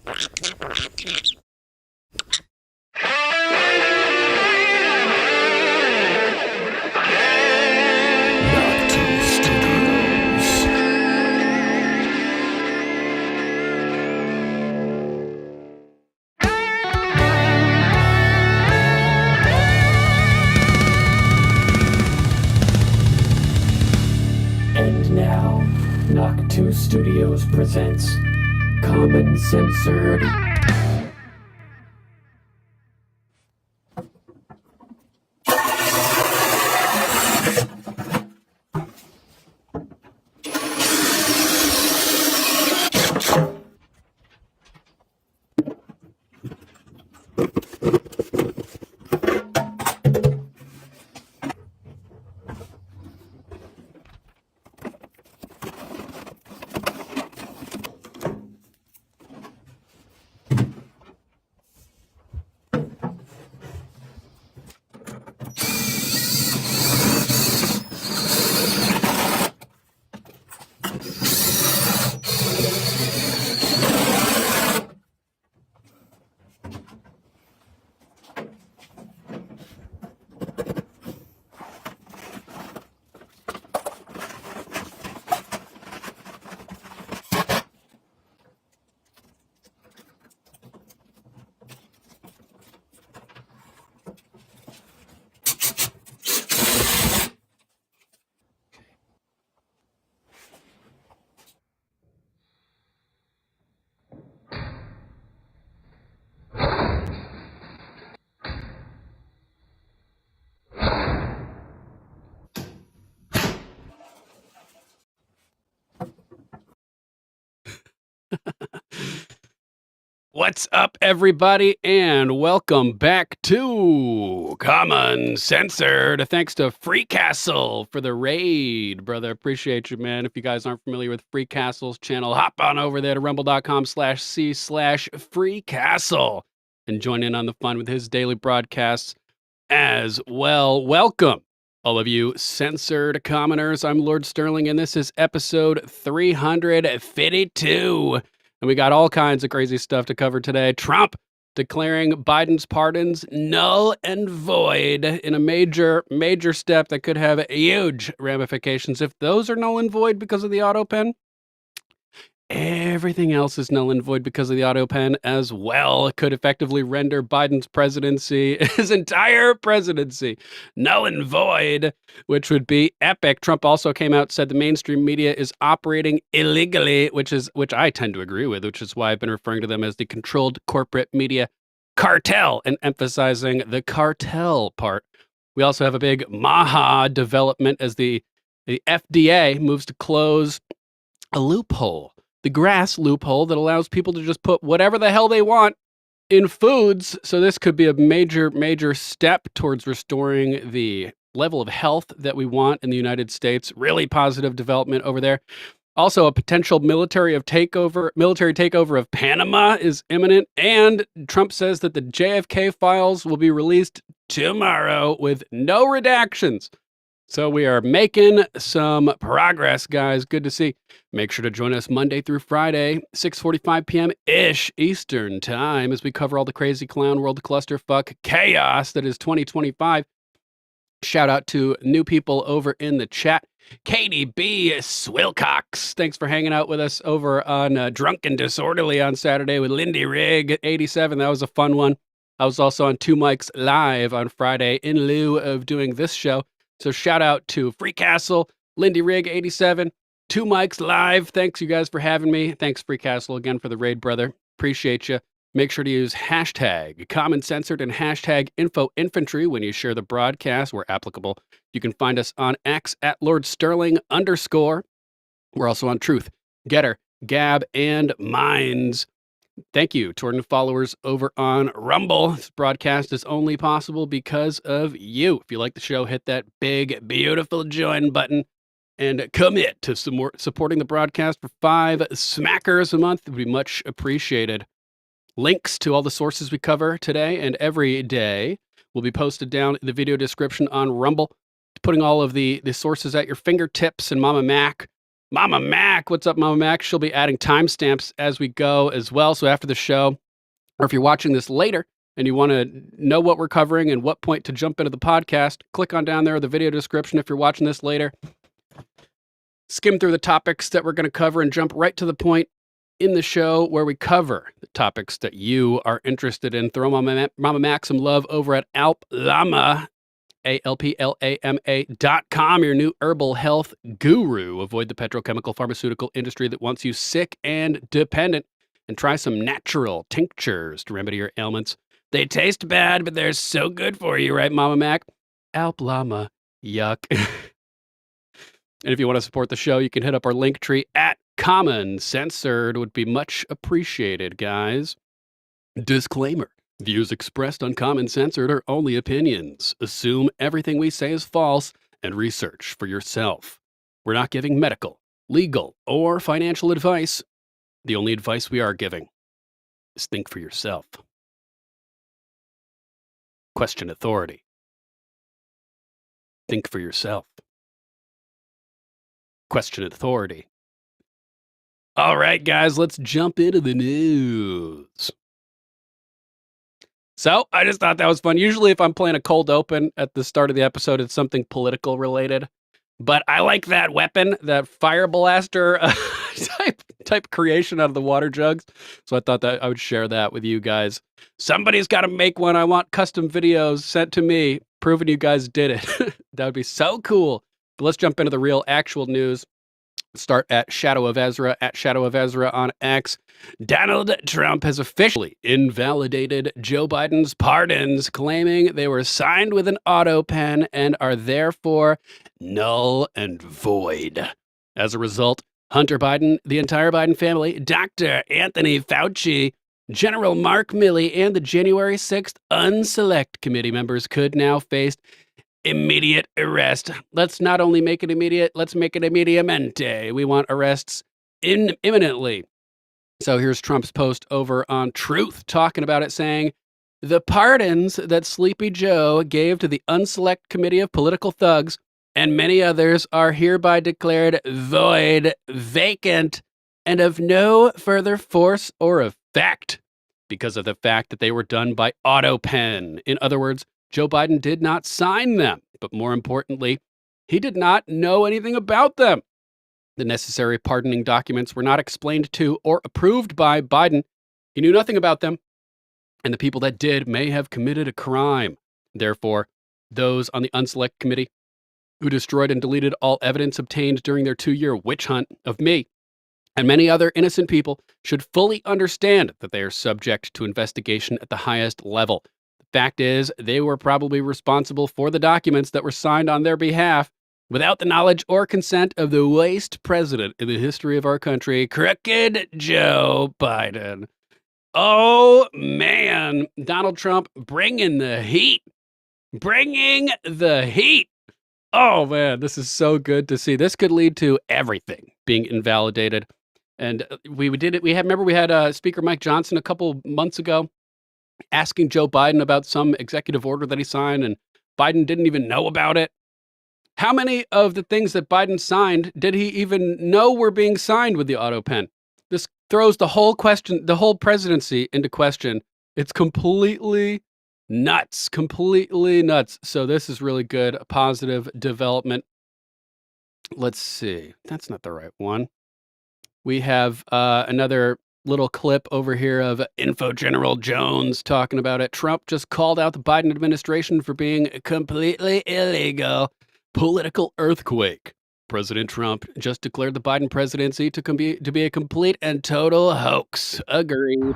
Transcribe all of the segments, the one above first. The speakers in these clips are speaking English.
And now, Knock 2 Studios presents Common Censored. What's up, everybody, and welcome back to Common Censored. Thanks to Free Castle for the raid, brother. Appreciate you, man. If you guys aren't familiar with Free Castle's channel, hop on over there to rumble.com/c/Free Castle and join in on the fun with his daily broadcasts as well. Welcome, all of you censored commoners. I'm Lord Sterling, and this is episode 352. And we got all kinds of crazy stuff to cover today. Trump declaring Biden's pardons null and void in a major step that could have huge ramifications. If those are null and void because of the auto pen, everything else is null and void because of the auto pen as well. It could effectively render Biden's presidency, his entire presidency, null and void, which would be epic. Trump also came out and said the mainstream media is operating illegally, which I tend to agree with, which is why I've been referring to them as the controlled corporate media cartel and emphasizing the cartel part. We also have a big MAHA development as the FDA moves to close a loophole, the grass loophole that allows people to just put whatever the hell they want in foods. So this could be a major step towards restoring the level of health that we want in the United States. Really positive development over there. Also, a potential military takeover of Panama is imminent, and Trump says that the JFK files will be released tomorrow with no redactions. So we are making some progress, guys. Good to see. Make sure to join us Monday through Friday, 6:45 p.m.-ish Eastern time as we cover all the crazy clown world clusterfuck chaos that is 2025. Shout out to new people over in the chat. Katie B. Swilcox, thanks for hanging out with us over on Drunk and Disorderly on Saturday with Lindy Rigg 87. That was a fun one. I was also on 2 Mics Live on Friday in lieu of doing this show. So shout out to Free Castle, Lindy Rigg 87, 2 Mics Live. Thanks you guys for having me. Thanks Free Castle again for the raid, brother. Appreciate you. Make sure to use hashtag Common Censored and hashtag InfoInfantry when you share the broadcast where applicable. You can find us on X at @LordSterling_. We're also on Truth, Getter, Gab, and Minds. Thank you to our new followers over on Rumble. This broadcast is only possible because of you. If you like the show, hit that big, beautiful join button and commit to some more supporting the broadcast for 5 smackers a month. It would be much appreciated. Links to all the sources we cover today and every day will be posted down in the video description on Rumble, putting all of the sources at your fingertips. And Mama Mac Mama Mac, what's up, Mama Mac? She'll be adding timestamps as we go as well. So after the show, or if you're watching this later and you want to know what we're covering and what point to jump into the podcast, click on down there in the video description if you're watching this later. Skim through the topics that we're going to cover and jump right to the point in the show where we cover the topics that you are interested in. Throw Mama Mac some love over at AlpLama, ALPLAMA.com, your new herbal health guru. Avoid the petrochemical pharmaceutical industry that wants you sick and dependent, and try some natural tinctures to remedy your ailments. They taste bad, but they're so good for you, right, Mama Mac? AlpLama, yuck. And if you want to support the show, you can hit up our link tree at Common Censored. Would be much appreciated, guys. Disclaimer. Views expressed on Common Censored are only opinions. Assume everything we say is false and research for yourself. We're not giving medical, legal, or financial advice. The only advice we are giving is think for yourself. Question authority. Think for yourself. Question authority. All right, guys, let's jump into the news. So I just thought that was fun. Usually if I'm playing a cold open at the start of the episode, it's something political related. But I like that weapon, that fire blaster type creation out of the water jugs. So I thought that I would share that with you guys. Somebody's got to make one. I want custom videos sent to me proving you guys did it. That would be so cool. But let's jump into the real actual news. Start at Shadow of Ezra on X. Donald Trump has officially invalidated Joe Biden's pardons, claiming they were signed with an auto pen and are therefore null and void. As a result, Hunter Biden, the entire Biden family, Dr. Anthony Fauci, General Mark Milley, and the January 6th Unselect Committee members could now face immediate arrest. Let's not only make it immediate, let's make it immediamente. We want arrests imminently. So here's Trump's post over on Truth talking about it, saying, the pardons that Sleepy Joe gave to the Unselect Committee of Political Thugs and many others are hereby declared void, vacant, and of no further force or effect because of the fact that they were done by auto pen. In other words, Joe Biden did not sign them, but more importantly, he did not know anything about them. The necessary pardoning documents were not explained to or approved by Biden. He knew nothing about them, and the people that did may have committed a crime. Therefore, those on the Unselect Committee who destroyed and deleted all evidence obtained during their 2-year witch hunt of me and many other innocent people should fully understand that they are subject to investigation at the highest level. Fact is, they were probably responsible for the documents that were signed on their behalf without the knowledge or consent of the worst president in the history of our country, Crooked Joe Biden. Oh, man. Donald Trump bringing the heat. Bringing the heat. Oh, man, this is so good to see. This could lead to everything being invalidated. And we did it. Remember we had Speaker Mike Johnson a couple months ago asking Joe Biden about some executive order that he signed, and Biden didn't even know about it. How many of the things that Biden signed did he even know were being signed with the auto pen? This throws the whole presidency into question. It's completely nuts. So this is really good, a positive development. Let's see. That's not the right one. We have another little clip over here of Info General Jones talking about it. Trump just called out the Biden administration for being completely illegal. Political earthquake. President Trump just declared the Biden presidency to be a complete and total hoax. Agreed.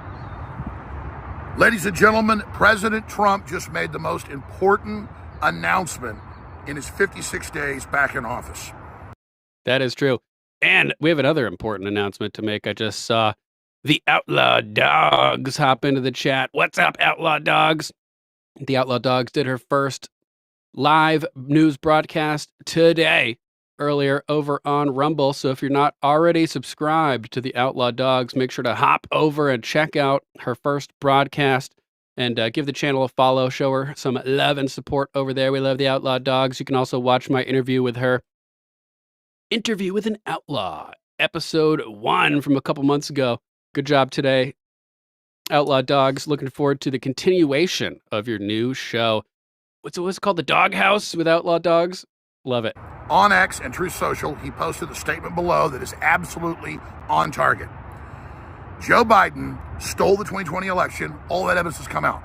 Ladies and gentlemen, President Trump just made the most important announcement in his 56 days back in office. That is true. And we have another important announcement to make. I just saw the Outlaw Dogs hop into the chat. What's up, Outlaw Dogs? The Outlaw Dogs did her first live news broadcast today, earlier over on Rumble. So if you're not already subscribed to the Outlaw Dogs, make sure to hop over and check out her first broadcast and give the channel a follow. Show her some love and support over there. We love the Outlaw Dogs. You can also watch my interview with her Interview with an Outlaw, episode 1 from a couple months ago. Good job today, Outlaw Dogs. Looking forward to the continuation of your new show. What's it called? The Doghouse with Outlaw Dogs? Love it. On X and Truth Social, he posted a statement below that is absolutely on target. Joe Biden stole the 2020 election. All that evidence has come out.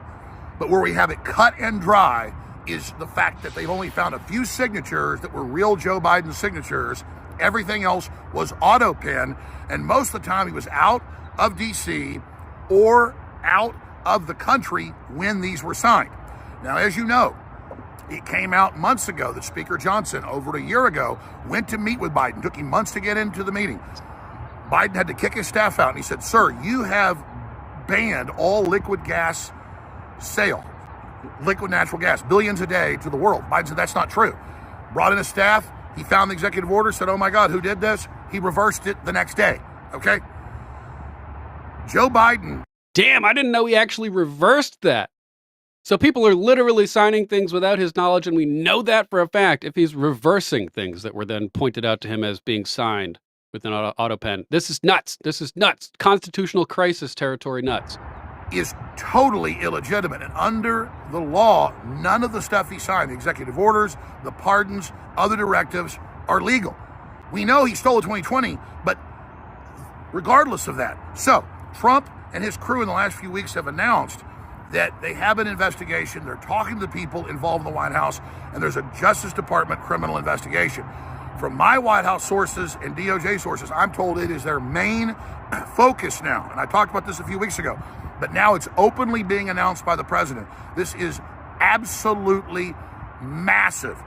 But where we have it cut and dry is the fact that they've only found a few signatures that were real Joe Biden signatures. Everything else was auto pen, and most of the time he was out of DC or out of the country when these were signed. Now, as you know, it came out months ago that Speaker Johnson, over a year ago, went to meet with Biden. Took him months to get into the meeting. Biden had to kick his staff out, and he said, "Sir, you have banned all liquid gas sale, liquid natural gas, billions a day to the world." Biden said, "That's not true." Brought in his staff. He found the executive order, said, "Oh my God, who did this?" He reversed it the next day. Okay? Joe Biden. Damn, I didn't know he actually reversed that. So people are literally signing things without his knowledge, and we know that for a fact if he's reversing things that were then pointed out to him as being signed with an auto pen. This is nuts. This is nuts. Constitutional crisis territory nuts. Is totally illegitimate. And under the law, none of the stuff he signed, the executive orders, the pardons, other directives, are legal. We know he stole the 2020, but regardless of that. So Trump and his crew in the last few weeks have announced that they have an investigation. They're talking to the people involved in the White House, and there's a Justice Department criminal investigation. From my White House sources and DOJ sources, I'm told it is their main focus now. And I talked about this a few weeks ago, but now it's openly being announced by the president. This is absolutely massive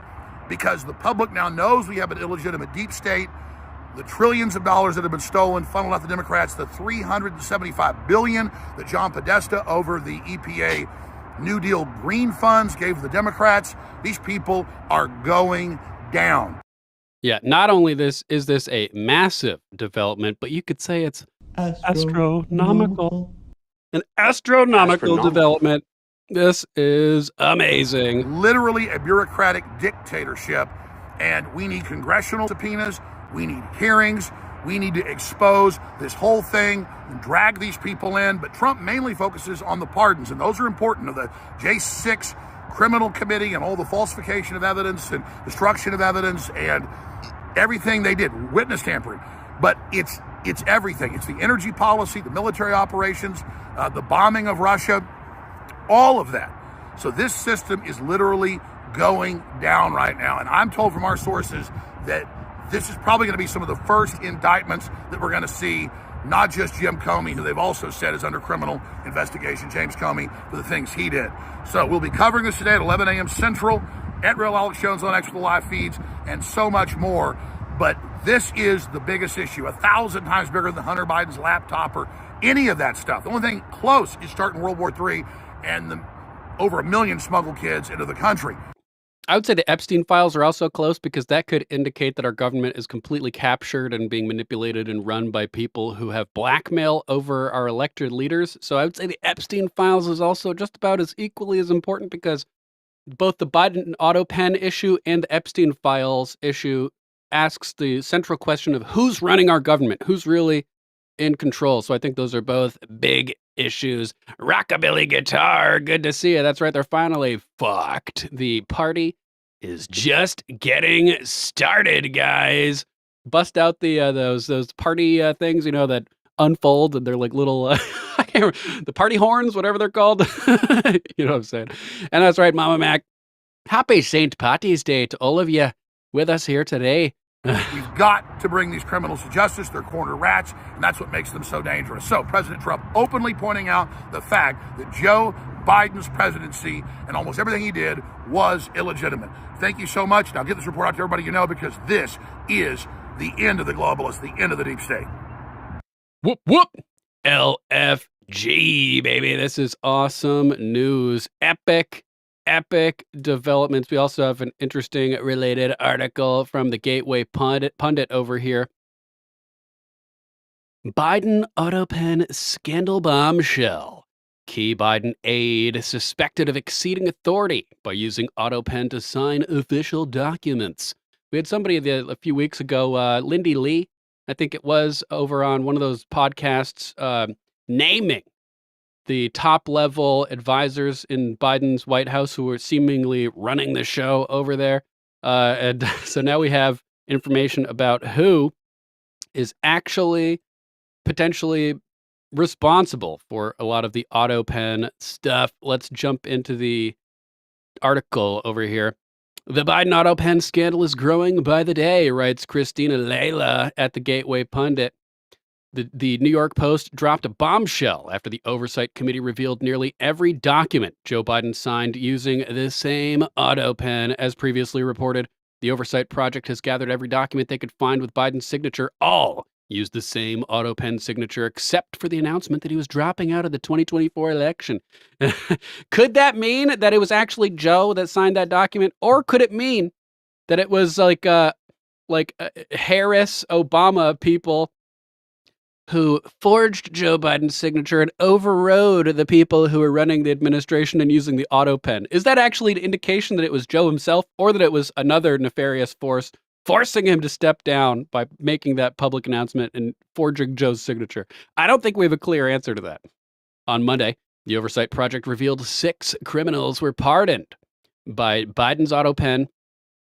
because the public now knows we have an illegitimate deep state. The trillions of dollars that have been stolen, funneled out the Democrats, the $375 billion that John Podesta over the EPA New Deal green funds gave the Democrats. These people are going down. Yeah, not only is this a massive development, but you could say it's astronomical. An astronomical development. This is amazing. Literally a bureaucratic dictatorship, and we need congressional subpoenas. We need hearings. We need to expose this whole thing and drag these people in. But Trump mainly focuses on the pardons, and those are important, of the J6 criminal committee and all the falsification of evidence and destruction of evidence and everything they did, witness tampering. But it's everything. It's the energy policy, the military operations, the bombing of Russia, all of that. So this system is literally going down right now. And I'm told from our sources that this is probably going to be some of the first indictments that we're going to see, not just Jim Comey, who they've also said is under criminal investigation, James Comey, for the things he did. So we'll be covering this today at 11 a.m. Central, at Real Alex Jones on X with the live feeds, and so much more. But this is the biggest issue, 1,000 times bigger than Hunter Biden's laptop or any of that stuff. The only thing close is starting World War III and over 1 million smuggled kids into the country. I would say the Epstein files are also close because that could indicate that our government is completely captured and being manipulated and run by people who have blackmail over our elected leaders. So I would say the Epstein files is also just about as equally as important because both the Biden auto pen issue and the Epstein files issue asks the central question of who's running our government, who's really in control. So I think those are both big issues. Rockabilly guitar, good to see you. That's right, they're finally fucked. The party is just getting started, guys. Bust out the those party things, that unfold and they're like little I can't remember, the party horns, whatever they're called. You know what I'm saying? And that's right, Mama Mac. Happy St. Patty's Day to all of you with us here today. We've got to bring these criminals to justice. They're corner rats, and that's what makes them so dangerous. So President Trump openly pointing out the fact that Joe Biden's presidency and almost everything he did was illegitimate. Thank you so much. Now get this report out to everybody you know, because this is the end of the globalists, the end of the deep state. Whoop, whoop. LFG, baby. This is awesome news. Epic developments. We also have an interesting related article from the Gateway Pundit over here. Biden auto pen scandal bombshell. Key Biden aide suspected of exceeding authority by using auto pen to sign official documents. We had somebody a few weeks ago, Lindy Lee, I think it was, over on one of those podcasts, naming the top-level advisors in Biden's White House who were seemingly running the show over there. And so now we have information about who is actually potentially responsible for a lot of the AutoPen stuff. Let's jump into the article over here. The Biden AutoPen scandal is growing by the day, writes Christina Layla at the Gateway Pundit. The New York Post dropped a bombshell after the Oversight Committee revealed nearly every document Joe Biden signed using the same AutoPen as previously reported. The Oversight Project has gathered every document they could find with Biden's signature. All used the same AutoPen signature, except for the announcement that he was dropping out of the 2024 election. Could that mean that it was actually Joe that signed that document? Or could it mean that it was like Harris, Obama people who forged Joe Biden's signature and overrode the people who were running the administration and using the AutoPen? Is that actually an indication that it was Joe himself, or that it was another nefarious force forcing him to step down by making that public announcement and forging Joe's signature? I don't think we have a clear answer to that. On Monday, the Oversight Project revealed 6 criminals were pardoned by Biden's AutoPen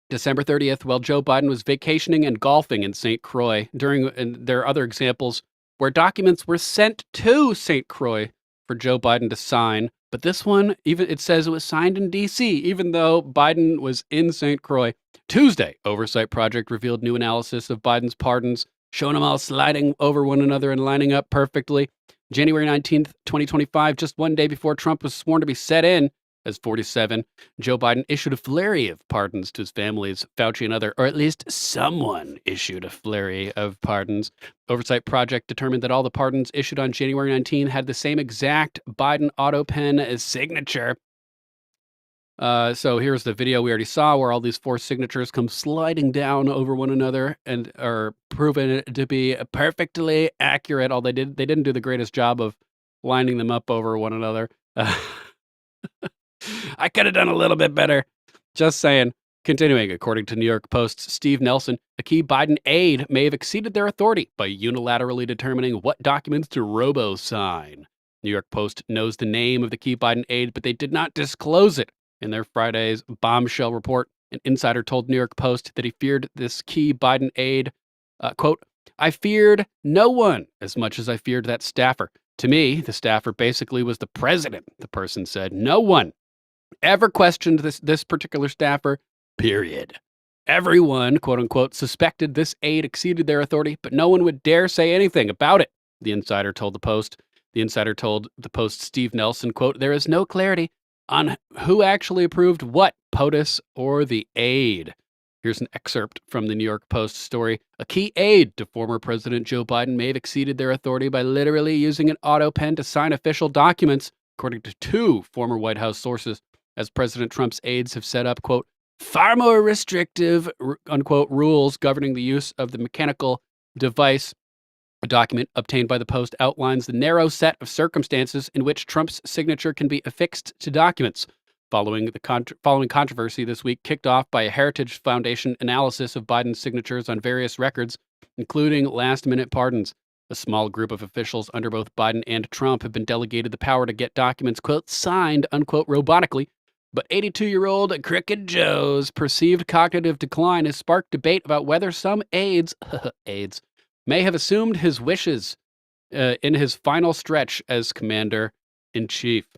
December 30th while Joe Biden was vacationing and golfing in St. Croix. And there are other examples where documents were sent to St. Croix for Joe Biden to sign. But this one, even it says it was signed in D.C., even though Biden was in St. Croix. Tuesday, Oversight Project revealed new analysis of Biden's pardons, showing them all sliding over one another and lining up perfectly. January 19th, 2025, just one day before Trump was sworn to be set in as 47, Joe Biden issued a flurry of pardons to his families, Fauci and other, or at least someone issued a flurry of pardons. Oversight Project determined that all the pardons issued on January 19 had the same exact Biden AutoPen signature. So here's the video we already saw where all these 4 signatures come sliding down over one another and are proven to be perfectly accurate. They didn't do the greatest job of lining them up over one another. I could have done a little bit better. Just saying. Continuing, according to New York Post's Steve Nelson, a key Biden aide may have exceeded their authority by unilaterally determining what documents to robo-sign. New York Post knows the name of the key Biden aide, but they did not disclose it. In their Friday's bombshell report, an insider told New York Post that he feared this key Biden aide, quote, "I feared no one as much as I feared that staffer. To me, the staffer basically was the president," the person said. "No one ever questioned this particular staffer, period. Everyone, quote unquote, suspected this aide exceeded their authority, but no one would dare say anything about it," the insider told the Post. The insider told the Post's Steve Nelson, quote, "There is no clarity on who actually approved what, POTUS or the aide." Here's an excerpt from the New York Post story. A key aide to former President Joe Biden may have exceeded their authority by literally using an AutoPen to sign official documents, according to 2 former White House sources, as President Trump's aides have set up, quote, "far more restrictive," unquote, rules governing the use of the mechanical device. A document obtained by the Post outlines the narrow set of circumstances in which Trump's signature can be affixed to documents. Following controversy this week kicked off by a Heritage Foundation analysis of Biden's signatures on various records, including last-minute pardons. A small group of officials under both Biden and Trump have been delegated the power to get documents, quote, signed, unquote, robotically. But 82-year-old Crooked Joe's perceived cognitive decline has sparked debate about whether some aides may have assumed his wishes in his final stretch as commander-in-chief.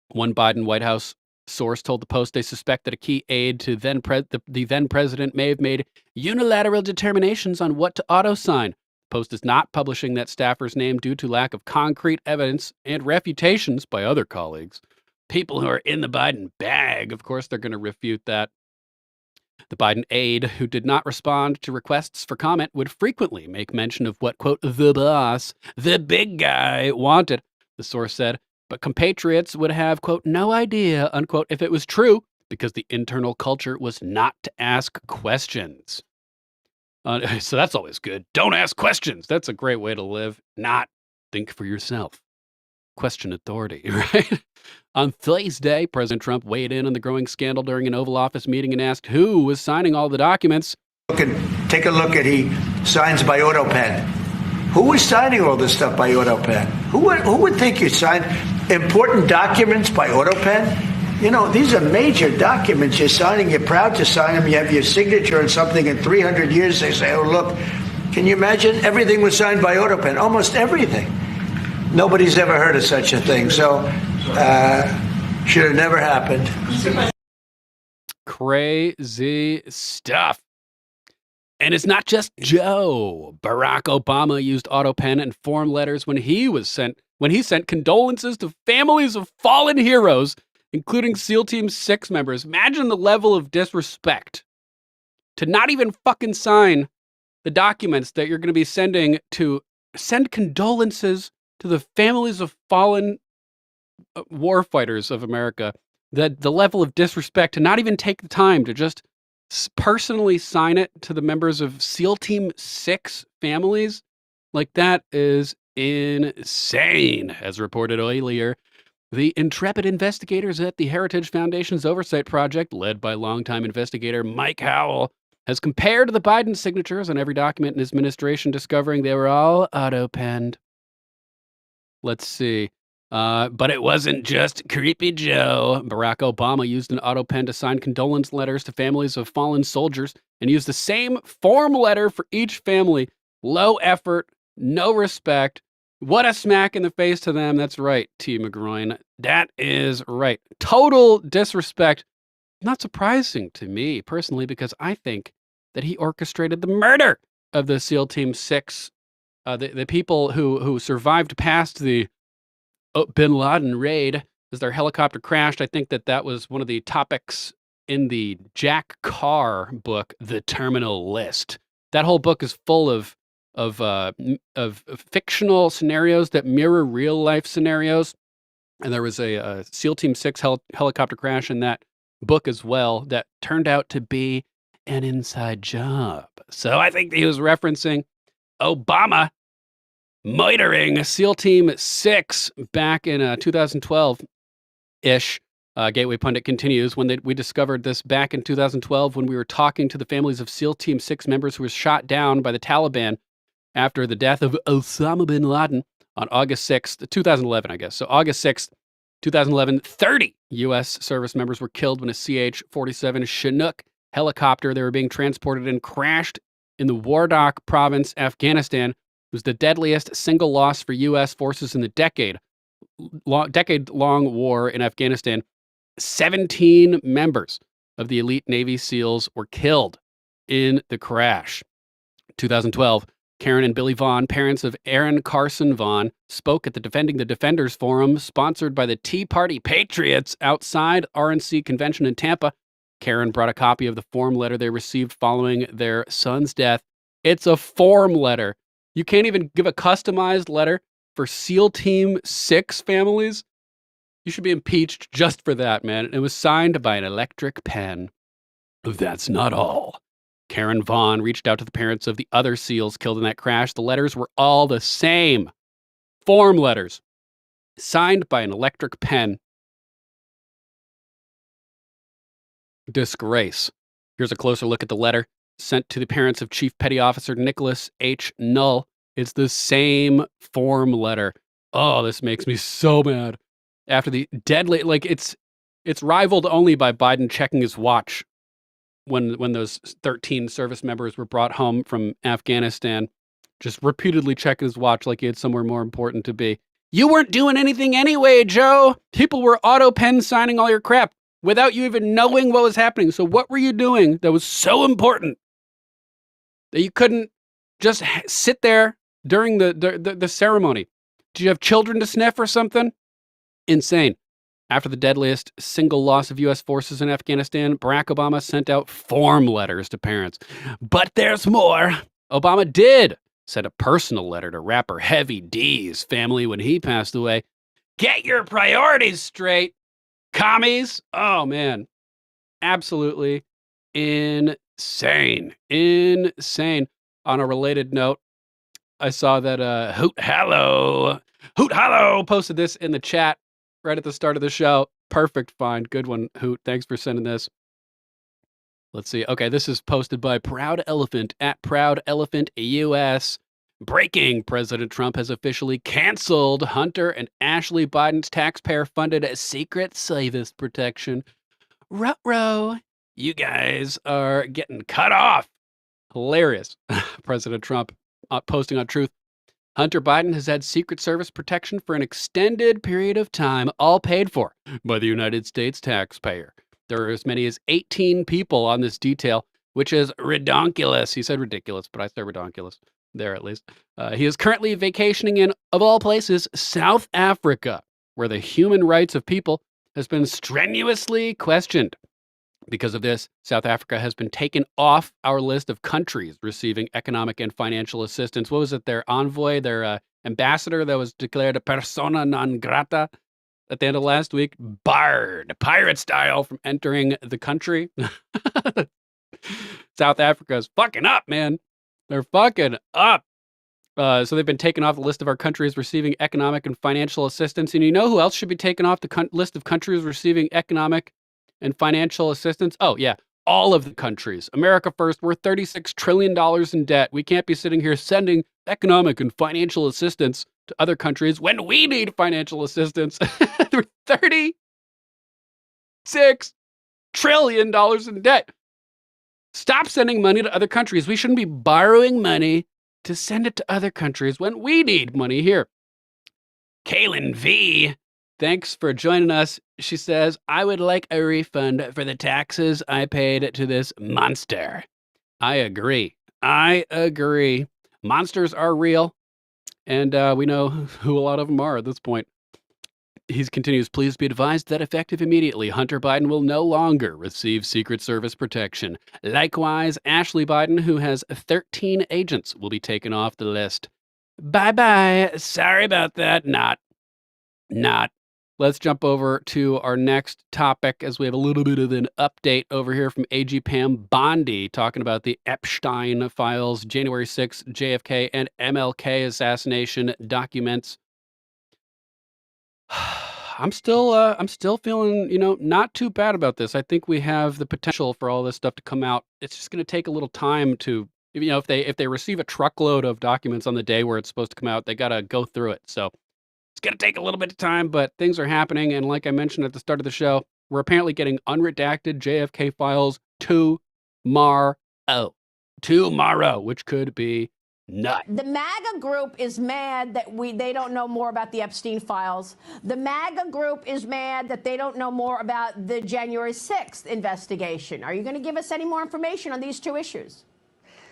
One Biden White House source told the Post they suspect that a key aide to the then president may have made unilateral determinations on what to auto-sign. The Post is not publishing that staffer's name due to lack of concrete evidence and refutations by other colleagues. People who are in the Biden bag, of course, they're going to refute that. The Biden aide, who did not respond to requests for comment, would frequently make mention of what, quote, the boss, the big guy, wanted, the source said. But compatriots would have, quote, no idea, unquote, if it was true, because the internal culture was not to ask questions. So that's always good. Don't ask questions. That's a great way to live. Not think for yourself. Question authority, right? On Thursday, President Trump weighed in on the growing scandal during an Oval Office meeting and asked who was signing all the documents. Take a look at he signs by auto pen. Who was signing all this stuff by auto pen? Who would think you sign important documents by auto pen? You know, these are major documents you're signing. You're proud to sign them. You have your signature on something. In 300 years, they say, oh, look, can you imagine? Everything was signed by auto pen, almost everything. Nobody's ever heard of such a thing. So should have never happened. Crazy stuff. And it's not just Joe. Barack Obama used AutoPen and form letters when he sent condolences to families of fallen heroes, including SEAL Team 6 members. Imagine the level of disrespect to not even fucking sign the documents that you're going to be sending to send condolences to the families of fallen warfighters of America. That the level of disrespect to not even take the time to just personally sign it to the members of SEAL Team 6 families, like that is insane. As reported earlier, the intrepid investigators at the Heritage Foundation's Oversight Project, led by longtime investigator Mike Howell, has compared the Biden signatures on every document in his administration, discovering they were all auto-penned. Let's see. But it wasn't just Creepy Joe. Barack Obama used an auto pen to sign condolence letters to families of fallen soldiers and used the same form letter for each family. Low effort, no respect. What a smack in the face to them. That's right, T. McGroin. That is right. Total disrespect. Not surprising to me personally, because I think that he orchestrated the murder of the SEAL Team 6, the people who survived past the Bin Laden raid as their helicopter crashed. I think that was one of the topics in the Jack Carr book, The Terminal List. That whole book is full of fictional scenarios that mirror real life scenarios. And there was a SEAL Team 6 helicopter crash in that book as well that turned out to be an inside job. So I think he was referencing Obama murdering SEAL Team 6 back in 2012-ish. Gateway Pundit continues, we discovered this back in 2012 when we were talking to the families of SEAL Team 6 members who were shot down by the Taliban after the death of Osama bin Laden on August 6th, 2011, I guess. So August 6th, 2011, 30 U.S. service members were killed when a CH-47 Chinook helicopter they were being transported in crashed in the Wardak province, Afghanistan. It was the deadliest single loss for U.S. forces in the decade-long war in Afghanistan. 17 members of the elite Navy SEALs were killed in the crash. 2012, Karen and Billy Vaughn, parents of Aaron Carson Vaughn, spoke at the Defending the Defenders Forum, sponsored by the Tea Party Patriots outside RNC convention in Tampa. Karen brought a copy of the form letter they received following their son's death. It's a form letter. You can't even give a customized letter for SEAL Team 6 families? You should be impeached just for that, man. It was signed by an electric pen. That's not all. Karen Vaughn reached out to the parents of the other SEALs killed in that crash. The letters were all the same. Form letters. Signed by an electric pen. Disgrace. Here's a closer look at the letter sent to the parents of Chief Petty Officer Nicholas H. Null. It's the same form letter. Oh, this makes me so mad. After the deadly, it's rivaled only by Biden checking his watch when those 13 service members were brought home from Afghanistan, just repeatedly checking his watch like he had somewhere more important to be. You weren't doing anything anyway, Joe. People were auto pen signing all your crap without you even knowing what was happening. So what were you doing that was so important that you couldn't just sit there during the ceremony? Did you have children to sniff or something? Insane. After the deadliest single loss of U.S. forces in Afghanistan, Barack Obama sent out form letters to parents. But there's more. Obama did send a personal letter to rapper Heavy D's family when he passed away. Get your priorities straight, commies. Oh, man. Absolutely insane. Insane. On a related note, I saw that Hoot Hallow posted this in the chat right at the start of the show. Perfect find. Good one, Hoot. Thanks for sending this. Let's see. Okay, this is posted by Proud Elephant at Proud Elephant US. Breaking: President Trump has officially canceled Hunter and Ashley Biden's taxpayer-funded Secret Service protection. Ruh-roh. You guys are getting cut off. Hilarious. President Trump posting on Truth. Hunter Biden has had Secret Service protection for an extended period of time, all paid for by the United States taxpayer. There are as many as 18 people on this detail, which is redonkulous. He said ridiculous, but I said redonkulous there at least. He is currently vacationing in, of all places, South Africa, where the human rights of people has been strenuously questioned. Because of this, South Africa has been taken off our list of countries receiving economic and financial assistance. What was it? Their envoy, their ambassador that was declared a persona non grata at the end of last week, barred, pirate style, from entering the country. South Africa is fucking up, man. They're fucking up. So they've been taken off the list of our countries receiving economic and financial assistance. And you know who else should be taken off the list of countries receiving economic and financial assistance? Oh, yeah, all of the countries. America first, we're $36 trillion in debt. We can't be sitting here sending economic and financial assistance to other countries when we need financial assistance. We're $36 trillion in debt. Stop sending money to other countries. We shouldn't be borrowing money to send it to other countries when we need money here. Kaylin V, thanks for joining us. She says, I would like a refund for the taxes I paid to this monster. I agree. Monsters are real, and we know who a lot of them are at this point. He continues, please be advised that effective immediately, Hunter Biden will no longer receive Secret Service protection. Likewise, Ashley Biden, who has 13 agents, will be taken off the list. Bye-bye. Sorry about that. Not. Let's jump over to our next topic as we have a little bit of an update over here from AG Pam Bondi talking about the Epstein files, January 6th, JFK and MLK assassination documents. I'm still feeling, not too bad about this. I think we have the potential for all this stuff to come out. It's just going to take a little time to, if they receive a truckload of documents on the day where it's supposed to come out, they got to go through it. So it's going to take a little bit of time, but things are happening. And like I mentioned at the start of the show, we're apparently getting unredacted JFK files tomorrow, which could be nuts. The MAGA group is mad that they don't know more about the Epstein files. The MAGA group is mad that they don't know more about the January 6th investigation. Are you going to give us any more information on these two issues?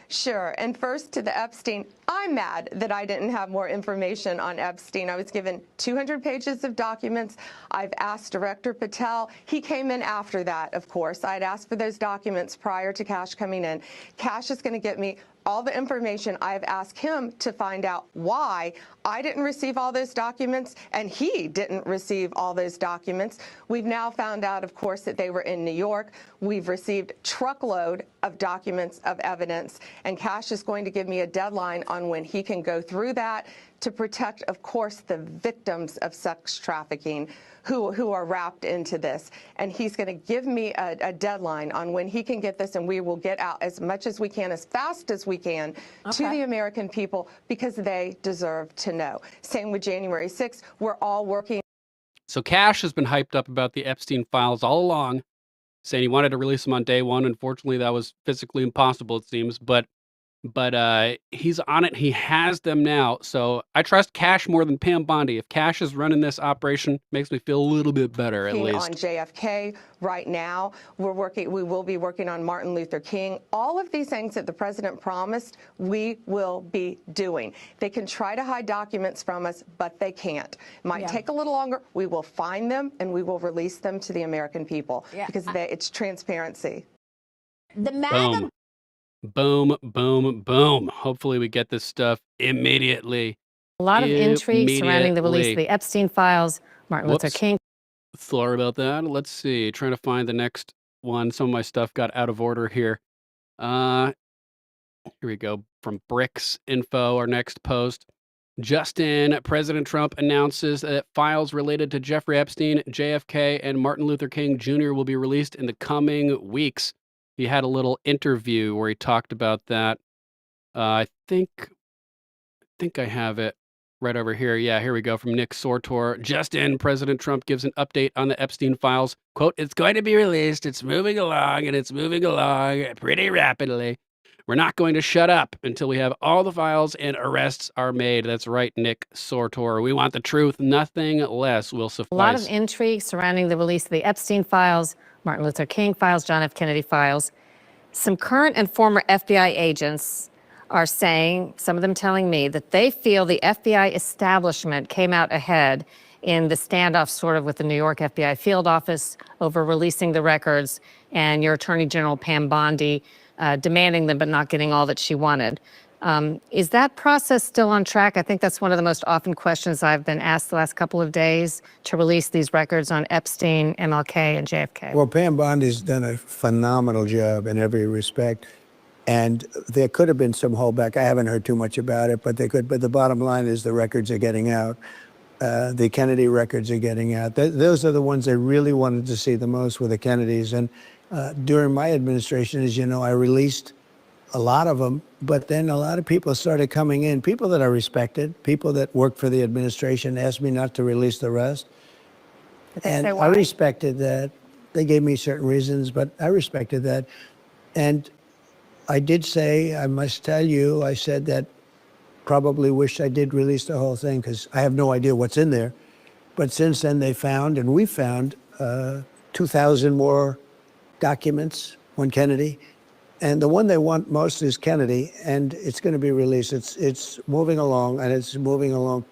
Sure. And first to the Epstein, I'm mad that I didn't have more information on Epstein. I was given 200 pages of documents. I've asked Director Patel. He came in after that, of course. I'd asked for those documents prior to Kash coming in. Kash is going to get me all the information. I've asked him to find out why I didn't receive all those documents and he didn't receive all those documents. We've now found out, of course, that they were in New York. We've received truckload of documents of evidence, and Kash is going to give me a deadline on when he can go through that to protect, of course, the victims of sex trafficking who are wrapped into this. And he's going to give me a deadline on when he can get this, and we will get out as much as we can, as fast as we can, to the American people, because they deserve to know. Same with January 6th. We're all working. So Kash has been hyped up about the Epstein files all along, saying he wanted to release them on day one. Unfortunately, that was physically impossible, it seems. But he's on it. He has them now. So I trust Kash more than Pam Bondi. If Kash is running this operation, makes me feel a little bit better, at least. On JFK right now, we will be working on Martin Luther King. All of these things that the president promised, we will be doing. They can try to hide documents from us, but they can't. It might take a little longer. We will find them and we will release them to the American people because it's transparency. The MAGA. Boom, boom, boom. Hopefully we get this stuff immediately. A lot of intrigue surrounding the release of the Epstein files, Martin Luther King. Sorry about that. Let's see. Trying to find the next one. Some of my stuff got out of order here. Here we go. From Bricks Info, our next post. Justin, President Trump announces that files related to Jeffrey Epstein, JFK, and Martin Luther King Jr. will be released in the coming weeks. He had a little interview where he talked about that. I think I have it right over here. Yeah, here we go from Nick Sortor. Just in, President Trump gives an update on the Epstein files. Quote, "It's going to be released. It's moving along, and it's moving along pretty rapidly. We're not going to shut up until we have all the files and arrests are made." That's right, Nick Sortor. We want the truth. Nothing less will suffice. A lot of intrigue surrounding the release of the Epstein files, Martin Luther King files, John F. Kennedy files. Some current and former FBI agents are saying, some of them telling me, that they feel the FBI establishment came out ahead in the standoff sort of with the New York FBI field office over releasing the records, and your Attorney General Pam Bondi demanding them but not getting all that she wanted. Is that process still on track? I think that's one of the most often questions I've been asked the last couple of days, to release these records on Epstein, MLK, and JFK. Well, Pam Bondi's done a phenomenal job in every respect. And there could have been some holdback. I haven't heard too much about it, but they could. But the bottom line is the records are getting out. The Kennedy records are getting out. Those are the ones I really wanted to see the most, were the Kennedys. And during my administration, as you know, I released a lot of them, but then a lot of people started coming in, people that I respected, people that worked for the administration, asked me not to release the rest. And I respected that. They gave me certain reasons, but I respected that. And I did say, I must tell you, I said that probably wish I did release the whole thing, because I have no idea what's in there. But since then they found, and we found 2,000 more documents on Kennedy. And the one they want most is Kennedy, and it's going to be released. It's moving along, and it's moving along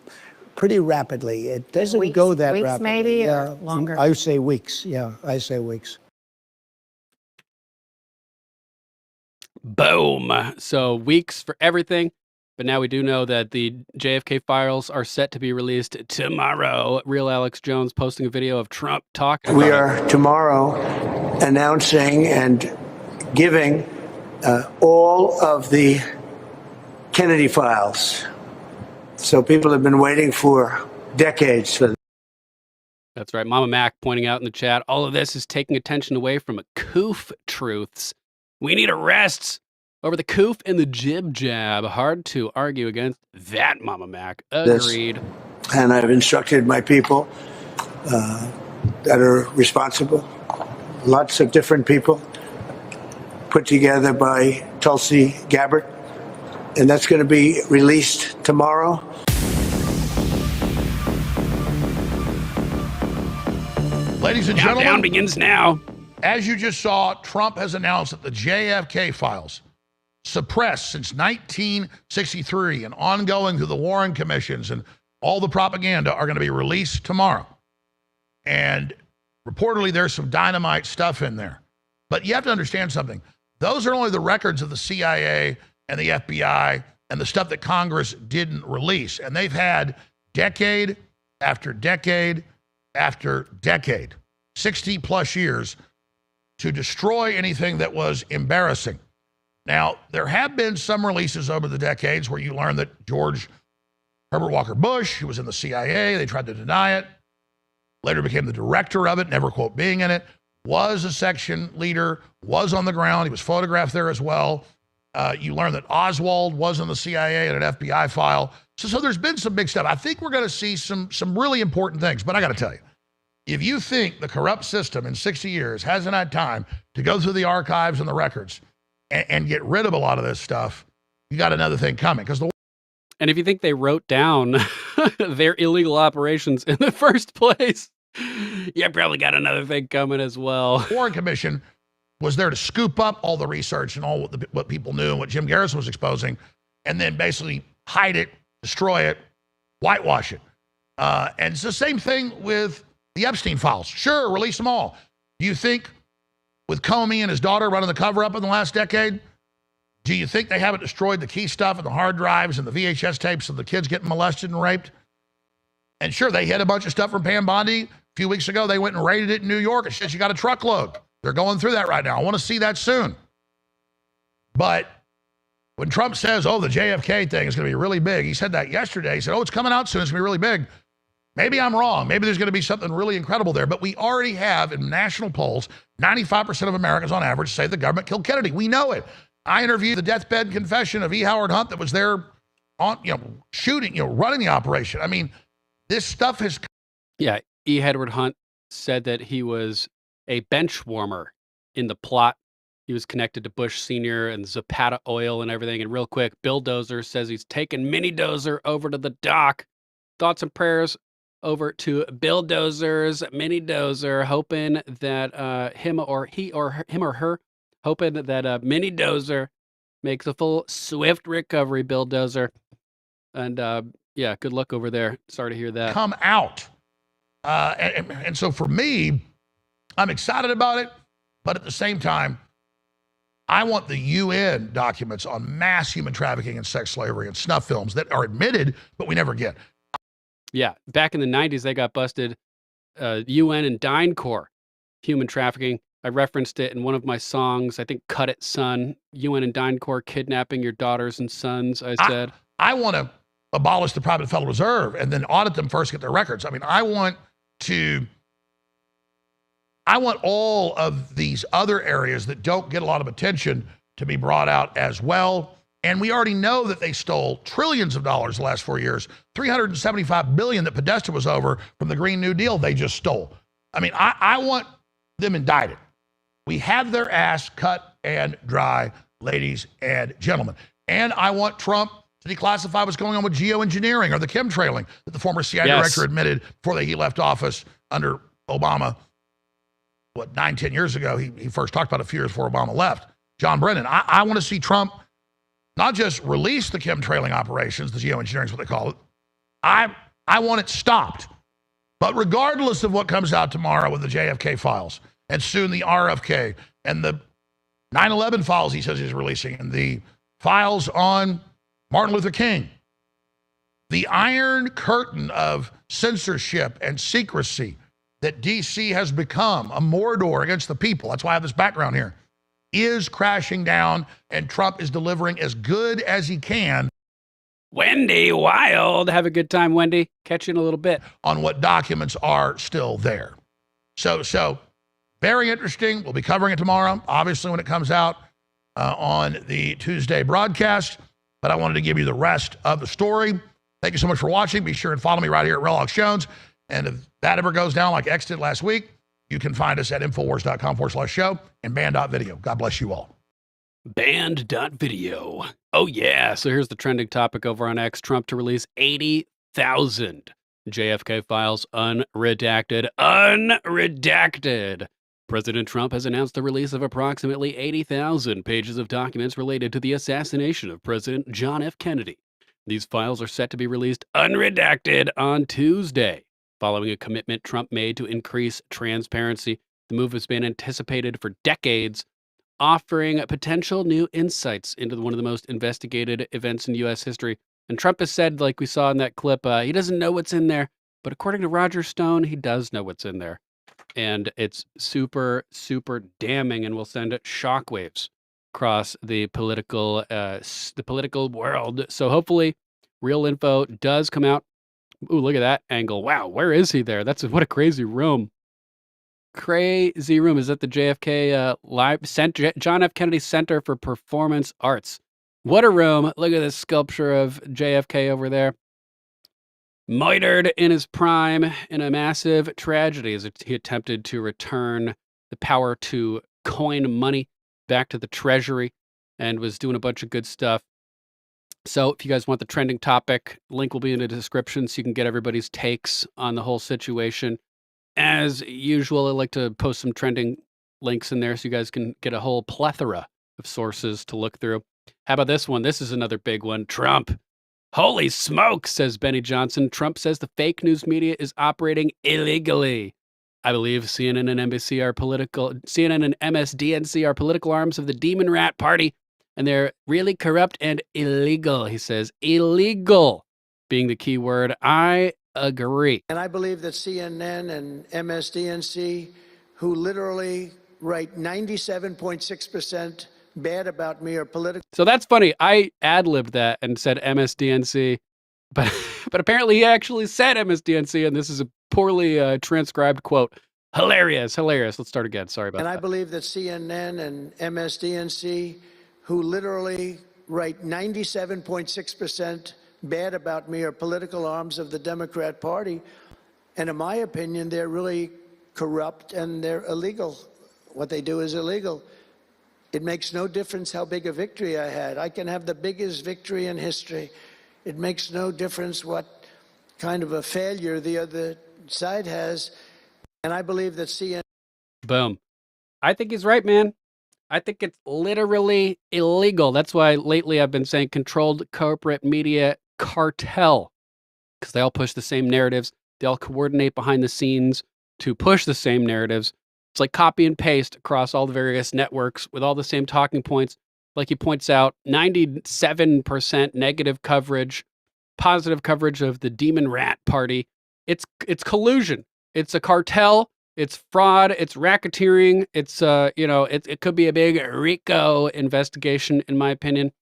pretty rapidly. It doesn't go that rapidly. Weeks maybe, or longer? I say weeks, yeah, I say weeks. Boom. So weeks for everything. But now we do know that the JFK files are set to be released tomorrow. Real Alex Jones posting a video of Trump talking. We are tomorrow announcing and giving all of the Kennedy files. So people have been waiting for decades for. That's right. Mama Mac pointing out in the chat, all of this is taking attention away from coof truths. We need arrests over the coof and the jib jab. Hard to argue against that, Mama Mac. Agreed. And I've instructed my people that are responsible, lots of different people, put together by Tulsi Gabbard, and that's going to be released tomorrow. Ladies and gentlemen, countdown begins now. As you just saw, Trump has announced that the JFK files, suppressed since 1963 and ongoing through the Warren commissions and all the propaganda, are going to be released tomorrow. And reportedly, there's some dynamite stuff in there. But you have to understand something. Those are only the records of the CIA and the FBI and the stuff that Congress didn't release. And they've had decade after decade after decade, 60 plus years, to destroy anything that was embarrassing. Now, there have been some releases over the decades where you learn that George Herbert Walker Bush, who was in the CIA, they tried to deny it, later became the director of it, never quote being in it, was a section leader, was on the ground, he was photographed there as well. You learn that Oswald was in the CIA and an FBI file. So there's been some big stuff. I think we're going to see some really important things, but I got to tell you, if you think the corrupt system in 60 years hasn't had time to go through the archives and the records and get rid of a lot of this stuff, you got another thing coming. And if you think they wrote down their illegal operations in the first place, you probably got another thing coming as well. The Warren Commission was there to scoop up all the research and all what people knew and what Jim Garrison was exposing, and then basically hide it, destroy it, whitewash it. And it's the same thing with the Epstein files. Sure, release them all. Do you think with Comey and his daughter running the cover-up in the last decade, do you think they haven't destroyed the key stuff and the hard drives and the VHS tapes of the kids getting molested and raped? And sure, they hid a bunch of stuff from Pam Bondi. A few weeks ago, they went and raided it in New York. It says you got a truckload. They're going through that right now. I want to see that soon. But when Trump says, oh, the JFK thing is going to be really big, he said that yesterday. He said, oh, it's coming out soon. It's going to be really big. Maybe I'm wrong. Maybe there's going to be something really incredible there. But we already have in national polls, 95% of Americans on average say the government killed Kennedy. We know it. I interviewed the deathbed confession of E. Howard Hunt that was there on, shooting, running the operation. I mean, this stuff has. Yeah, E. Edward Hunt said that he was a bench warmer in the plot. He was connected to Bush Sr. and Zapata Oil and everything. And real quick, Bill Dozer says he's taking Mini Dozer over to the dock. Thoughts and prayers over to Bill Dozer's Mini Dozer, hoping that him or her, hoping that Mini Dozer makes a full swift recovery, Bill Dozer. And yeah, good luck over there. Sorry to hear that. Come out. And so for me, I'm excited about it, but at the same time, I want the UN documents on mass human trafficking and sex slavery and snuff films that are admitted, but we never get. Yeah, back in the 90s, they got busted. UN and DynCorp, human trafficking. I referenced it in one of my songs. I think "Cut It, Son." UN and DynCorp kidnapping your daughters and sons. I said I want to abolish the private Federal Reserve and then audit them first, get their records. I mean, I want all of these other areas that don't get a lot of attention to be brought out as well. And we already know that they stole trillions of dollars the last 4 years, $375 billion that Podesta was over from the Green New Deal they just stole. I mean, I want them indicted. We have their ass cut and dry, ladies and gentlemen. And I want Trump to declassify what's going on with geoengineering or the chemtrailing that the former CIA director admitted before he left office under Obama. 9-10 years ago, he first talked about it a few years before Obama left. John Brennan. I want to see Trump not just release the chemtrailing operations, the geoengineering is what they call it. I want it stopped. But regardless of what comes out tomorrow with the JFK files and soon the RFK and the 9/11 files he says he's releasing and the files on Martin Luther King, the iron curtain of censorship and secrecy that DC has become, a Mordor against the people, that's why I have this background here, is crashing down, and Trump is delivering as good as he can. Wendy Wild. Have a good time, Wendy. Catch you in a little bit. On what documents are still there. So very interesting. We'll be covering it tomorrow, obviously, when it comes out on the Tuesday broadcast. But I wanted to give you the rest of the story. Thank you so much for watching. Be sure and follow me right here at Relix Jones. And if that ever goes down like X did last week, you can find us at Infowars.com/show and band.video. God bless you all. Band.video. Oh, yeah. So here's the trending topic over on X. Trump to release 80,000 JFK files unredacted. Unredacted. President Trump has announced the release of approximately 80,000 pages of documents related to the assassination of President John F. Kennedy. These files are set to be released unredacted on Tuesday. Following a commitment Trump made to increase transparency, the move has been anticipated for decades, offering potential new insights into one of the most investigated events in U.S. history. And Trump has said, like we saw in that clip, he doesn't know what's in there. But according to Roger Stone, he does know what's in there. And it's super, super damning and will send shockwaves across the political world. So hopefully real info does come out. Ooh, look at that angle. Wow, where is he there? What a crazy room. Crazy room. Is that the JFK Live Center, John F. Kennedy Center for Performance Arts? What a room. Look at this sculpture of JFK over there. Murdered in his prime in a massive tragedy as he attempted to return the power to coin money back to the Treasury and was doing a bunch of good stuff. So if you guys want the trending topic, link will be in the description so you can get everybody's takes on the whole situation. As usual, I like to post some trending links in there so you guys can get a whole plethora of sources to look through. How about this one? This is another big one. Trump. Holy smoke, says Benny Johnson. Trump says the fake news media is operating illegally. I believe CNN and MSDNC are political arms of the Demon Rat Party, and they're really corrupt and illegal, he says. Illegal being the key word. I agree. And I believe that CNN and MSDNC, who literally write 97.6% bad about me, are political. So that's funny. I ad-libbed that and said MSDNC. But but apparently he actually said MSDNC, and this is a poorly transcribed quote. Hilarious. Let's start again. Sorry about And I that. believe that CNN and MSDNC, who literally write 97.6% bad about me, are political arms of the Democrat Party. And in my opinion, they're really corrupt and they're illegal. What they do is illegal. It makes no difference how big a victory I had. I can have the biggest victory in history. It makes no difference what kind of a failure the other side has. And I believe that CNN. Boom. I think he's right, man. I think it's literally illegal. That's why lately I've been saying controlled corporate media cartel, because they all push the same narratives. They all coordinate behind the scenes to push the same narratives. It's like copy and paste across all the various networks with all the same talking points. Like he points out, 97% negative coverage, positive coverage of the Demon Rat Party. It's collusion. It's a cartel. It's fraud. It's racketeering. It's it could be a big RICO investigation, in my opinion.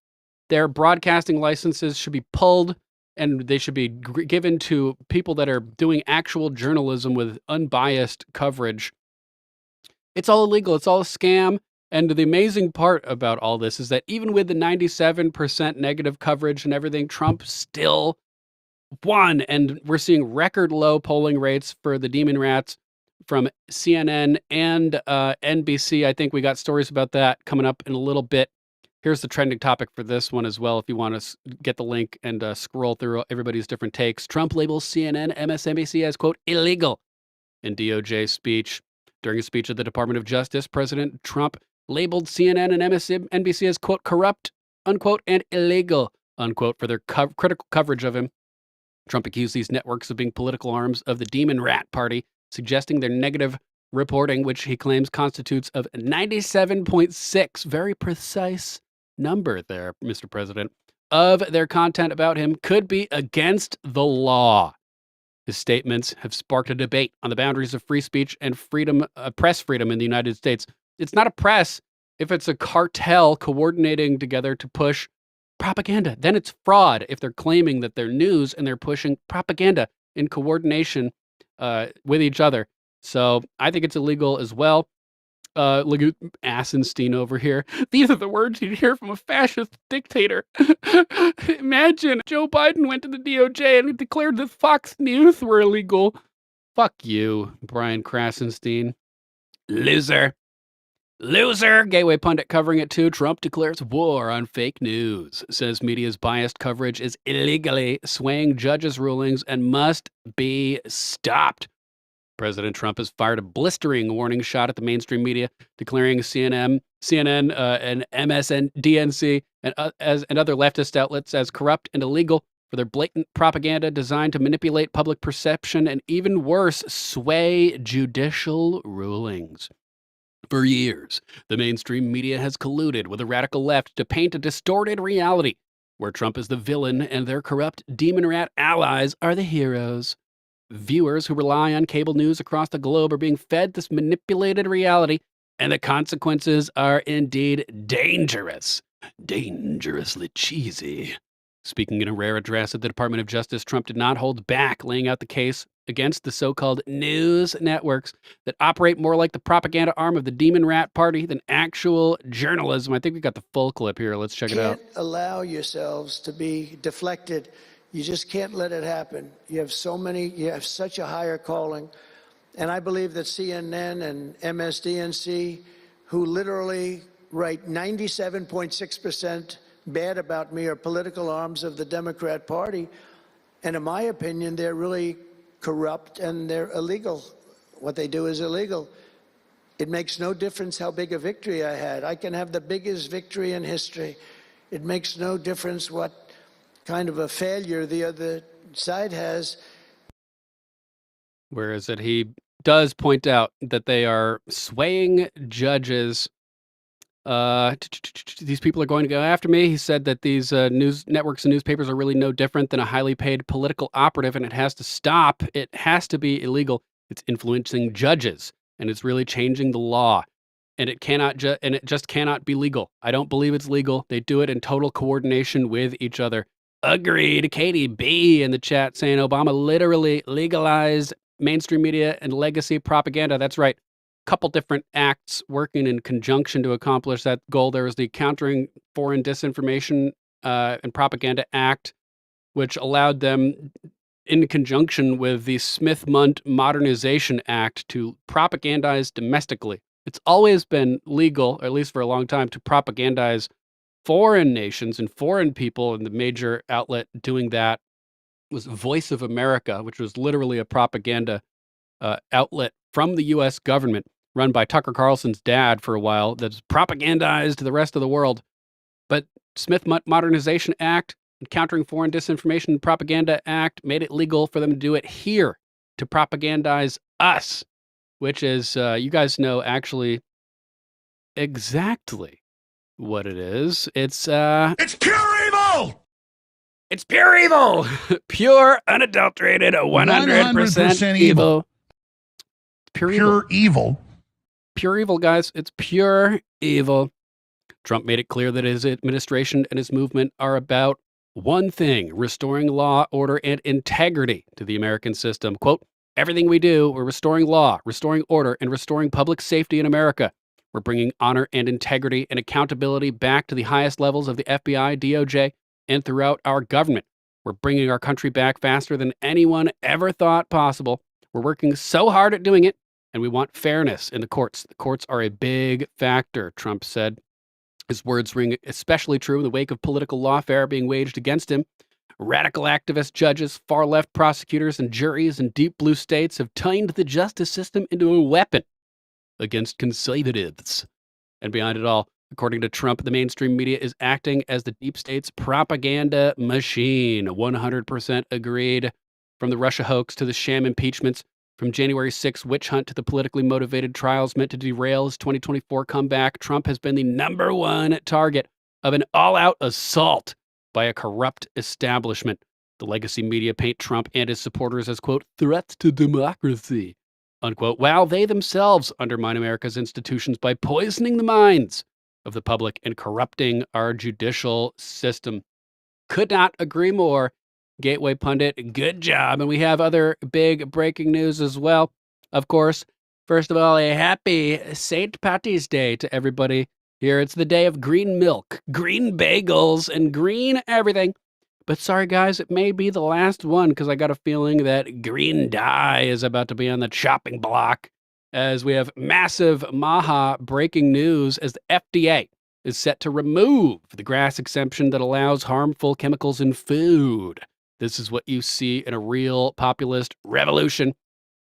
Their broadcasting licenses should be pulled, and they should be given to people that are doing actual journalism with unbiased coverage. It's all illegal. It's all a scam. And the amazing part about all this is that even with the 97% negative coverage and everything, Trump still won. And we're seeing record low polling rates for the Demon Rats from CNN and NBC. I think we got stories about that coming up in a little bit. Here's the trending topic for this one as well, if you want to get the link and scroll through everybody's different takes. Trump labels CNN, MSNBC as, quote, illegal in DOJ speech. During a speech at the Department of Justice, President Trump labeled CNN and MSNBC as, quote, corrupt, unquote, and illegal, unquote, for their critical coverage of him. Trump accused these networks of being political arms of the Demon Rat Party, suggesting their negative reporting, which he claims constitutes of 97.6, very precise number there, Mr. President, of their content about him could be against the law. His statements have sparked a debate on the boundaries of free speech and freedom, press freedom in the United States. It's not a press if it's a cartel coordinating together to push propaganda. Then it's fraud if they're claiming that they're news and they're pushing propaganda in coordination with each other. So I think it's illegal as well. Look at Assenstein over here. These are the words you'd hear from a fascist dictator. Imagine Joe Biden went to the DOJ and declared that Fox News were illegal. Fuck you, Brian Krassenstein. Loser. Gateway pundit covering it too. Trump declares war on fake news. Says media's biased coverage is illegally swaying judges' rulings and must be stopped. President Trump has fired a blistering warning shot at the mainstream media, declaring CNN, and MSNBC and other leftist outlets as corrupt and illegal for their blatant propaganda designed to manipulate public perception and, even worse, sway judicial rulings. For years, the mainstream media has colluded with the radical left to paint a distorted reality where Trump is the villain and their corrupt demon rat allies are the heroes. Viewers who rely on cable news across the globe are being fed this manipulated reality, and the consequences are indeed dangerous. Dangerously cheesy. Speaking in a rare address at the Department of Justice, Trump did not hold back, laying out the case against the so-called news networks that operate more like the propaganda arm of the Demon Rat Party than actual journalism. I think we got the full clip here. Let's check it out. Can't allow yourselves to be deflected. You just can't let it happen. You have such a higher calling. And I believe that CNN and MSDNC, who literally write 97.6% bad about me, are political arms of the Democrat Party. And in my opinion, they're really corrupt and they're illegal. What they do is illegal. It makes no difference how big a victory I had. I can have the biggest victory in history. It makes no difference what kind of a failure the other side has. Whereas that he does point out that they are swaying judges. These people are going to go after me. He said that these news networks and newspapers are really no different than a highly paid political operative, and it has to stop. It has to be illegal. It's influencing judges, and it's really changing the law. And it just cannot be legal. I don't believe it's legal. They do it in total coordination with each other. Agreed. Katie B in the chat saying Obama literally legalized mainstream media and legacy propaganda. That's right. Couple different acts working in conjunction to accomplish that goal. There was the Countering Foreign Disinformation and Propaganda Act, which allowed them, in conjunction with the Smith-Mundt Modernization Act, to propagandize domestically. It's always been legal, or at least for a long time, to propagandize foreign nations and foreign people, and the major outlet doing that was Voice of America, which was literally a propaganda outlet from the U.S. government, run by Tucker Carlson's dad for a while, that's propagandized to the rest of the world. But Smith-Mundt Modernization Act and Countering Foreign Disinformation and Propaganda Act made it legal for them to do it here, to propagandize us, which is, you guys know actually exactly what it is. It's pure evil! It's pure evil. Pure, unadulterated, 100% evil. Pure evil. Pure evil, guys. It's pure evil. Trump made it clear that his administration and his movement are about one thing: restoring law, order, and integrity to the American system. Quote, everything we do, we're restoring law, restoring order, and restoring public safety in America. We're bringing honor and integrity and accountability back to the highest levels of the FBI, DOJ, and throughout our government. We're bringing our country back faster than anyone ever thought possible. We're working so hard at doing it, and we want fairness in the courts. The courts are a big factor, Trump said. His words ring especially true in the wake of political lawfare being waged against him. Radical activist judges, far-left prosecutors, and juries in deep blue states have turned the justice system into a weapon against conservatives. And behind it all, according to Trump, the mainstream media is acting as the deep state's propaganda machine. 100% agreed. From the Russia hoax to the sham impeachments, from January 6th witch hunt to the politically motivated trials meant to derail his 2024 comeback, Trump has been the #1 target of an all-out assault by a corrupt establishment. The legacy media paint Trump and his supporters as, quote, threats to democracy, unquote, while they themselves undermine America's institutions by poisoning the minds of the public and corrupting our judicial system. Could not agree more. Gateway Pundit, good job. And we have other big breaking news as well. Of course, first of all, a happy St. Patty's Day to everybody here. It's the day of green milk, green bagels, and green everything. But sorry, guys, it may be the last one because I got a feeling that green dye is about to be on the chopping block, as we have massive MAHA breaking news as the FDA is set to remove the grass exemption that allows harmful chemicals in food. This is what you see in a real populist revolution.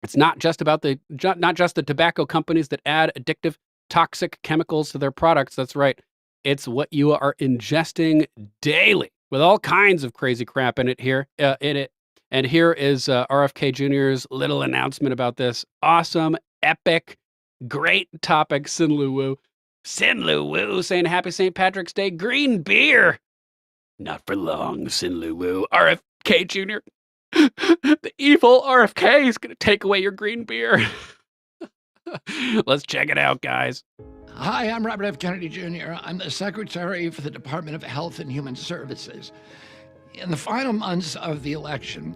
It's not just about the tobacco companies that add addictive, toxic chemicals to their products. That's right. It's what you are ingesting daily with all kinds of crazy crap in it here. And here is RFK Jr.'s little announcement about this awesome, epic, great topic. Sin Lu Wu saying Happy St. Patrick's Day. Green beer. Not for long, Sin Lu Wu. RFK Jr. The evil RFK is going to take away your green beer. Let's check it out, guys. Hi, I'm Robert F. Kennedy Jr. I'm the Secretary for the Department of Health and Human Services. In the final months of the election,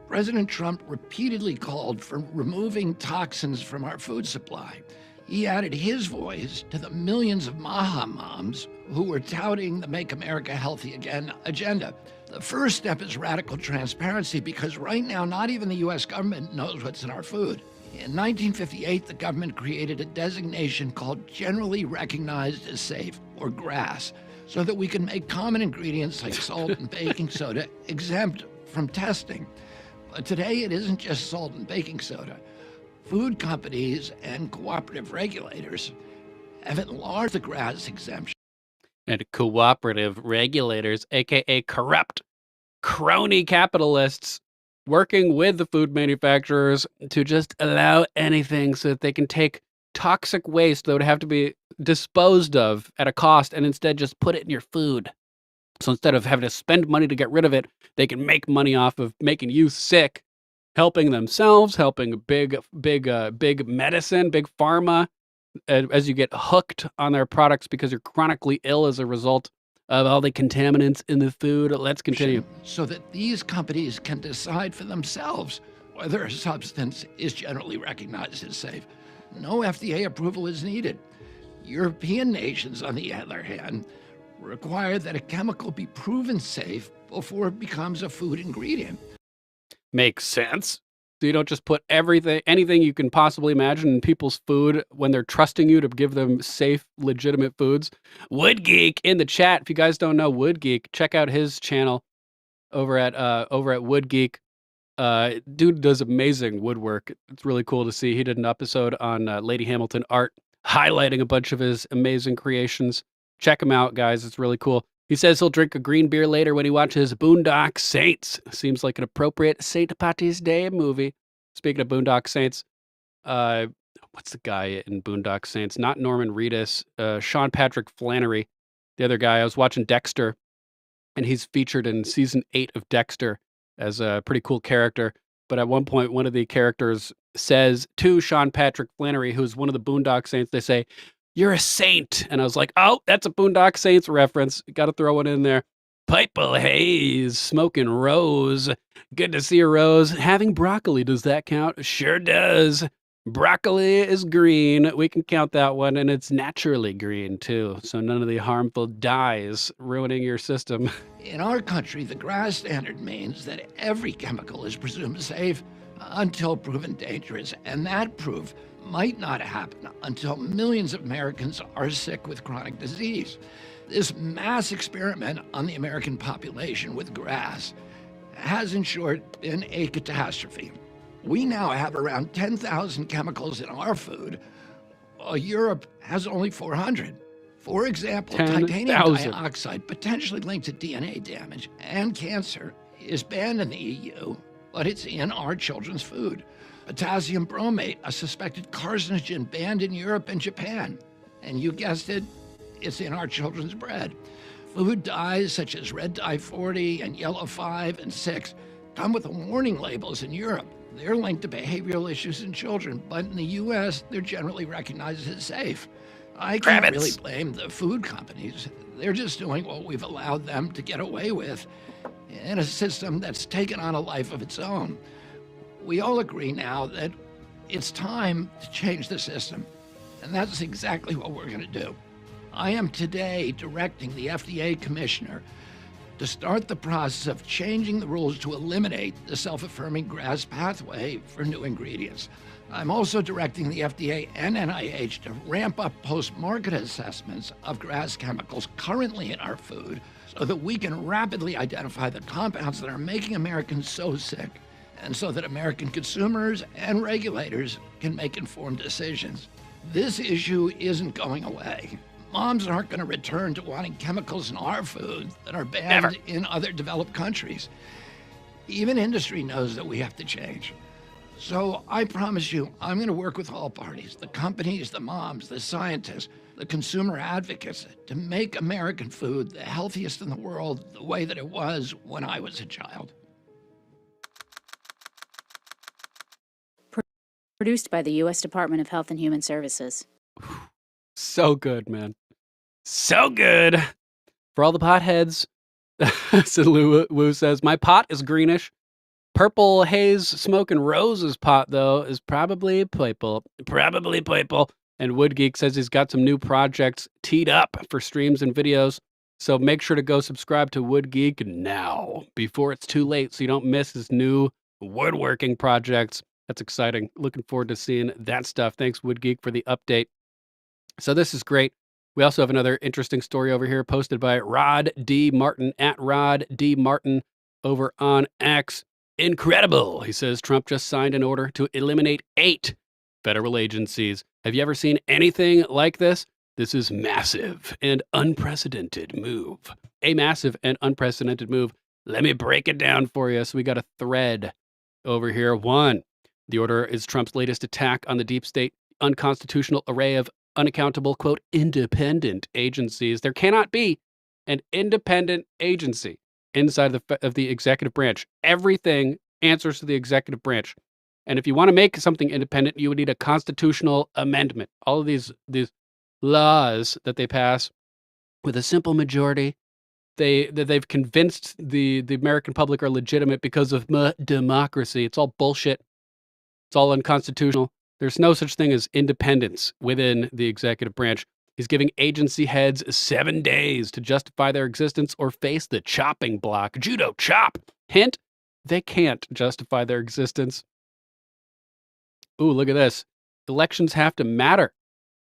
President Trump repeatedly called for removing toxins from our food supply. He added his voice to the millions of MAHA moms who were touting the Make America Healthy Again agenda. The first step is radical transparency, because right now, not even the U.S. government knows what's in our food. In 1958, the government created a designation called Generally Recognized as Safe, or GRAS, so that we can make common ingredients like salt and baking soda exempt from testing. But today, it isn't just salt and baking soda. Food companies and cooperative regulators have enlarged the GRAS exemption. And cooperative regulators, aka corrupt crony capitalists, working with the food manufacturers to just allow anything so that they can take toxic waste that would have to be disposed of at a cost and instead just put it in your food. So instead of having to spend money to get rid of it, they can make money off of making you sick, helping themselves, helping big medicine, big pharma, as you get hooked on their products because you're chronically ill as a result of all the contaminants in the food. Let's continue. So that these companies can decide for themselves whether a substance is generally recognized as safe. No FDA approval is needed. European nations, on the other hand, require that a chemical be proven safe before it becomes a food ingredient. Makes sense. So you don't just put anything you can possibly imagine in people's food when they're trusting you to give them safe, legitimate foods. Wood Geek in the chat. If you guys don't know Wood Geek, check out his channel over at Wood Geek. Dude does amazing woodwork. It's really cool to see. He did an episode on Lady Hamilton art, highlighting a bunch of his amazing creations. Check him out, guys. It's really cool. He says he'll drink a green beer later when he watches Boondock Saints. Seems like an appropriate St. Patty's Day movie. Speaking of Boondock Saints, what's the guy in Boondock Saints? Not Norman Reedus, Sean Patrick Flannery. The other guy, I was watching Dexter, and he's featured in season 8 of Dexter as a pretty cool character. But at one point, one of the characters says to Sean Patrick Flannery, who's one of the Boondock Saints, they say, "You're a saint." And I was like, oh, that's a Boondock Saints reference. Got to throw one in there. Purple Haze, smoking Rose. Good to see you, Rose. Having broccoli, does that count? Sure does. Broccoli is green. We can count that one, and it's naturally green, too. So none of the harmful dyes ruining your system. In our country, the GRAS standard means that every chemical is presumed safe until proven dangerous, and that proof might not happen until millions of Americans are sick with chronic disease. This mass experiment on the American population with GRAS has, in short, been a catastrophe. We now have around 10,000 chemicals in our food, while Europe has only 400. For example, titanium dioxide, potentially linked to DNA damage and cancer, is banned in the EU, but it's in our children's food. Potassium bromate, a suspected carcinogen, banned in Europe and Japan. And you guessed it, it's in our children's bread. Food dyes such as red dye 40 and yellow 5 and 6 come with warning labels in Europe. They're linked to behavioral issues in children, but in the US, they're generally recognized as safe. I can't really blame the food companies. They're just doing what we've allowed them to get away with in a system that's taken on a life of its own. We all agree now that it's time to change the system, and that's exactly what we're going to do. I am today directing the FDA commissioner to start the process of changing the rules to eliminate the self-affirming GRAS pathway for new ingredients. I'm also directing the FDA and NIH to ramp up post-market assessments of GRAS chemicals currently in our food so that we can rapidly identify the compounds that are making Americans so sick, and so that American consumers and regulators can make informed decisions. This issue isn't going away. Moms aren't going to return to wanting chemicals in our food that are banned in other developed countries. Even industry knows that we have to change. So I promise you, I'm going to work with all parties, the companies, the moms, the scientists, the consumer advocates, to make American food the healthiest in the world the way that it was when I was a child. Produced by the U.S. Department of Health and Human Services. So good, man. So good. For all the potheads, so Wu says, my pot is greenish. Purple Haze Smoking Rose's pot, though, is probably purple. Probably purple. And Wood Geek says he's got some new projects teed up for streams and videos. So make sure to go subscribe to Wood Geek now, before it's too late, so you don't miss his new woodworking projects. That's exciting. Looking forward to seeing that stuff. Thanks, Wood Geek, for the update. So this is great. We also have another interesting story over here posted by Rod D. Martin, at Rod D. Martin over on X. Incredible. He says Trump just signed an order to eliminate 8 federal agencies. Have you ever seen anything like this? This is massive and unprecedented move. A massive and unprecedented move. Let me break it down for you. So we got a thread over here. 1, the order is Trump's latest attack on the deep state unconstitutional array of unaccountable, quote, independent agencies. There cannot be an independent agency inside of the executive branch. Everything answers to the executive branch. And if you want to make something independent, you would need a constitutional amendment. All of these laws that they pass with a simple majority they've convinced the American public are legitimate because of democracy. It's all bullshit. It's all unconstitutional. There's no such thing as independence within the executive branch. He's giving agency heads 7 days to justify their existence or face the chopping block. Judo chop. Hint, they can't justify their existence. Ooh, look at this. Elections have to matter.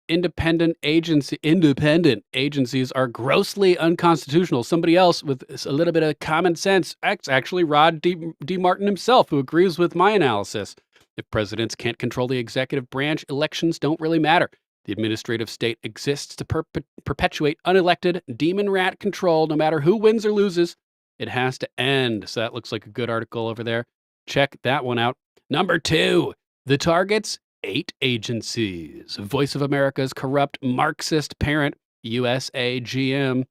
Independent agencies are grossly unconstitutional. Somebody else with a little bit of common sense, actually Rod D. Martin himself, who agrees with my analysis. If presidents can't control the executive branch, elections don't really matter. The administrative state exists to perpetuate unelected demon rat control no matter who wins or loses. It has to end. So that looks like a good article over there. Check that one out. Number 2, the targets 8 agencies. Voice of America's corrupt Marxist parent, USAGM,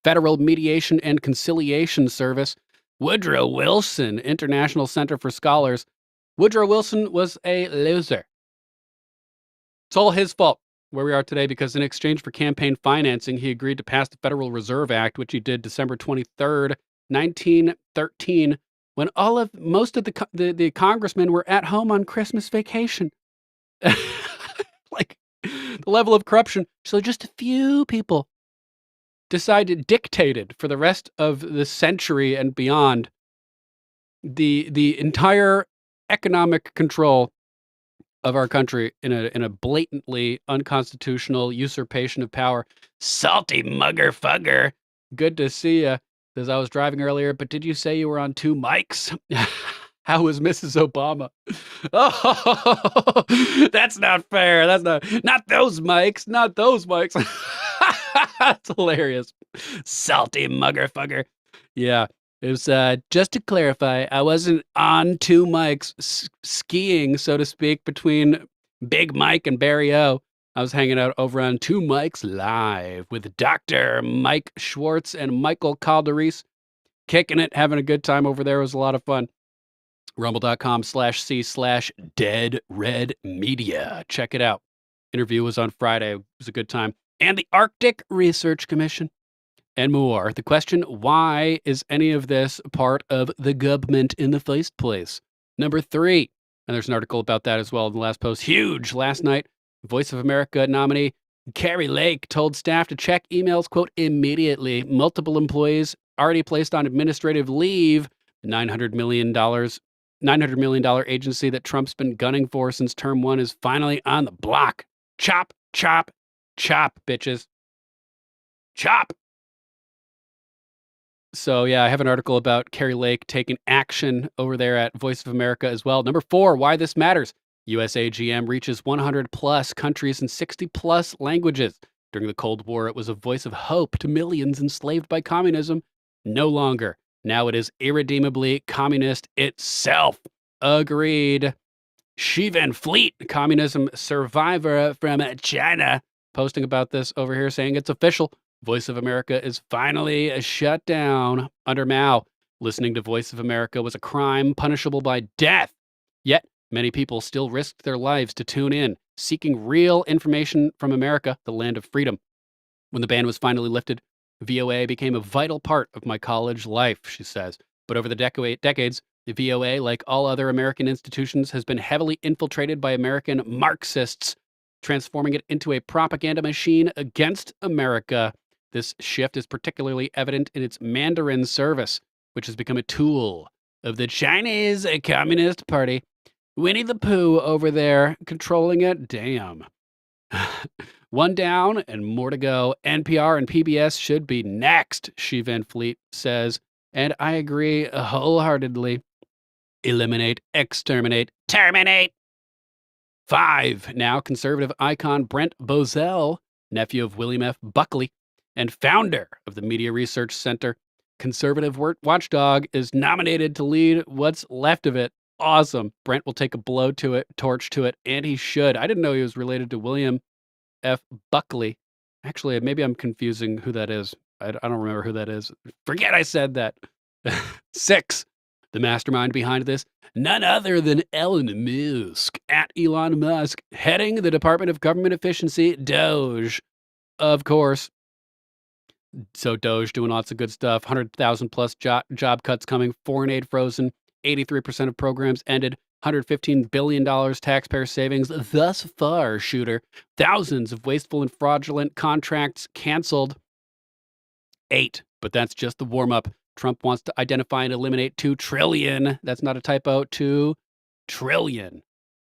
Federal Mediation and Conciliation Service, Woodrow Wilson International Center for Scholars. Woodrow Wilson was a loser. It's all his fault where we are today because in exchange for campaign financing, he agreed to pass the Federal Reserve Act, which he did December 23rd, 1913, when most of the congressmen were at home on Christmas vacation. Like the level of corruption. So just a few people dictated for the rest of the century and beyond the entire economic control of our country in a blatantly unconstitutional usurpation of power. Salty mugger fugger. Good to see you. As I was driving earlier, but did you say you were on 2 mics? How was Mrs. Obama? Oh, that's not fair. That's not those mics. Not those mics. That's hilarious. Salty mugger fugger. Yeah. It was, just to clarify, I wasn't on 2 mics skiing, so to speak, between Big Mike and Barry O. I was hanging out over on 2 mics live with Dr. Mike Schwartz and Michael Calderese, kicking it, having a good time over there. It was a lot of fun. Rumble.com/C/deadredmedia. Check it out. Interview was on Friday. It was a good time. And the Arctic Research Commission. And more. The question, why is any of this part of the government in the first place? Number 3, and there's an article about that as well in the last post. Huge. Last night, Voice of America nominee Carrie Lake told staff to check emails, quote, immediately. Multiple employees already placed on administrative leave. $900 million agency that Trump's been gunning for since term 1 is finally on the block. Chop, chop, chop, bitches. Chop. So, yeah, I have an article about Carrie Lake taking action over there at Voice of America as well. Number 4, why this matters. USAGM reaches 100-plus countries and 60-plus languages. During the Cold War, it was a voice of hope to millions enslaved by communism. No longer. Now it is irredeemably communist itself. Agreed. Xi Van Fleet, communism survivor from China, posting about this over here, saying it's official. Voice of America is finally shut down under Mao. Listening to Voice of America was a crime punishable by death. Yet, many people still risked their lives to tune in, seeking real information from America, the land of freedom. When the ban was finally lifted, VOA became a vital part of my college life, she says. But over the decades, the VOA, like all other American institutions, has been heavily infiltrated by American Marxists, transforming it into a propaganda machine against America. This shift is particularly evident in its Mandarin service, which has become a tool of the Chinese Communist Party. Winnie the Pooh over there controlling it. Damn. One down and more to go. NPR and PBS should be next, Xi Van Fleet says. And I agree wholeheartedly. Eliminate, exterminate, terminate. 5. Now conservative icon Brent Bozell, nephew of William F. Buckley, and founder of the Media Research Center, conservative watchdog, is nominated to lead what's left of it. Awesome. Brent will take a torch to it, and he should. I didn't know he was related to William F. Buckley. Actually, maybe I'm confusing who that is. I don't remember who that is. Forget I said that. 6. The mastermind behind this, none other than Elon Musk, at Elon Musk, heading the Department of Government Efficiency, DOGE. Of course. So Doge doing lots of good stuff. 100,000 plus job cuts coming. Foreign aid frozen. 83% of programs ended. $115 billion taxpayer savings thus far, shooter. Thousands of wasteful and fraudulent contracts canceled. 8, but that's just the warm-up. Trump wants to identify and eliminate 2 trillion. That's not a typo. 2 trillion.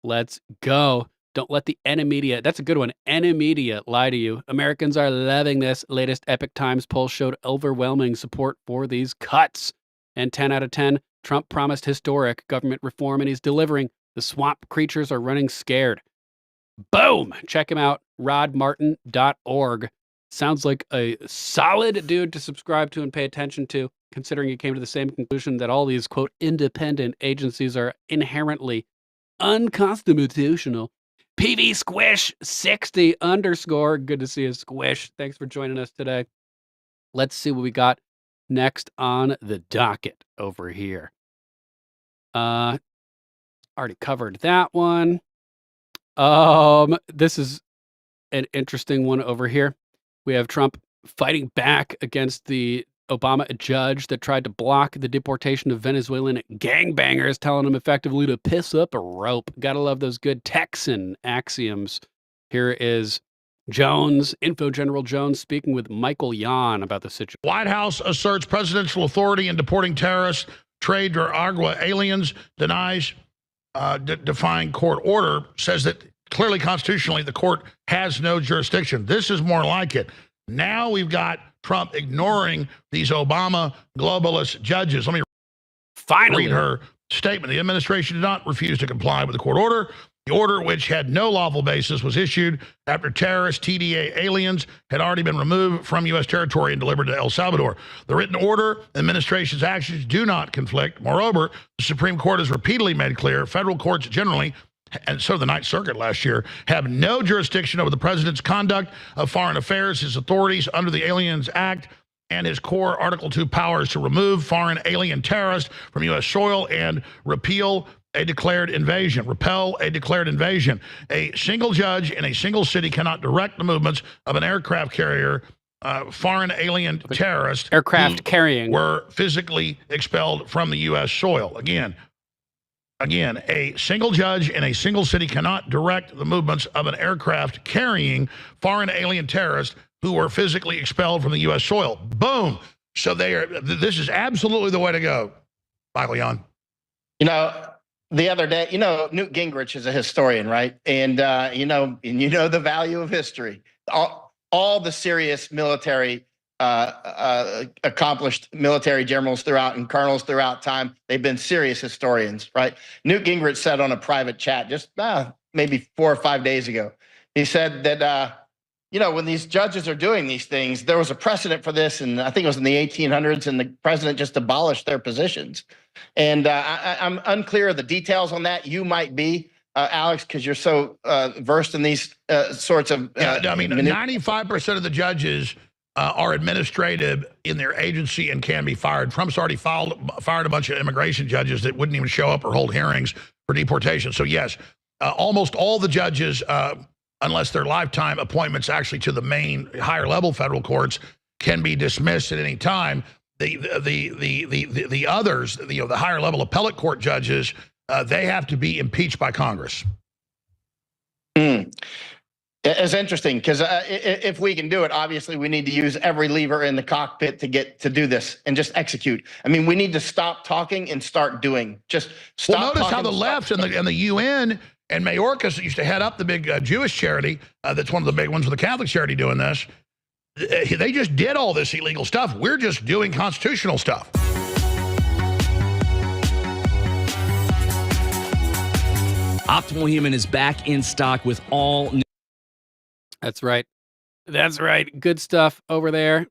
Let's go. Don't let the media, that's a good one, media lie to you. Americans are loving this. Latest Epic Times poll showed overwhelming support for these cuts. And 10 out of 10, Trump promised historic government reform, and he's delivering. The swamp creatures are running scared. Boom! Check him out, rodmartin.org. Sounds like a solid dude to subscribe to and pay attention to, considering he came to the same conclusion that all these, quote, independent agencies are inherently unconstitutional. PV Squish 60 _ good to see you, Squish. Thanks for joining us today. Let's see what we got next on the docket over here. Already covered that one. This is an interesting one over here. We have Trump fighting back against the Obama judge that tried to block the deportation of Venezuelan gangbangers, telling him effectively to piss up a rope. Gotta love those good Texan axioms. Here is Jones, Info General Jones, speaking with Michael Yon about the situation. White House asserts presidential authority in deporting terrorists, trade or agua aliens, denies defying court order, says that clearly constitutionally the court has no jurisdiction. This is more like it. Now we've got Trump ignoring these Obama globalist judges. Let me read her statement. The administration did not refuse to comply with the court order. The order, which had no lawful basis, was issued after terrorist TDA aliens had already been removed from U.S. territory and delivered to El Salvador. The written order, administration's actions do not conflict. Moreover, the Supreme Court has repeatedly made clear federal courts generally, and so the Ninth Circuit last year, have no jurisdiction over the president's conduct of foreign affairs, his authorities under the Aliens Act, and his core Article 2 powers to remove foreign alien terrorists from U.S. soil and repel a declared invasion. A single judge in a single city cannot direct the movements of an aircraft carrier, foreign alien terrorists aircraft carrying were physically expelled from the U.S. soil. Again, a single judge in a single city cannot direct the movements of an aircraft carrying foreign alien terrorists who were physically expelled from the U.S. soil. Boom. So this is absolutely the way to go. Michael Yon. You know, the other day, Newt Gingrich is a historian, right? And you know the value of history. All the serious military accomplished military generals throughout and colonels throughout time, they've been serious historians, right? Newt Gingrich said on a private chat just maybe 4 or 5 days ago, he said that, when these judges are doing these things, there was a precedent for this, and I think it was in the 1800s, and the president just abolished their positions. And I'm unclear of the details on that. You might be, Alex, because you're so versed in these sorts of... 95% of the judges are administrative in their agency and can be fired. Trump's already fired a bunch of immigration judges that wouldn't even show up or hold hearings for deportation. So yes, almost all the judges, unless they're lifetime appointments actually to the main higher level federal courts, can be dismissed at any time. The others, the higher level appellate court judges, they have to be impeached by Congress. It's interesting because if we can do it, obviously we need to use every lever in the cockpit to do this and just execute. I mean, we need to stop talking and start doing. Just stop. Well, notice talking, how the left and the UN and Mayorkas that used to head up the big Jewish charity, that's one of the big ones with the Catholic charity doing this. They just did all this illegal stuff. We're just doing constitutional stuff. Optimal Human is back in stock with all new. That's right. Good stuff over there.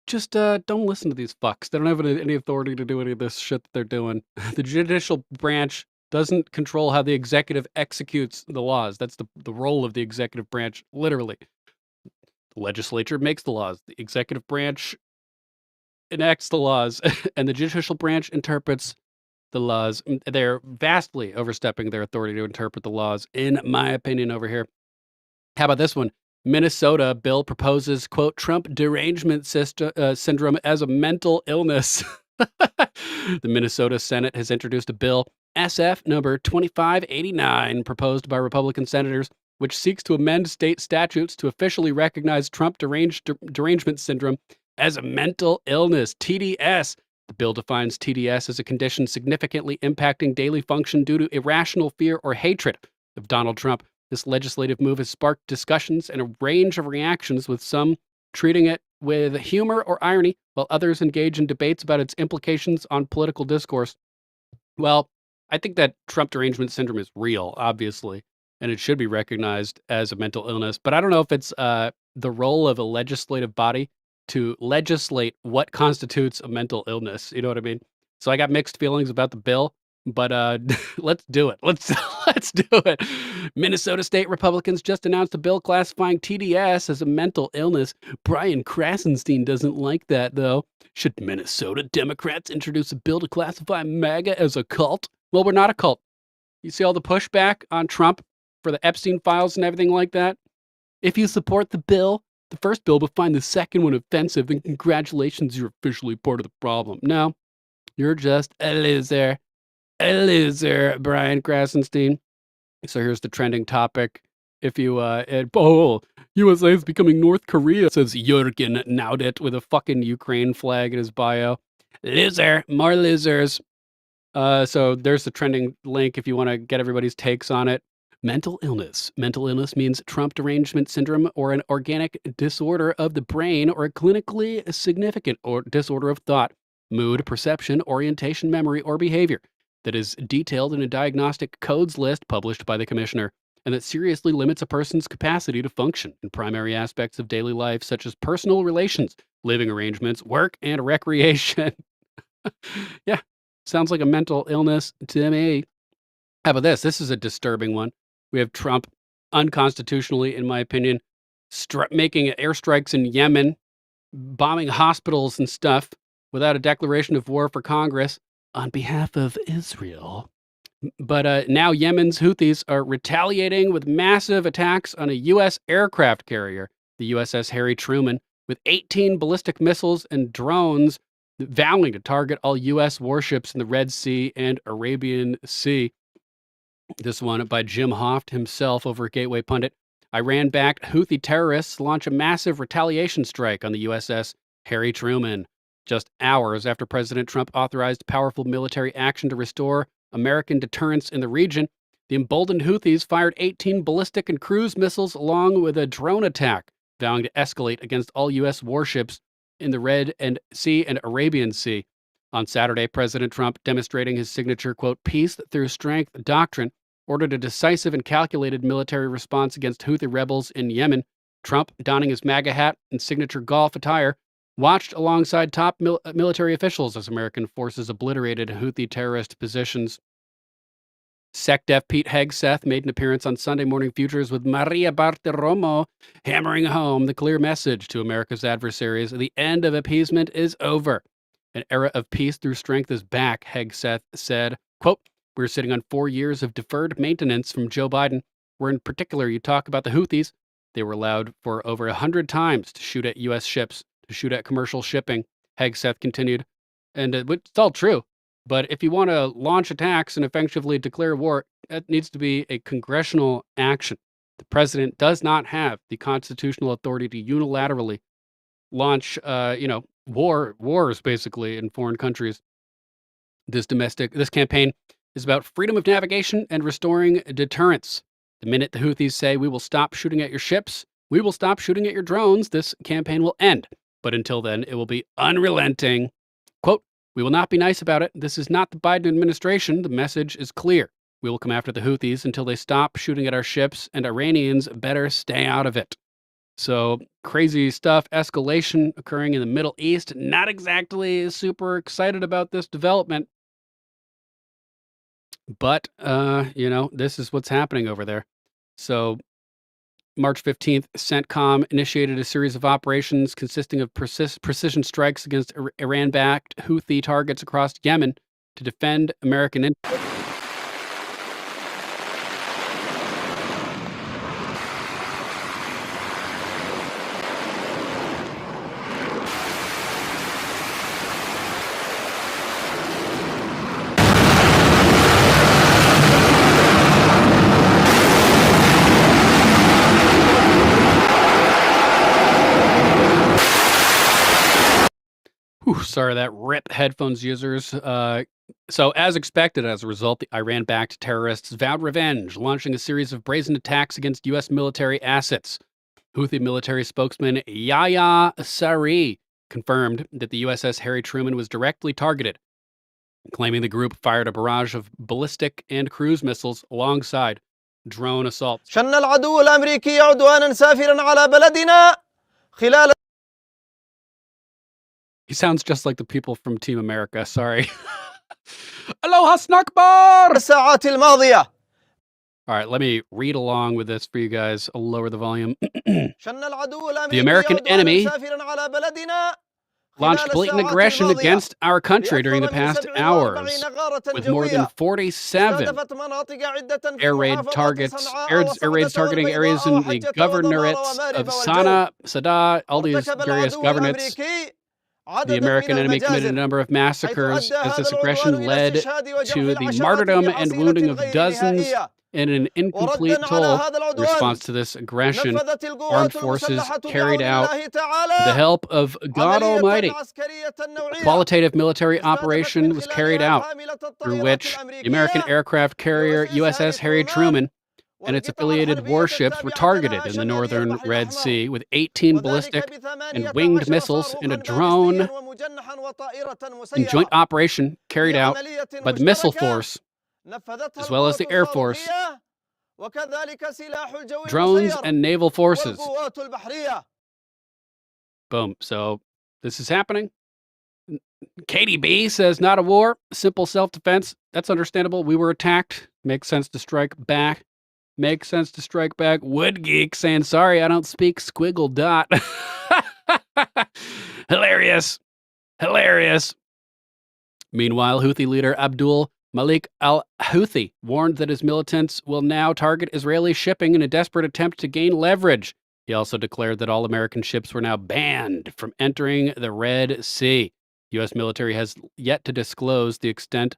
Just don't listen to these fucks. They don't have any authority to do any of this shit that they're doing. The judicial branch doesn't control how the executive executes the laws. That's the role of the executive branch, literally. The legislature makes the laws. The executive branch enacts the laws, and the judicial branch interprets the laws. They're vastly overstepping their authority to interpret the laws, in my opinion, over here. How about this one? Minnesota bill proposes, quote, Trump derangement syndrome as a mental illness. The Minnesota Senate has introduced a bill, SF number 2589, proposed by Republican senators, which seeks to amend state statutes to officially recognize Trump derangement syndrome as a mental illness, TDS. The bill defines TDS as a condition significantly impacting daily function due to irrational fear or hatred of Donald Trump. This legislative move has sparked discussions and a range of reactions, with some treating it with humor or irony, while others engage in debates about its implications on political discourse. Well, I think that Trump derangement syndrome is real, obviously, and it should be recognized as a mental illness. But I don't know if it's the role of a legislative body to legislate what constitutes a mental illness. You know what I mean? So I got mixed feelings about the bill, but let's do it. Let's do it. Minnesota state Republicans just announced a bill classifying TDS as a mental illness. Brian Krasenstein doesn't like that, though. Should Minnesota Democrats introduce a bill to classify MAGA as a cult? Well, we're not a cult. You see all the pushback on Trump for the Epstein files and everything like that? If you support the bill, the first bill, but find the second one offensive, then congratulations, you're officially part of the problem. No, you're just a loser. A loser, Brian Krasenstein. So here's the trending topic. If you, USA is becoming North Korea, says Jürgen Naudet with a fucking Ukraine flag in his bio. Loser, more losers. So there's the trending link if you want to get everybody's takes on it. Mental illness. Mental illness means Trump derangement syndrome or an organic disorder of the brain or a clinically significant or disorder of thought, mood, perception, orientation, memory, or behavior that is detailed in a diagnostic codes list published by the commissioner, and that seriously limits a person's capacity to function in primary aspects of daily life, such as personal relations, living arrangements, work, and recreation. Yeah, sounds like a mental illness to me. How about this? This is a disturbing one. We have Trump, unconstitutionally, in my opinion, making airstrikes in Yemen, bombing hospitals and stuff without a declaration of war for Congress on behalf of Israel. But now Yemen's Houthis are retaliating with massive attacks on a U.S. aircraft carrier, the USS Harry Truman, with 18 ballistic missiles and drones vowing to target all U.S. warships in the Red Sea and Arabian Sea. This one by Jim Hoft himself over at Gateway Pundit. Iran-backed Houthi terrorists launch a massive retaliation strike on the USS Harry Truman, just hours after President Trump authorized powerful military action to restore American deterrence in the region. The emboldened Houthis fired 18 ballistic and cruise missiles along with a drone attack, vowing to escalate against all U.S. warships in the Red Sea and Arabian Sea. On Saturday, President Trump, demonstrating his signature, quote, peace through strength doctrine, ordered a decisive and calculated military response against Houthi rebels in Yemen. Trump, donning his MAGA hat and signature golf attire, watched alongside top military officials as American forces obliterated Houthi terrorist positions. SecDef Pete Hegseth made an appearance on Sunday Morning Futures with Maria Bartiromo, hammering home the clear message to America's adversaries: the end of appeasement is over. An era of peace through strength is back, Hegseth said. Quote, we're sitting on 4 years of deferred maintenance from Joe Biden, where in particular you talk about the Houthis. They were allowed for over 100 times to shoot at U.S. ships, to shoot at commercial shipping, Hegseth continued. And it's all true. But if you want to launch attacks and effectively declare war, that needs to be a congressional action. The president does not have the constitutional authority to unilaterally launch, wars basically in foreign countries. This campaign is about freedom of navigation and restoring deterrence. The minute the Houthis say, we will stop shooting at your ships, we will stop shooting at your drones, this campaign will end. But until then, it will be unrelenting. Quote, we will not be nice about it. This is not the Biden administration. The message is clear. We will come after the Houthis until they stop shooting at our ships, and Iranians better stay out of it. So crazy stuff, escalation occurring in the Middle East. Not exactly super excited about this development. But, this is what's happening over there. So March 15th, CENTCOM initiated a series of operations consisting of precision strikes against Iran-backed Houthi targets across Yemen to defend American interests. sorry, that rip headphones users. So as expected, as a result, the Iran-backed terrorists vowed revenge, launching a series of brazen attacks against U.S. military assets. Houthi military spokesman Yahya Sari confirmed that the USS Harry Truman was directly targeted, claiming the group fired a barrage of ballistic and cruise missiles alongside drone assaults. شن العدو الأمريكي عدوانا سافرا على بلدنا خلال. He sounds just like the people from Team America. Sorry. Aloha Snackbar! الساعات الماضية. All right, let me read along with this for you guys. I'll lower the volume. The American enemy launched blatant aggression against our country during the past hours, with more than 47 air raids targeting areas in the governorates of Sana'a, Sada, all these various governorates. The American enemy committed a number of massacres as this aggression led to the martyrdom and wounding of dozens and an incomplete toll. In response to this aggression, armed forces carried out, with the help of God Almighty, a qualitative military operation was carried out through which the American aircraft carrier USS Harry Truman and its affiliated warships were targeted in the northern Red Sea with 18 ballistic and winged missiles and a drone in joint operation carried out by the Missile Force as well as the Air Force, drones, and naval forces. Boom. So this is happening. Katie B says, not a war, simple self-defense. That's understandable. We were attacked. Makes sense to strike back. Makes sense to strike back. Wood Geek saying, sorry, I don't speak squiggle dot. Hilarious. Hilarious. Meanwhile, Houthi leader Abdul Malik al-Houthi warned that his militants will now target Israeli shipping in a desperate attempt to gain leverage. He also declared that all American ships were now banned from entering the Red Sea. U.S. military has yet to disclose the extent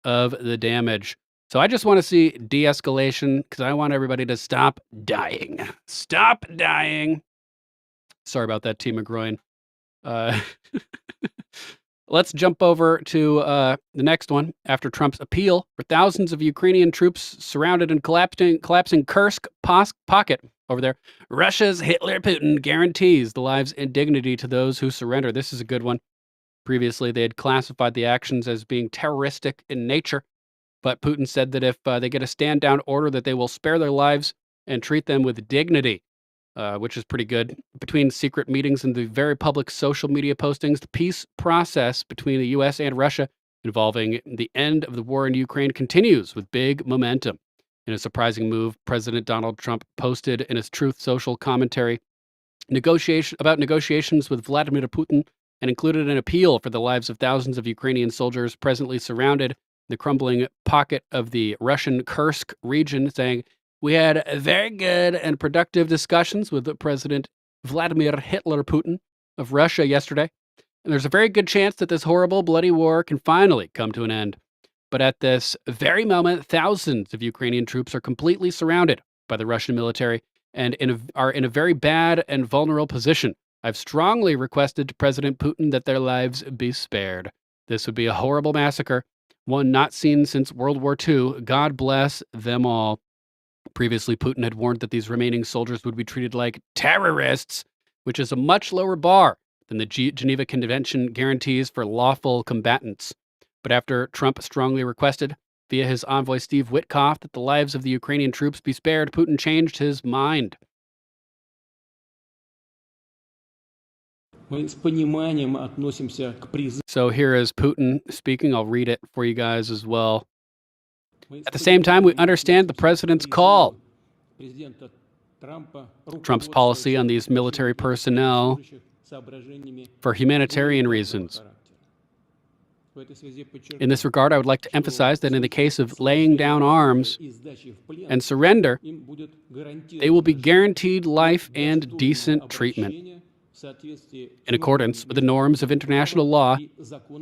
of the damage. So I just want to see de-escalation because I want everybody to stop dying. Stop dying. Sorry about that, Team McGroin. Let's jump over to the next one. After Trump's appeal for thousands of Ukrainian troops surrounded and collapsing Kursk pocket over there, Russia's Hitler Putin guarantees the lives and dignity to those who surrender. This is a good one. Previously, they had classified the actions as being terroristic in nature. But Putin said that if they get a stand-down order, that they will spare their lives and treat them with dignity, which is pretty good. Between secret meetings and the very public social media postings, the peace process between the U.S. and Russia involving the end of the war in Ukraine continues with big momentum. In a surprising move, President Donald Trump posted in his Truth Social commentary negotiations with Vladimir Putin and included an appeal for the lives of thousands of Ukrainian soldiers presently surrounded the crumbling pocket of the Russian Kursk region, saying, we had very good and productive discussions with President Vladimir Hitler Putin of Russia yesterday, and there's a very good chance that this horrible, bloody war can finally come to an end. But at this very moment, thousands of Ukrainian troops are completely surrounded by the Russian military and are in a very bad and vulnerable position. I've strongly requested to President Putin that their lives be spared. This would be a horrible massacre, one not seen since World War II. God bless them all. Previously, Putin had warned that these remaining soldiers would be treated like terrorists, which is a much lower bar than the Geneva Convention guarantees for lawful combatants. But after Trump strongly requested, via his envoy Steve Witkoff, that the lives of the Ukrainian troops be spared, Putin changed his mind. So here is Putin speaking. I'll read it for you guys as well. At the same time, we understand the president's call. Trump's policy on these military personnel for humanitarian reasons. In this regard, I would like to emphasize that in the case of laying down arms and surrender, they will be guaranteed life and decent treatment in accordance with the norms of international law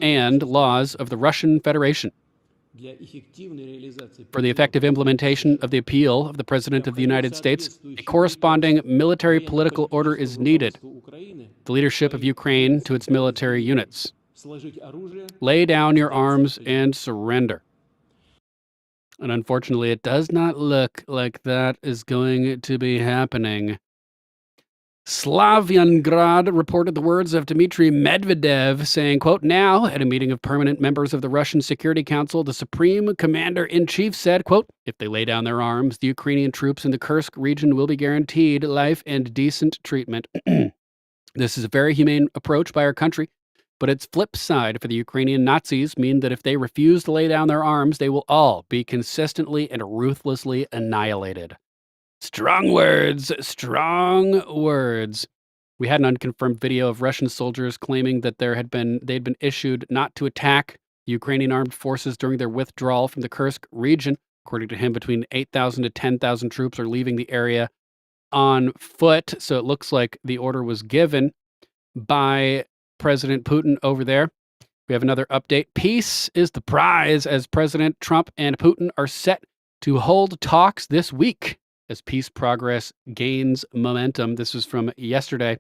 and laws of the Russian Federation. For the effective implementation of the appeal of the President of the United States, a corresponding military political order is needed. The leadership of Ukraine to its military units. Lay down your arms and surrender. And unfortunately, it does not look like that is going to be happening. Slavyangrad reported the words of Dmitry Medvedev saying, quote, now, at a meeting of permanent members of the Russian Security Council, the Supreme Commander-in-Chief said, quote, if they lay down their arms, the Ukrainian troops in the Kursk region will be guaranteed life and decent treatment. This is a very humane approach by our country, but its flip side for the Ukrainian Nazis mean that if they refuse to lay down their arms, they will all be consistently and ruthlessly annihilated. Strong words, strong words. We had an unconfirmed video of Russian soldiers claiming that they'd been issued not to attack Ukrainian armed forces during their withdrawal from the Kursk region. According to him, between 8,000 to 10,000 troops are leaving the area on foot. So it looks like the order was given by President Putin over there. We have another update. Peace is the prize, as President Trump and Putin are set to hold talks this week as peace progress gains momentum. This was from yesterday.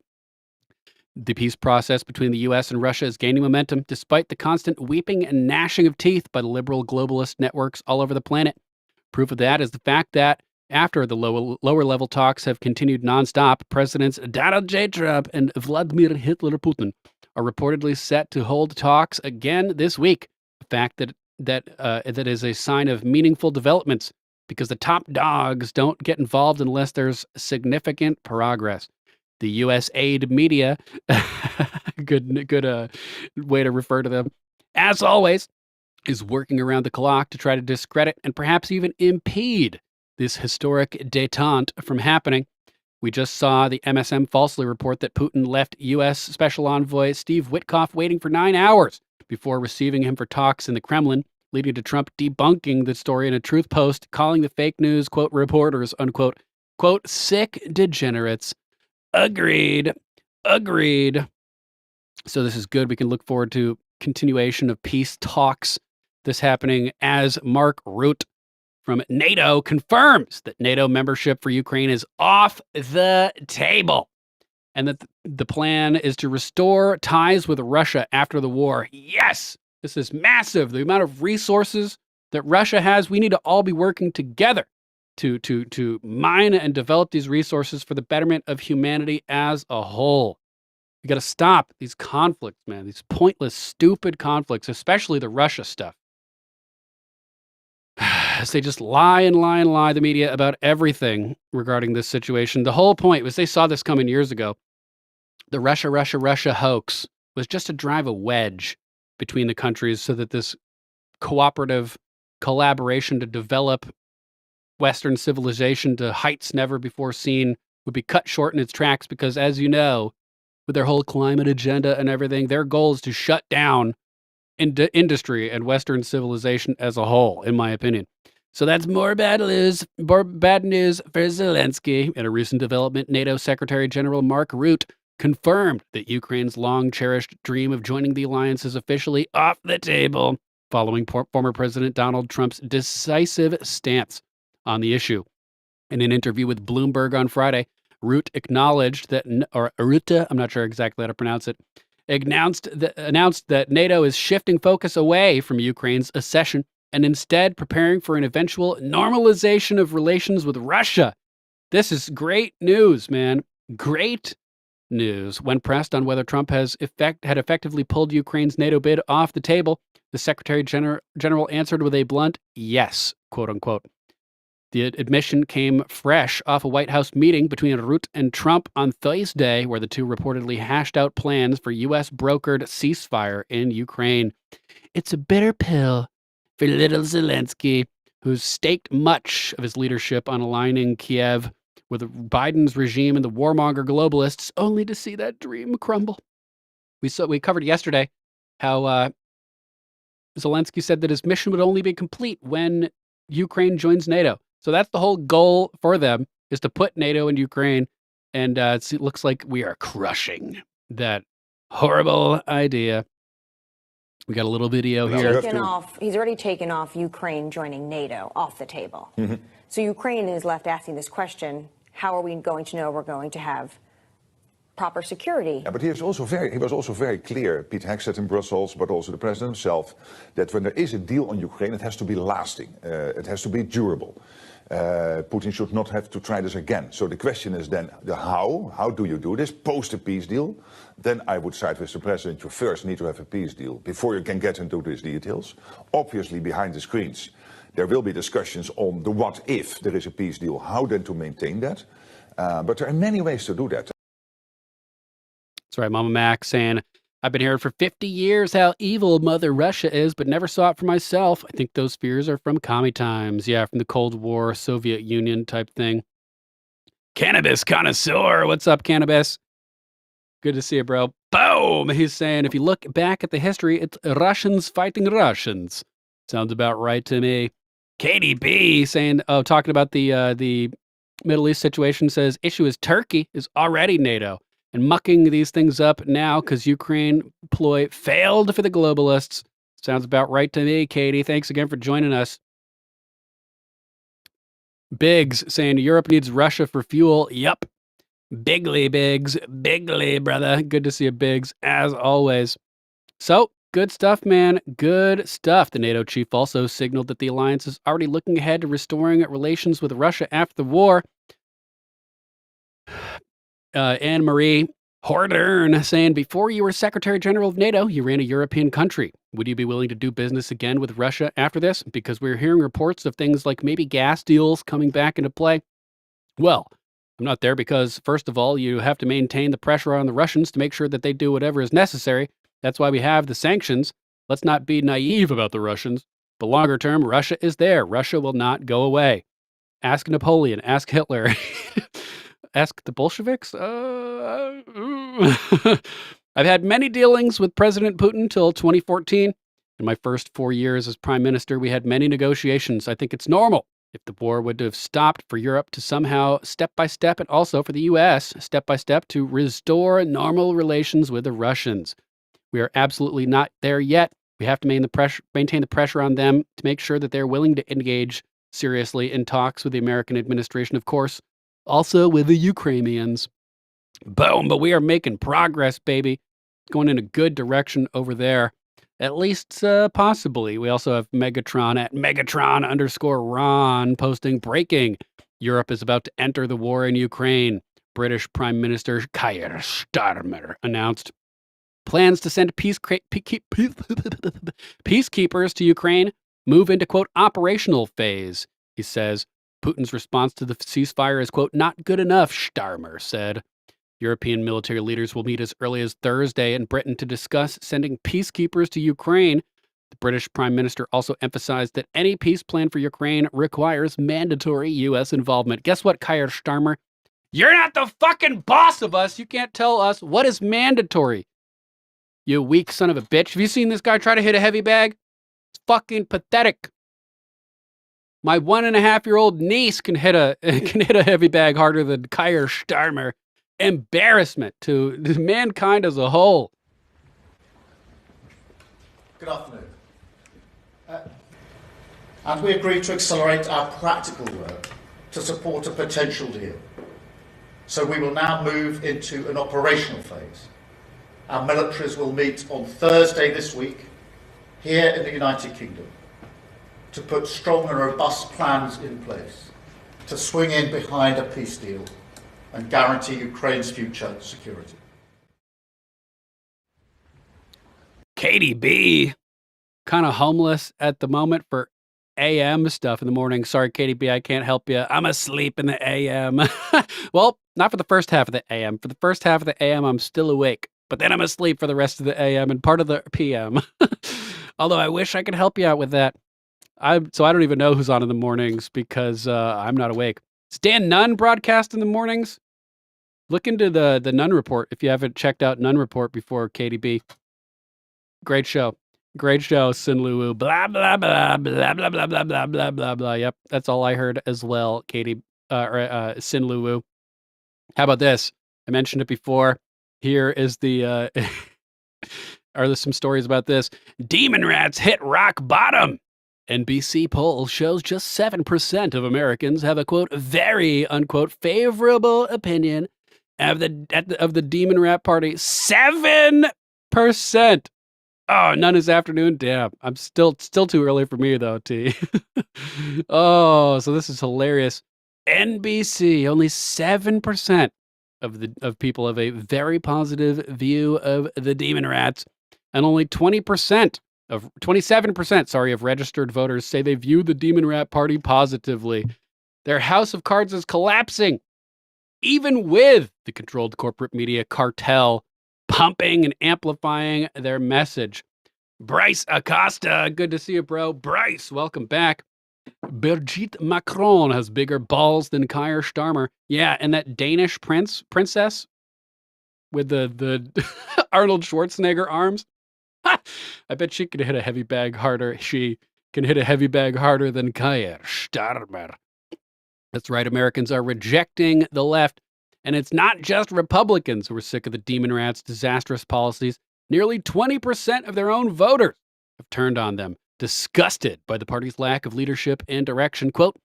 The peace process between the U.S. and Russia is gaining momentum despite the constant weeping and gnashing of teeth by the liberal globalist networks all over the planet. Proof of that is the fact that after the lower level talks have continued nonstop, Presidents Donald J. Trump and Vladimir Hitler Putin are reportedly set to hold talks again this week. A fact that is a sign of meaningful developments because the top dogs don't get involved unless there's significant progress. The U.S. aid media, good way to refer to them, as always, is working around the clock to try to discredit and perhaps even impede this historic détente from happening. We just saw the MSM falsely report that Putin left U.S. Special Envoy Steve Witkoff waiting for 9 hours before receiving him for talks in the Kremlin, leading to Trump debunking the story in a truth post, calling the fake news, quote, reporters, unquote, quote, sick degenerates. Agreed. So this is good. We can look forward to continuation of peace talks. This happening as Mark Rutte from NATO confirms that NATO membership for Ukraine is off the table and that the plan is to restore ties with Russia after the war. Yes, this is massive. The amount of resources that Russia has, we need to all be working together to mine and develop these resources for the betterment of humanity as a whole. We got to stop these conflicts, man, these pointless, stupid conflicts, especially the Russia stuff. As they just lie, the media, about everything regarding this situation. The whole point was they saw this coming years ago. The Russia hoax was just to drive a wedge between the countries so that this cooperative collaboration to develop Western civilization to heights never before seen would be cut short in its tracks because, as you know, with their whole climate agenda and everything, their goal is to shut down industry and Western civilization as a whole, in my opinion. So that's more bad news for Zelensky. In a recent development, NATO Secretary General Mark Rutte confirmed that Ukraine's long-cherished dream of joining the alliance is officially off the table, following former President Donald Trump's decisive stance on the issue. In an interview with Bloomberg on Friday, Rutte acknowledged that, or Rutte, I'm not sure exactly how to pronounce it, announced that NATO is shifting focus away from Ukraine's accession and instead preparing for an eventual normalization of relations with Russia. This is great news, man. Great news. When pressed on whether Trump had effectively pulled Ukraine's NATO bid off the table, the Secretary General answered with a blunt yes, quote unquote. The admission came fresh off a White House meeting between Rutte and Trump on Thursday, where the two reportedly hashed out plans for U.S.-brokered ceasefire in Ukraine. It's a bitter pill for little Zelensky, who's staked much of his leadership on aligning Kiev with Biden's regime and the warmonger globalists, only to see that dream crumble. We covered yesterday how Zelensky said that his mission would only be complete when Ukraine joins NATO. So that's the whole goal for them, is to put NATO in Ukraine. And it looks like we are crushing that horrible idea. We got a little video here. He's already taken off Ukraine joining NATO off the table. So Ukraine is left asking this question, how are we going to know we're going to have proper security. Yeah, but he was also very clear, Pete Hegseth in Brussels, but also the president himself, that when there is a deal on Ukraine, it has to be lasting. It has to be durable. Putin should not have to try this again. So the question is then how? How do you do this post a peace deal? Then I would side with the president. You first need to have a peace deal before you can get into these details. Obviously, behind the screens, there will be discussions on the what if there is a peace deal, how then to maintain that. But there are many ways to do that. That's right, Mama Mac saying, I've been hearing for 50 years how evil Mother Russia is, but never saw it for myself. I think those fears are from commie times. Yeah, from the Cold War, Soviet Union type thing. Cannabis connoisseur. What's up, Cannabis? Good to see you, bro. Boom! He's saying, if you look back at the history, it's Russians fighting Russians. Sounds about right to me. Katie B saying, talking about the Middle East situation, says, issue is Turkey is already NATO. And mucking these things up now because Ukraine ploy failed for the globalists. Sounds about right to me, Katie. Thanks again for joining us. Biggs saying Europe needs Russia for fuel. Yup. Bigly, Biggs. Bigly, brother. Good to see you, Biggs, as always. So, good stuff, man. Good stuff. The NATO chief also signaled that the alliance is already looking ahead to restoring relations with Russia after the war. Anne-Marie Hordern saying, before you were Secretary General of NATO, you ran a European country. Would you be willing to do business again with Russia after this? Because we're hearing reports of things like maybe gas deals coming back into play. Well, I'm not there because, first of all, you have to maintain the pressure on the Russians to make sure that they do whatever is necessary. That's why we have the sanctions. Let's not be naive about the Russians. But longer term, Russia is there. Russia will not go away. Ask Napoleon. Ask Hitler. Ask the Bolsheviks? I've had many dealings with President Putin till 2014. In my first 4 years as prime minister, we had many negotiations. I think it's normal if the war would have stopped for Europe to somehow, step by step, and also for the U.S., step by step, to restore normal relations with the Russians. We are absolutely not there yet. We have to maintain the pressure on them to make sure that they're willing to engage seriously in talks with the American administration, of course. Also with the Ukrainians. Boom, but we are making progress, baby. Going in a good direction over there. At least possibly. We also have Megatron at Megatron_Ron posting breaking. Europe is about to enter the war in Ukraine. British Prime Minister Keir Starmer announced plans to send peacekeepers to Ukraine move into, quote, operational phase. He says, Putin's response to the ceasefire is, quote, not good enough, Starmer said. European military leaders will meet as early as Thursday in Britain to discuss sending peacekeepers to Ukraine. The British Prime Minister also emphasized that any peace plan for Ukraine requires mandatory U.S. involvement. Guess what, Keir Starmer? You're not the fucking boss of us. You can't tell us what is mandatory. You weak son of a bitch. Have you seen this guy try to hit a heavy bag? It's fucking pathetic. My 1.5-year-old niece can hit a heavy bag harder than Keir Starmer. Embarrassment to mankind as a whole. Good afternoon. And we agreed to accelerate our practical work to support a potential deal. So we will now move into an operational phase. Our militaries will meet on Thursday this week here in the United Kingdom to put strong and robust plans in place to swing in behind a peace deal and guarantee Ukraine's future security. Katie B, kind of homeless at the moment for AM stuff in the morning. Sorry, Katie B, I can't help you. I'm asleep in the AM. Well, not for the first half of the AM. For the first half of the AM, I'm still awake. But then I'm asleep for the rest of the AM and part of the PM. Although I wish I could help you out with that. So I don't even know who's on in the mornings because I'm not awake. Is Dan Nunn broadcast in the mornings? Look into the Nunn Report if you haven't checked out Nunn Report before, Katie B. Great show. Great show, Sin Luwu. Blah, blah, blah, blah, blah, blah, blah, blah, blah, blah, blah. Yep, that's all I heard as well, Katie, Sin Luwu. How about this? I mentioned it before. Here is the, are there some stories about this? Demon rats hit rock bottom. NBC poll shows just 7% of Americans have a, quote, very, unquote, favorable opinion of the Demon Rat Party. 7%. Oh, none this afternoon. Damn, I'm still too early for me though. T. Oh, so this is hilarious. NBC, only 7% of people have a very positive view of the Demon Rats, and only 27%, of registered voters say they view the Demon Rat Party positively. Their house of cards is collapsing, even with the controlled corporate media cartel pumping and amplifying their message. Bryce Acosta, good to see you, bro. Bryce, welcome back. Brigitte Macron has bigger balls than Keir Starmer. Yeah, and that Danish princess with the Arnold Schwarzenegger arms. I bet she could hit a heavy bag harder. She can hit a heavy bag harder than Keir Starmer. That's right, Americans are rejecting the left. And it's not just Republicans who are sick of the Demon Rats' disastrous policies. Nearly 20% of their own voters have turned on them, disgusted by the party's lack of leadership and direction. Quote,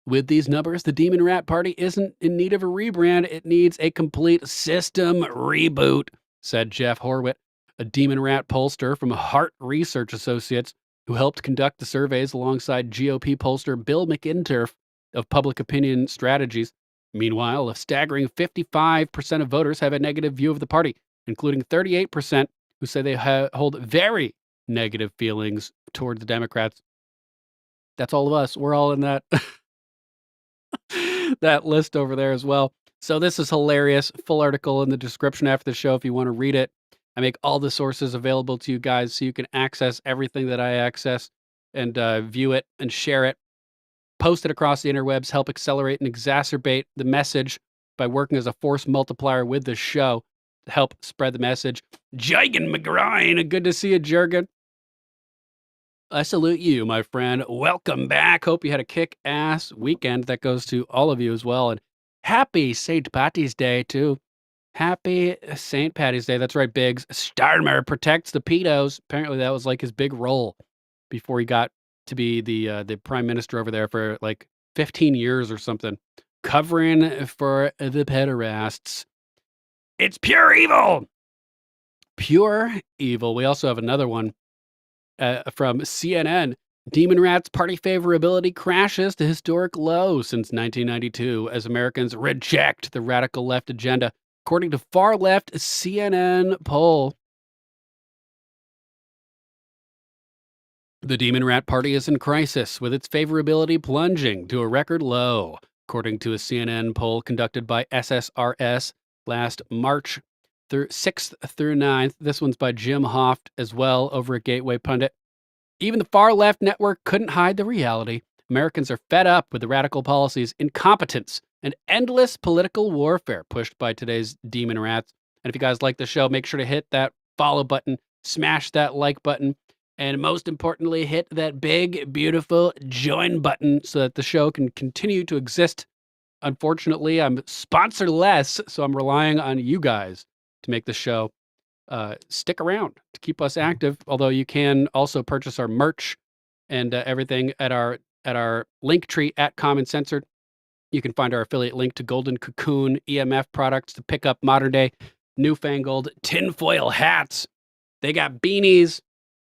with these numbers, the Demon Rat Party isn't in need of a rebrand. It needs a complete system reboot, said Jeff Horwitz, a Demon Rat pollster from Hart Research Associates, who helped conduct the surveys alongside GOP pollster Bill McInturf of Public Opinion Strategies. Meanwhile, a staggering 55% of voters have a negative view of the party, including 38% who say they hold very negative feelings toward the Democrats. That's all of us. We're all in that that list over there as well. So this is hilarious. Full article in the description after the show if you want to read it. I make all the sources available to you guys so you can access everything that I access and view it and share it. Post it across the interwebs, help accelerate and exacerbate the message by working as a force multiplier with the show to help spread the message. Jurgen McGrine, good to see you, Jurgen. I salute you, my friend. Welcome back. Hope you had a kick-ass weekend. That goes to all of you as well. And happy St. Patty's Day, too. Happy St. Patty's Day. That's right, Biggs. Starmer protects the pedos. Apparently that was like his big role before he got to be the prime minister over there for like 15 years or something, covering for the pederasts. It's pure evil. Pure evil. We also have another one from CNN. Demon Rats party favorability crashes to historic low since 1992 as Americans reject the radical left agenda, according to far left CNN poll. The Demon Rat Party is in crisis, with its favorability plunging to a record low, according to a CNN poll conducted by SSRS last March 6th through 9th. This one's by Jim Hoft as well over at Gateway Pundit. Even the far left network couldn't hide the reality. Americans are fed up with the radical policies, incompetence, and endless political warfare pushed by today's Demon Rats. And if you guys like the show, make sure to hit that follow button, smash that like button, and most importantly, hit that big, beautiful join button so that the show can continue to exist. Unfortunately, I'm sponsor-less, so I'm relying on you guys to make the show stick around, to keep us active. Although you can also purchase our merch and everything at our link tree at Common Censored. You can find our affiliate link to Golden Cocoon EMF products to pick up modern day, newfangled tinfoil hats. They got beanies,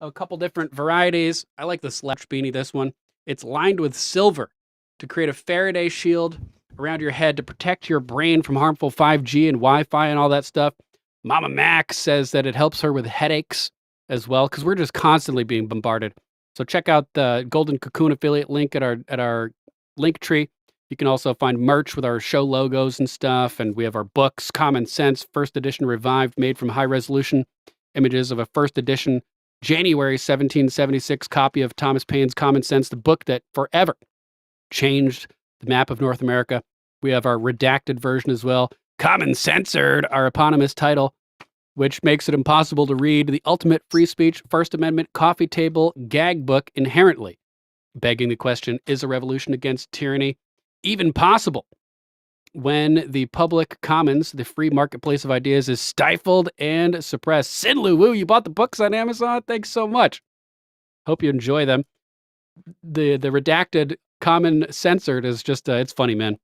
a couple different varieties. I like the Sledge beanie, this one. It's lined with silver to create a Faraday shield around your head to protect your brain from harmful 5G and Wi-Fi and all that stuff. Mama Mac says that it helps her with headaches as well, because we're just constantly being bombarded. So check out the Golden Cocoon affiliate link at our link tree. You can also find merch with our show logos and stuff, and we have our books, Common Sense, first edition revived, made from high-resolution images of a first edition January 1776 copy of Thomas Paine's Common Sense, the book that forever changed the map of North America. We have our redacted version as well, Common Censored, our eponymous title, which makes it impossible to read the ultimate free speech First Amendment coffee table gag book inherently, begging the question, is a revolution against tyranny even possible when the public commons, the free marketplace of ideas, is stifled and suppressed? Sin Lu Wu, you bought the books on Amazon? Thanks so much. Hope you enjoy them. The redacted Common Censored is just, it's funny, man.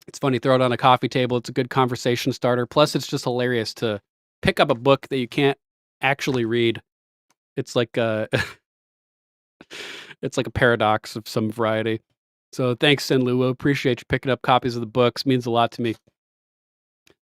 It's funny, throw it on a coffee table. It's a good conversation starter. Plus, it's just hilarious to pick up a book that you can't actually read. It's like it's like a paradox of some variety. So thanks, Senluo. Appreciate you picking up copies of the books. Means a lot to me.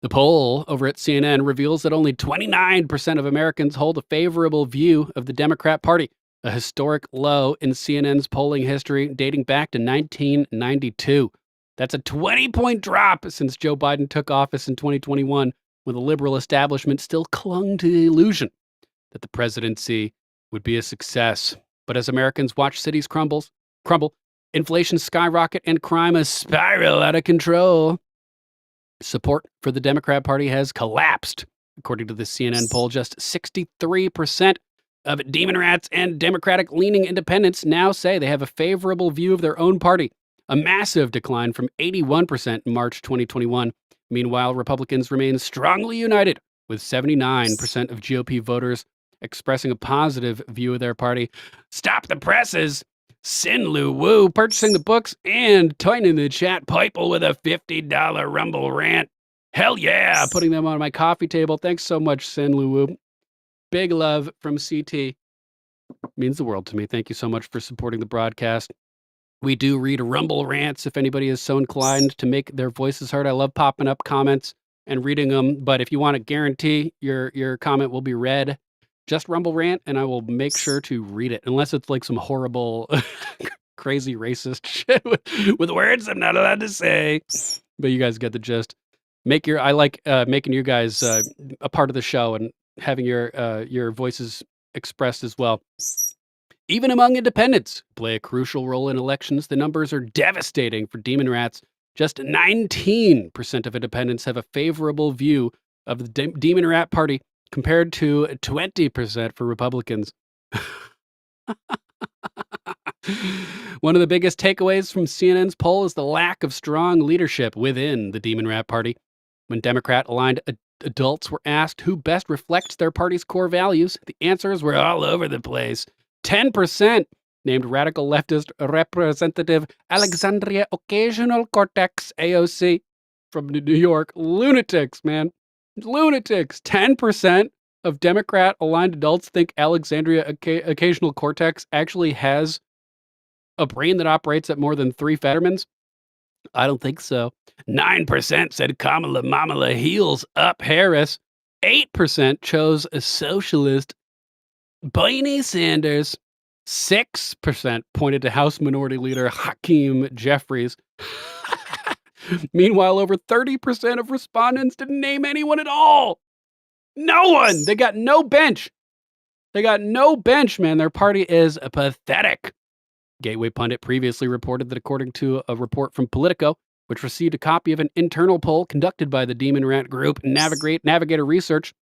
The poll over at CNN reveals that only 29% of Americans hold a favorable view of the Democrat Party, a historic low in CNN's polling history dating back to 1992. That's a 20-point drop since Joe Biden took office in 2021, when the liberal establishment still clung to the illusion that the presidency would be a success. But as Americans watch cities crumble, inflation skyrocket, and crime spiral out of control, support for the Democrat Party has collapsed. According to the CNN poll, just 63% of Demon Rats and Democratic-leaning independents now say they have a favorable view of their own party, a massive decline from 81% in March 2021. Meanwhile, Republicans remain strongly united, with 79% of GOP voters expressing a positive view of their party. Stop the presses! Sin Lu Wu purchasing the books and toying in the chat Pipel with a $50 Rumble rant. Hell yeah, putting them on my coffee table. Thanks so much, Sin Lu Wu. Big love from CT. Means the world to me. Thank you so much for supporting the broadcast. We do read Rumble rants if anybody is so inclined to make their voices heard. I love popping up comments and reading them, but if you want to guarantee your comment will be read, just Rumble rant, and I will make sure to read it, unless it's like some horrible, crazy racist shit with words I'm not allowed to say. But you guys get the gist. I like making you guys a part of the show and having your voices expressed as well. Even among independents, play a crucial role in elections. The numbers are devastating for Demon Rats. Just 19% of independents have a favorable view of the Demon Rat Party, compared to 20% for Republicans. One of the biggest takeaways from CNN's poll is the lack of strong leadership within the Demon Rat Party. When Democrat-aligned adults were asked who best reflects their party's core values, the answers were all over the place. 10% named radical leftist Representative Alexandria Occasional Cortex AOC from New York. Lunatics, man. Lunatics. 10% of Democrat-aligned adults think Alexandria Occasional Cortex actually has a brain that operates at more than 3 Fettermans. I don't think so. 9% said Kamala Mamala heels up Harris. 8% chose a socialist Bernie Sanders. 6% pointed to House Minority Leader Hakeem Jeffries. Meanwhile, over 30% of respondents didn't name anyone at all. No one. They got no bench. Man. Their party is pathetic. Gateway Pundit previously reported that according to a report from Politico, which received a copy of an internal poll conducted by the Demon Rat Group Navigator Research,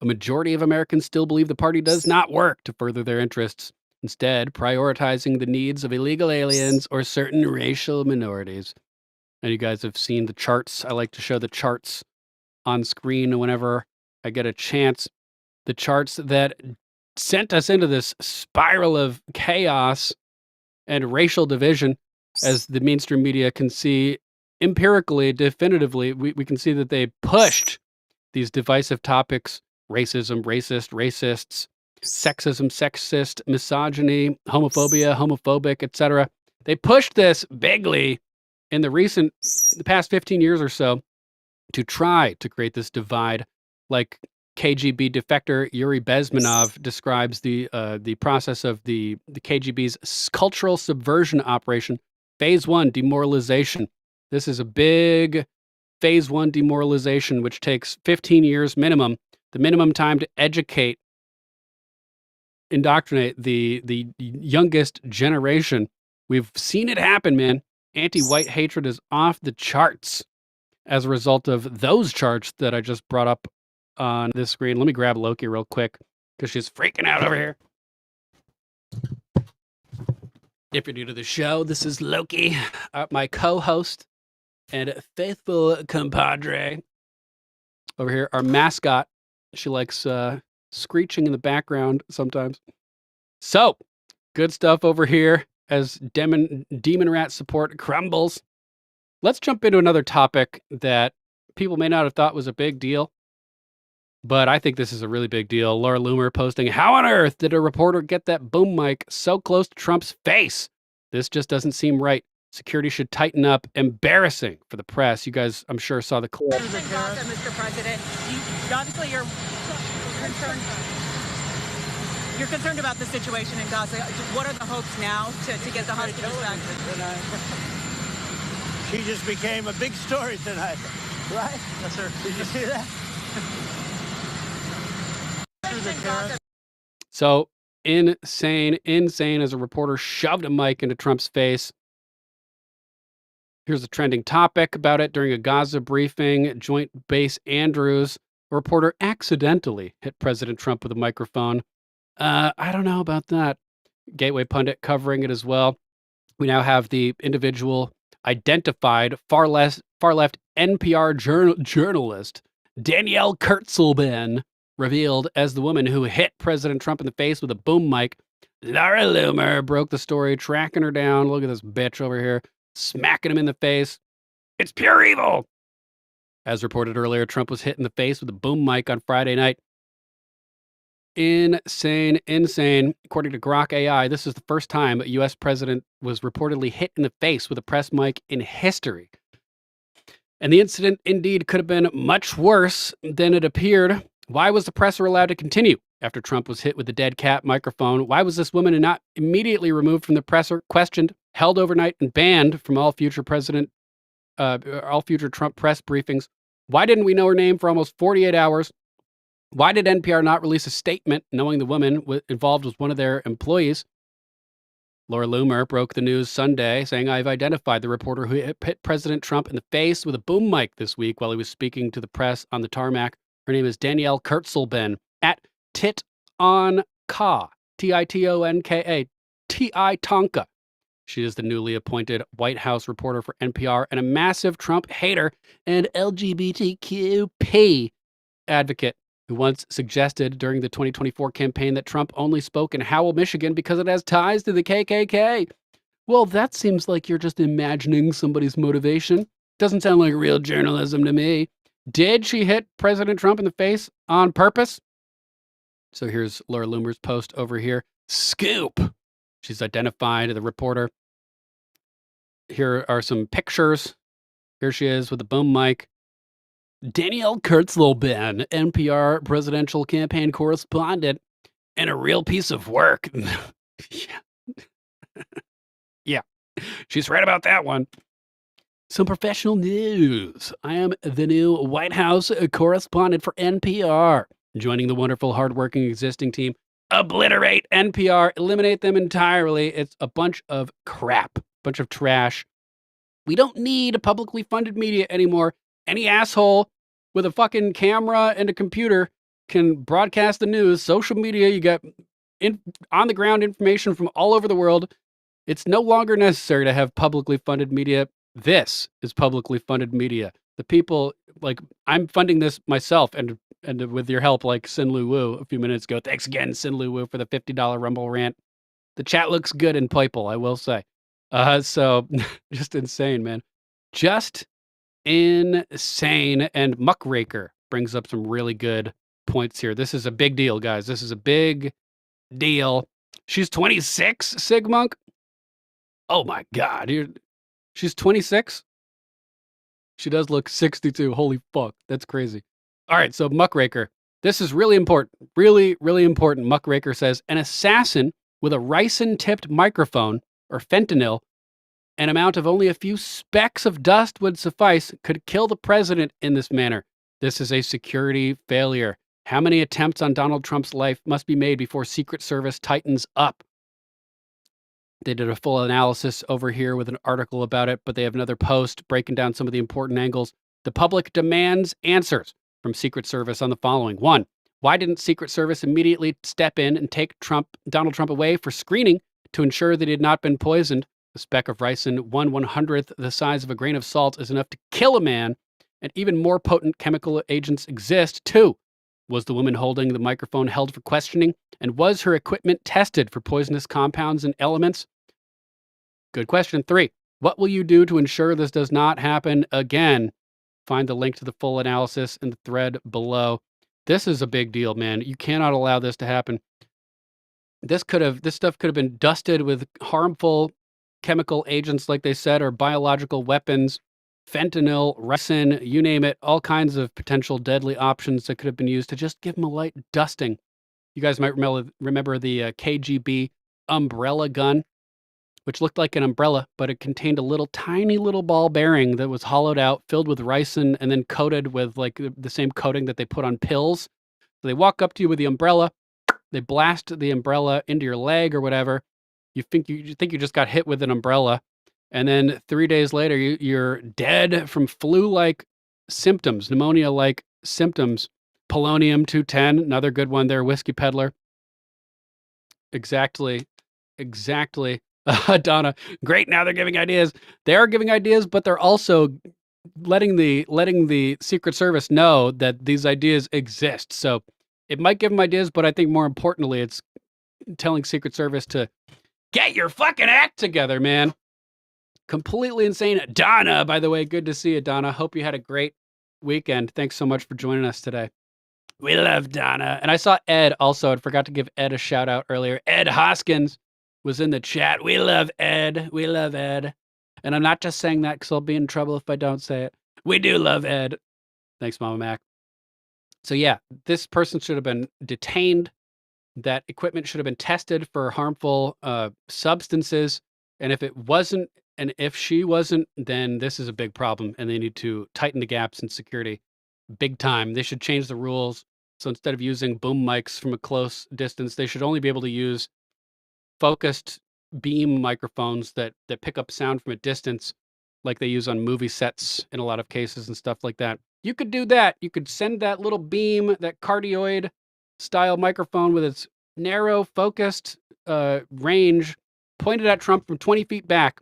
a majority of Americans still believe the party does not work to further their interests, instead prioritizing the needs of illegal aliens or certain racial minorities. And you guys have seen the charts. I like to show the charts on screen whenever I get a chance. The charts that sent us into this spiral of chaos and racial division, as the mainstream media can see empirically, definitively. We can see that they pushed these divisive topics: racism, racists, sexism, sexist, misogyny, homophobia, homophobic, etc. They pushed this bigly in the past 15 years or so to try to create this divide. Like KGB defector Yuri Bezmenov describes the process of the KGB's cultural subversion operation, Phase 1, demoralization. This is a big Phase 1 demoralization, which takes 15 years minimum, the minimum time to indoctrinate the youngest generation. We've seen it happen, man. Anti-white hatred is off the charts as a result of those charts that I just brought up on this screen. Let me grab Loki real quick because she's freaking out over here. If you're new to the show, this is Loki, my co-host and faithful compadre. Over here, our mascot. She likes screeching in the background sometimes. So, good stuff over here as Demon Rat support crumbles. Let's jump into another topic that people may not have thought was a big deal, but I think this is a really big deal. Laura Loomer posting, how on earth did a reporter get that boom mic so close to Trump's face? This just doesn't seem right. Security should tighten up. Embarrassing for the press. You guys, I'm sure, saw the clip. Mr. President, obviously you're concerned. You're concerned about the situation in Gaza. What are the hopes now to get the hostages back? She just became a big story tonight, right? Yes, sir. Did you see that? So insane as a reporter shoved a mic into Trump's face. Here's a trending topic about it. During a Gaza briefing, Joint Base Andrews, a reporter accidentally hit President Trump with a microphone. I don't know about that. Gateway Pundit covering it as well. We now have the individual identified far left NPR journalist Danielle Kurtzleben revealed as the woman who hit President Trump in the face with a boom mic. Laura Loomer broke the story, tracking her down. Look at this bitch over here, smacking him in the face. It's pure evil. As reported earlier, Trump was hit in the face with a boom mic on Friday night. Insane. According to Grok AI, this is the first time a U.S. president was reportedly hit in the face with a press mic in history. And the incident indeed could have been much worse than it appeared. Why was the presser allowed to continue after Trump was hit with the dead cat microphone? Why was this woman not immediately removed from the presser, questioned, held overnight, and banned from all future Trump press briefings? Why didn't we know her name for almost 48 hours? Why did NPR not release a statement knowing the woman involved was one of their employees? Laura Loomer broke the news Sunday, saying, I've identified the reporter who hit President Trump in the face with a boom mic this week while he was speaking to the press on the tarmac. Her name is Danielle Kurtzleben at Titonka, Titonka, Tonka. She is the newly appointed White House reporter for NPR and a massive Trump hater and LGBTQP advocate who once suggested during the 2024 campaign that Trump only spoke in Howell, Michigan because it has ties to the KKK. Well, that seems like you're just imagining somebody's motivation. Doesn't sound like real journalism to me. Did she hit President Trump in the face on purpose? So here's Laura Loomer's post over here. Scoop. She's identified the reporter. Here are some pictures. Here she is with the boom mic. Danielle Kurtzleben, NPR presidential campaign correspondent, and a real piece of work. Yeah, she's right about that one. Some professional news. I am the new White House correspondent for NPR, joining the wonderful, hardworking existing team. Obliterate NPR, eliminate them entirely. It's a bunch of crap, bunch of trash. We don't need a publicly funded media anymore. Any asshole with a fucking camera and a computer can broadcast the news. Social media, you get on-the-ground information from all over the world. It's no longer necessary to have publicly funded media. This is publicly funded media. The people, like, I'm funding this myself, and with your help, like Sin Lu Wu a few minutes ago. Thanks again, Sin Lu Wu, for the $50 Rumble rant. The chat looks good in purple, I will say. So just insane, man. Just insane. And Muckraker brings up some really good points here. This is a big deal, guys. This is a big deal. She's 26, Sigmonk. Oh my God. She's 26? She does look 62. Holy fuck. That's crazy. All right, so Muckraker. This is really important. Really, really important. Muckraker says, an assassin with a ricin-tipped microphone, or fentanyl, an amount of only a few specks of dust would suffice, could kill the president in this manner. This is a security failure. How many attempts on Donald Trump's life must be made before Secret Service tightens up? They did a full analysis over here with an article about it, but they have another post breaking down some of the important angles. The public demands answers from Secret Service on the following. 1. Why didn't Secret Service immediately step in and take Donald Trump away for screening to ensure that he had not been poisoned? A speck of ricin, 1/100th the size of a grain of salt, is enough to kill a man, and even more potent chemical agents exist. 2. Was the woman holding the microphone held for questioning, and was her equipment tested for poisonous compounds and elements? Good question. 3. What will you do to ensure this does not happen again? Find the link to the full analysis in the thread below. This is a big deal, man. You cannot allow this to happen. This stuff could have been dusted with harmful chemical agents, like they said, or biological weapons, fentanyl, ricin, you name it, all kinds of potential deadly options that could have been used to just give them a light dusting. You guys might remember the KGB umbrella gun, which looked like an umbrella, but it contained a little tiny little ball bearing that was hollowed out, filled with ricin, and then coated with like the same coating that they put on pills. So they walk up to you with the umbrella, they blast the umbrella into your leg or whatever. You think you just got hit with an umbrella, and then 3 days later you're dead from flu-like symptoms, pneumonia-like symptoms. Polonium 210, another good one there, whiskey peddler. Exactly. Donna, great. Now they're giving ideas. They are giving ideas, but they're also letting the Secret Service know that these ideas exist. So it might give them ideas, but I think more importantly, it's telling Secret Service to get your fucking act together, man. Completely insane. Donna, by the way, good to see you, Donna. Hope you had a great weekend. Thanks so much for joining us today. We love Donna. And I saw Ed also. I forgot to give Ed a shout out earlier. Ed Hoskins was in the chat. We love Ed. We love Ed. And I'm not just saying that because I'll be in trouble if I don't say it. We do love Ed. Thanks, Mama Mac. So yeah, this person should have been detained. That equipment should have been tested for harmful substances. And if it wasn't, and if she wasn't, then this is a big problem. And they need to tighten the gaps in security big time. They should change the rules. So instead of using boom mics from a close distance, they should only be able to use focused beam microphones that pick up sound from a distance, like they use on movie sets in a lot of cases and stuff like that. You could do that. You could send that little beam, that cardioid style microphone with its narrow focused range pointed at Trump from 20 feet back,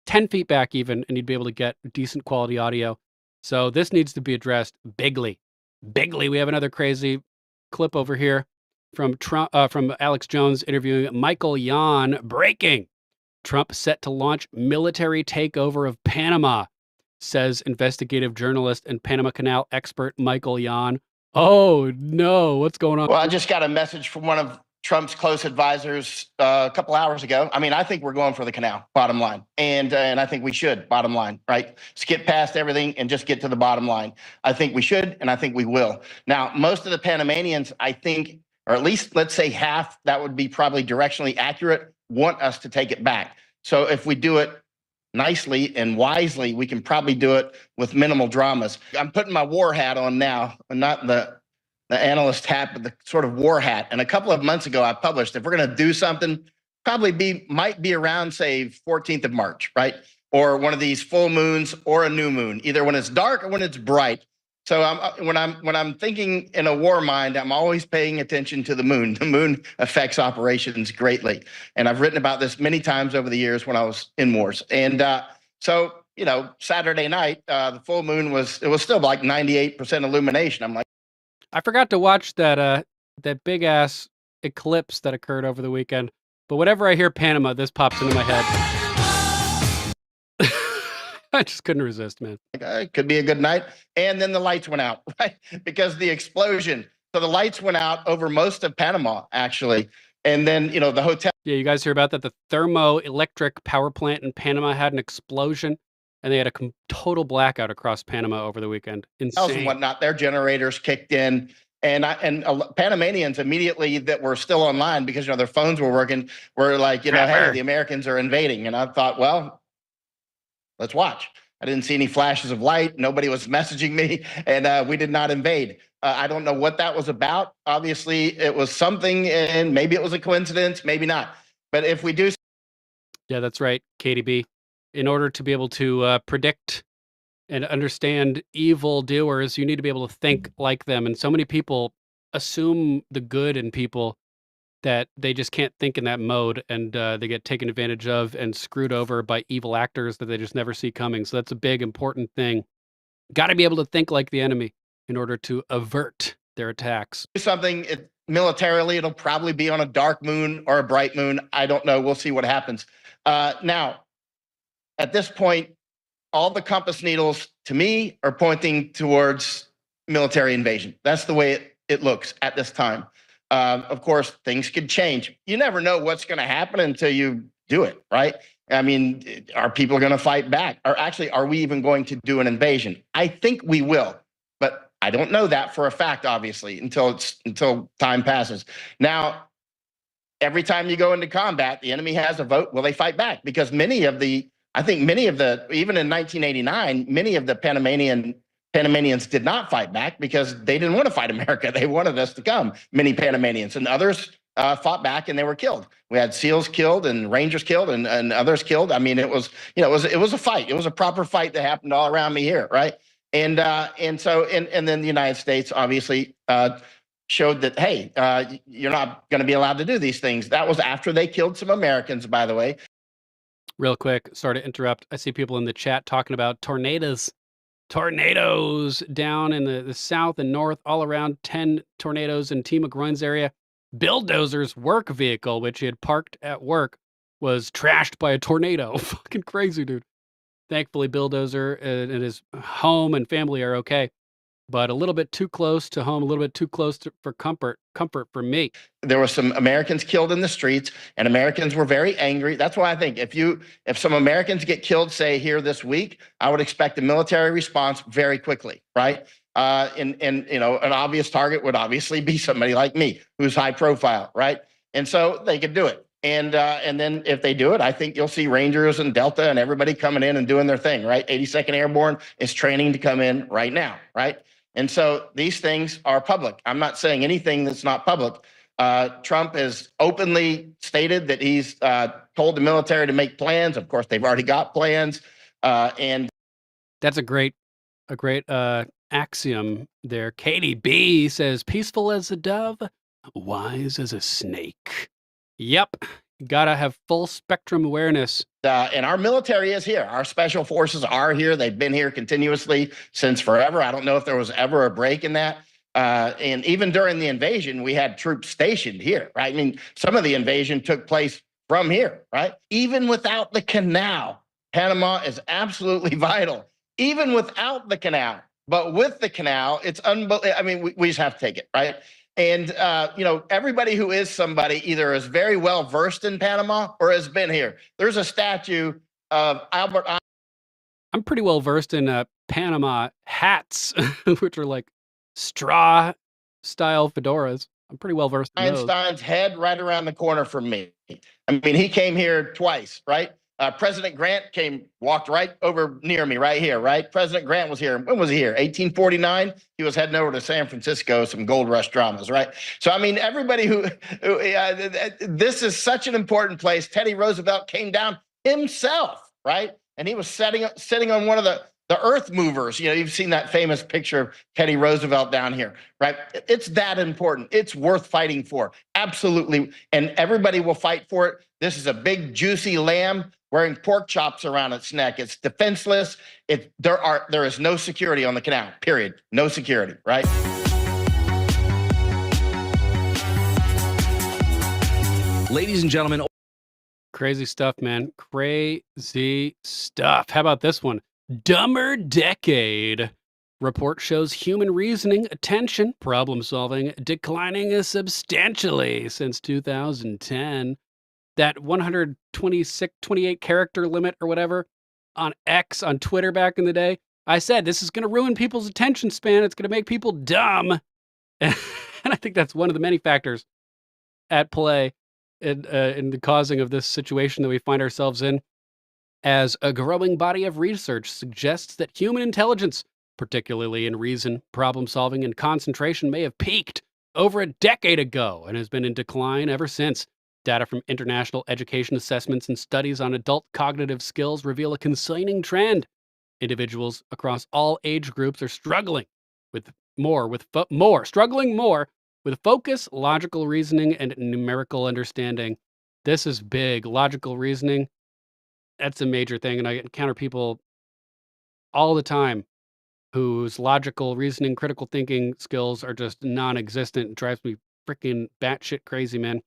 10 feet back even, and you'd be able to get decent quality audio. So this needs to be addressed bigly. We have another crazy clip over here from from Alex Jones interviewing Michael Yon. Breaking: Trump set to launch military takeover of Panama, says investigative journalist and Panama Canal expert Michael Yon. Oh no, what's going on? Well, I just got a message from one of Trump's close advisors a couple hours ago. I mean, I think we're going for the canal, bottom line. And I think we should, bottom line, right? Skip past everything and just get to the bottom line. I think we should, and I think we will. Now, most of the Panamanians, I think, or at least let's say half, that would be probably directionally accurate, want us to take it back. So if we do it nicely and wisely, we can probably do it with minimal dramas. I'm putting my war hat on now, not the analyst hat, but the sort of war hat. And a couple of months ago, I published, if we're going to do something, might be around, say, 14th of March, right? Or one of these full moons or a new moon, either when it's dark or when it's bright. So when I'm thinking in a war mind, I'm always paying attention to the moon. The moon affects operations greatly. And I've written about this many times over the years when I was in wars. And so, you know, Saturday night, the full moon was still like 98% illumination. I'm like, I forgot to watch that big ass eclipse that occurred over the weekend. But whenever I hear Panama, this pops into my head. I just couldn't resist, man. It could be a good night. And then the lights went out, right? Because the explosion. So the lights went out over most of Panama, actually. And then, you know, the hotel. Yeah, you guys hear about that? The thermoelectric power plant in Panama had an explosion, and they had a total blackout across Panama over the weekend. Insane. And whatnot, their generators kicked in. And Panamanians immediately that were still online because, you know, their phones were working, were like, you know, hey, the Americans are invading. And I thought, well, let's watch. I didn't see any flashes of light. Nobody was messaging me, and we did not invade. I don't know what that was about. Obviously, it was something, and maybe it was a coincidence, maybe not. But if we do... Yeah, that's right, Katie B. In order to be able to predict and understand evil doers, you need to be able to think like them. And so many people assume the good in people that they just can't think in that mode, and they get taken advantage of and screwed over by evil actors that they just never see coming. So that's a big, important thing. Got to be able to think like the enemy in order to avert their attacks. Something militarily, it'll probably be on a dark moon or a bright moon. I don't know. We'll see what happens. Now, at this point, all the compass needles to me are pointing towards military invasion. That's the way it looks at this time. Of course, things could change. You never know what's going to happen until you do it, right? I mean, are people going to fight back? Or actually, are we even going to do an invasion? I think we will, but I don't know that for a fact, obviously, until time passes. Now, every time you go into combat, the enemy has a vote. Will they fight back? Because even in 1989, many of the Panamanians did not fight back because they didn't want to fight America. They wanted us to come, many Panamanians, and others fought back and they were killed. We had SEALs killed and Rangers killed and others killed. I mean, it was a fight. It was a proper fight that happened all around me here, right? And then the United States obviously showed that, hey, you're not going to be allowed to do these things. That was after they killed some Americans, by the way. Real quick, sorry to interrupt. I see people in the chat talking about tornadoes down in the south and north, all around 10 tornadoes in T. McGroin's area. Billdoser's work vehicle, which he had parked at work, was trashed by a tornado. Fucking crazy, dude. Thankfully, Billdozer and his home and family are okay, but a little bit too close to home, a little bit too close for comfort for me. There were some Americans killed in the streets, and Americans were very angry. That's why I think if some Americans get killed, say here this week, I would expect a military response very quickly, right? And an obvious target would obviously be somebody like me, who's high profile, right? And so they could do it. And then if they do it, I think you'll see Rangers and Delta and everybody coming in and doing their thing, right? 82nd Airborne is training to come in right now, right? And so these things are public. I'm not saying anything that's not public. Trump has openly stated that he's told the military to make plans. Of course, they've already got plans. And that's a great axiom there. Katie B says, peaceful as a dove, wise as a snake. Yep. Gotta have full spectrum awareness. And our military is here. Our special forces are here. They've been here continuously since forever. I don't know if there was ever a break in that. And even during the invasion, we had troops stationed here, right? I mean, some of the invasion took place from here, right? Even without the canal, Panama is absolutely vital. Even without the canal. But with the canal, it's unbelievable. I mean, we just have to take it, right? And, everybody who is somebody either is very well versed in Panama or has been here. There's a statue of Albert Einstein. I'm pretty well versed in Panama hats, which are like straw style fedoras. I'm pretty well versed in those. Einstein's head right around the corner from me. I mean, he came here twice, right? President Grant walked right over near me right here, right? President Grant was here. When was he here? 1849. He was heading over to San Francisco, some gold rush dramas, right? So, I mean, everybody this is such an important place. Teddy Roosevelt came down himself, right? And he was sitting on one of the earth movers. You've seen that famous picture of Teddy Roosevelt down here, right? It's that important. It's worth fighting for. Absolutely. And everybody will fight for it. This is a big, juicy lamb wearing pork chops around its neck. It's defenseless. There is no security on the canal, period. No security, right? Ladies and gentlemen. Crazy stuff, man. Crazy stuff. How about this one? Dumber decade. Report shows human reasoning, attention, problem solving declining substantially since 2010. That 28 character limit or whatever on X, on Twitter back in the day. I said, this is going to ruin people's attention span. It's going to make people dumb. And I think that's one of the many factors at play in the causing of this situation that we find ourselves in, as a growing body of research suggests that human intelligence, particularly in reason, problem solving, and concentration, may have peaked over a decade ago and has been in decline ever since. Data from international education assessments and studies on adult cognitive skills reveal a concerning trend. Individuals across all age groups are struggling more with focus, logical reasoning, and numerical understanding. This is big. Logical reasoning, that's a major thing, and I encounter people all the time whose logical reasoning, critical thinking skills are just non-existent. It drives me freaking batshit crazy, man.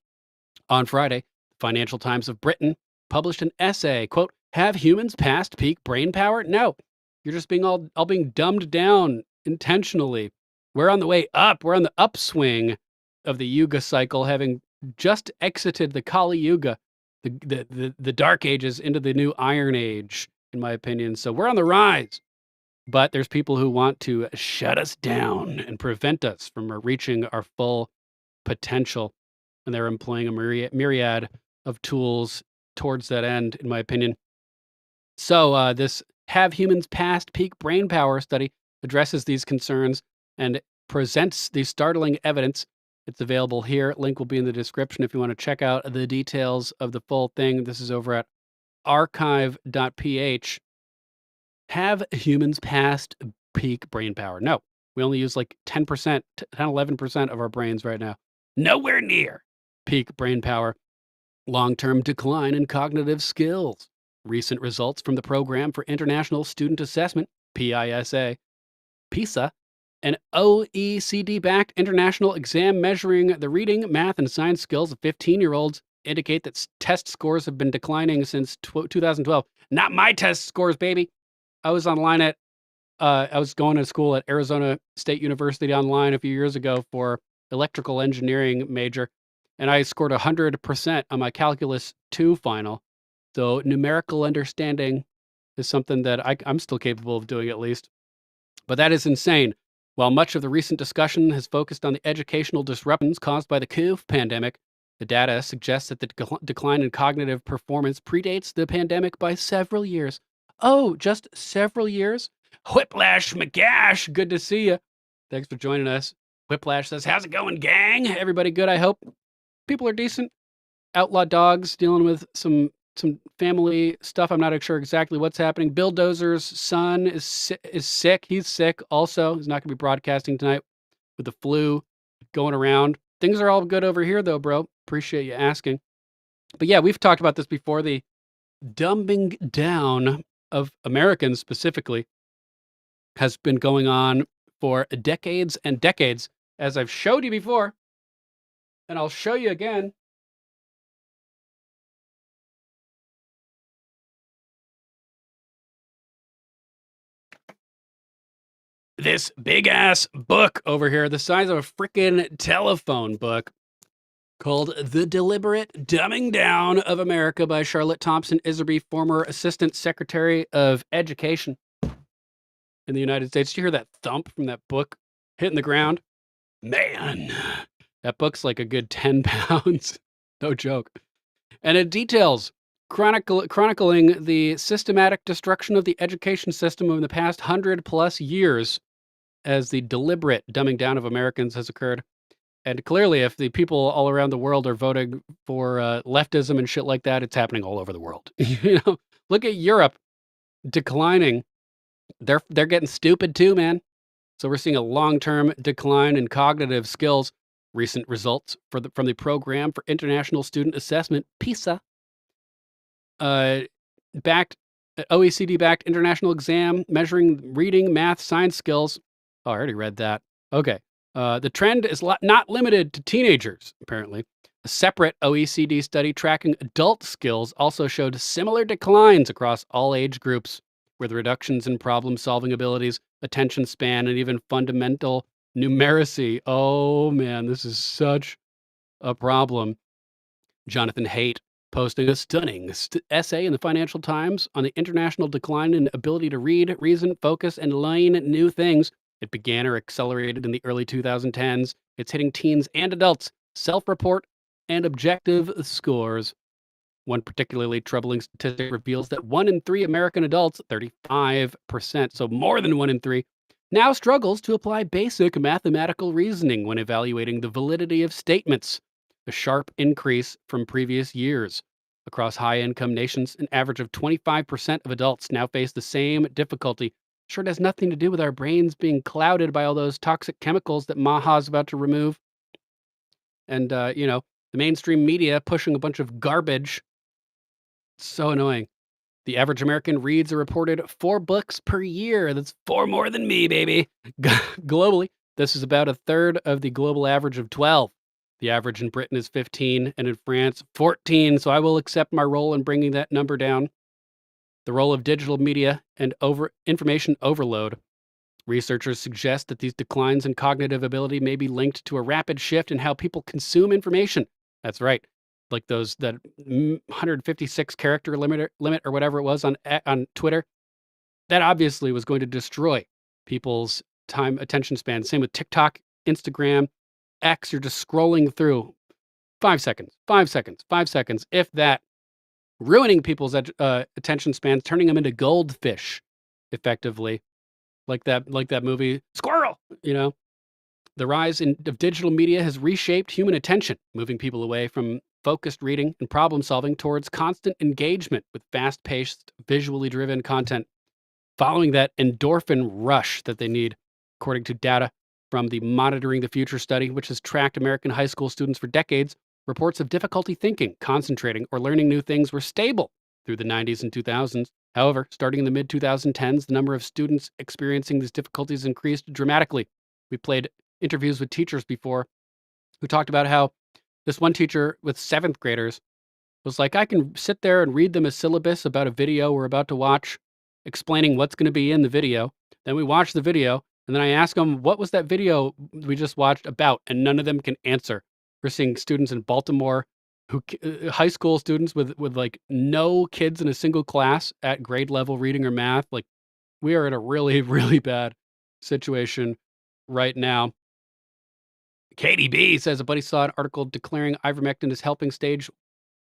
On Friday, the Financial Times of Britain published an essay, quote, Have humans passed peak brain power? No. You're just being all being dumbed down intentionally. We're on the way up. We're on the upswing of the Yuga cycle, having just exited the Kali Yuga, the Dark Ages, into the new Iron Age, in my opinion. So we're on the rise. But there's people who want to shut us down and prevent us from reaching our full potential. And they're employing a myriad of tools towards that end, in my opinion. So this Have Humans Passed Peak Brain Power study addresses these concerns and presents the startling evidence. It's available here. Link will be in the description if you want to check out the details of the full thing. This is over at archive.ph. Have humans passed peak brain power? No, we only use like 10%, 10, 11% of our brains right now. Nowhere near peak brain power. Long-term decline in cognitive skills. Recent results from the Program for International Student Assessment, PISA, an OECD-backed international exam measuring the reading, math, and science skills of 15-year-olds indicate that test scores have been declining since 2012. Not my test scores, baby. I was online at, I was going to school at Arizona State University online a few years ago for electrical engineering major, and I scored 100% on my Calculus 2 final. So numerical understanding is something that I'm still capable of doing, at least. But that is insane. While much of the recent discussion has focused on the educational disruptions caused by the COVID pandemic, the data suggests that the decline in cognitive performance predates the pandemic by several years. Oh, just several years? Whiplash McGash, good to see you. Thanks for joining us. Whiplash says, how's it going, gang? Everybody good, I hope. People are decent. Outlaw Dogs dealing with some family stuff. I'm not sure exactly what's happening. Bill Dozer's son is sick. He's sick also. He's not going to be broadcasting tonight with the flu going around. Things are all good over here, though, bro. Appreciate you asking. But yeah, we've talked about this before. The dumbing down of Americans specifically has been going on for decades and decades, as I've showed you before. And I'll show you again. This big ass book over here, the size of a freaking telephone book, called The Deliberate Dumbing Down of America by Charlotte Thompson Iserby, former Assistant Secretary of Education in the United States. Did you hear that thump from that book hitting the ground? Man, that book's like a good 10 pounds. No joke. And it details chronicling the systematic destruction of the education system over the past 100+ years as the deliberate dumbing down of Americans has occurred. And clearly, if the people all around the world are voting for leftism and shit like that, it's happening all over the world. Look at Europe declining. They're getting stupid too, man. So we're seeing a long-term decline in cognitive skills. Recent results from the Program for International Student Assessment, PISA, OECD-backed international exam measuring reading, math, science skills. Oh, I already read that. Okay. The trend is not limited to teenagers, apparently. A separate OECD study tracking adult skills also showed similar declines across all age groups, with reductions in problem-solving abilities, attention span, and even fundamental numeracy. Oh, man, this is such a problem. Jonathan Haidt posting a stunning essay in the Financial Times on the international decline in ability to read, reason, focus, and learn new things. It began or accelerated in the early 2010s. It's hitting teens and adults. Self-report and objective scores. One particularly troubling statistic reveals that 1 in 3 American adults, 35%, so more than 1 in 3, now struggles to apply basic mathematical reasoning when evaluating the validity of statements, a sharp increase from previous years. Across high-income nations, an average of 25% of adults now face the same difficulty. Sure, it has nothing to do with our brains being clouded by all those toxic chemicals that MAHA is about to remove. And, the mainstream media pushing a bunch of garbage. So annoying. The average American reads a reported 4 books per year. That's 4 more than me, baby. Globally, this is about a third of the global average of 12. The average in Britain is 15, and in France, 14. So I will accept my role in bringing that number down. The role of digital media and information overload. Researchers suggest that these declines in cognitive ability may be linked to a rapid shift in how people consume information. That's right. Like that 156 character limit or whatever it was on Twitter. That obviously was going to destroy people's time attention span. Same with TikTok, Instagram, X. You're just scrolling through 5 seconds, 5 seconds, 5 seconds, if that, ruining people's attention spans, turning them into goldfish, effectively. Like that movie Squirrel. The rise of digital media has reshaped human attention, moving people away from focused reading and problem solving towards constant engagement with fast-paced, visually driven content, following that endorphin rush that they need, according to data from the Monitoring the Future study, which has tracked American high school students for decades. Reports of difficulty thinking, concentrating, or learning new things were stable through the 90s and 2000s. However, starting in the mid-2010s, the number of students experiencing these difficulties increased dramatically. We played interviews with teachers before who talked about how this one teacher with 7th graders was like, I can sit there and read them a syllabus about a video we're about to watch, explaining what's going to be in the video. Then we watch the video, and then I ask them, what was that video we just watched about? And none of them can answer. We're seeing students in Baltimore, high school students with like no kids in a single class at grade level reading or math. Like, we are in a really, really bad situation right now. Katie B says a buddy saw an article declaring ivermectin is helping stage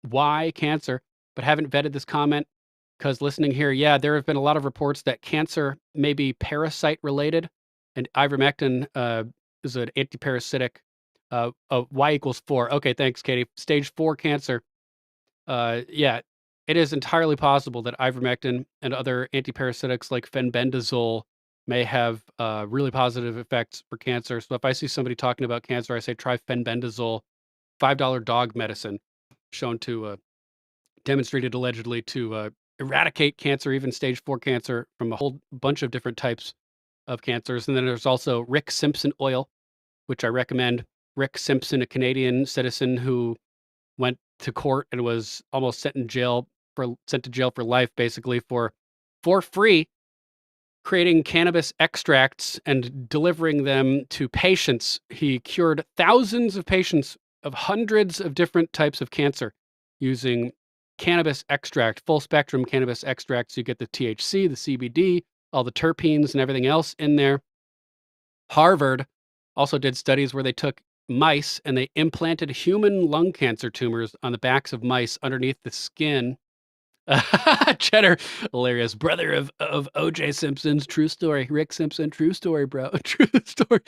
Y cancer, but haven't vetted this comment because listening here, yeah, there have been a lot of reports that cancer may be parasite related, and ivermectin is an antiparasitic. Y equals 4. Okay, thanks, Katie. Stage 4 cancer. Yeah, it is entirely possible that ivermectin and other antiparasitics like fenbendazole may have really positive effects for cancer. So if I see somebody talking about cancer, I say try fenbendazole, $5 dog medicine, shown to demonstrated allegedly to eradicate cancer, even stage 4 cancer, from a whole bunch of different types of cancers. And then there's also Rick Simpson oil, which I recommend. Rick Simpson, a Canadian citizen who went to court and was almost sent to jail for life, basically for free, creating cannabis extracts and delivering them to patients. He cured thousands of patients of hundreds of different types of cancer using cannabis extract, full spectrum cannabis extract. So you get the THC, the CBD, all the terpenes and everything else in there. Harvard also did studies where they took mice and they implanted human lung cancer tumors on the backs of mice underneath the skin. Cheddar, hilarious. Brother of O.J. Simpson's, true story. Rick Simpson, true story, bro. True story.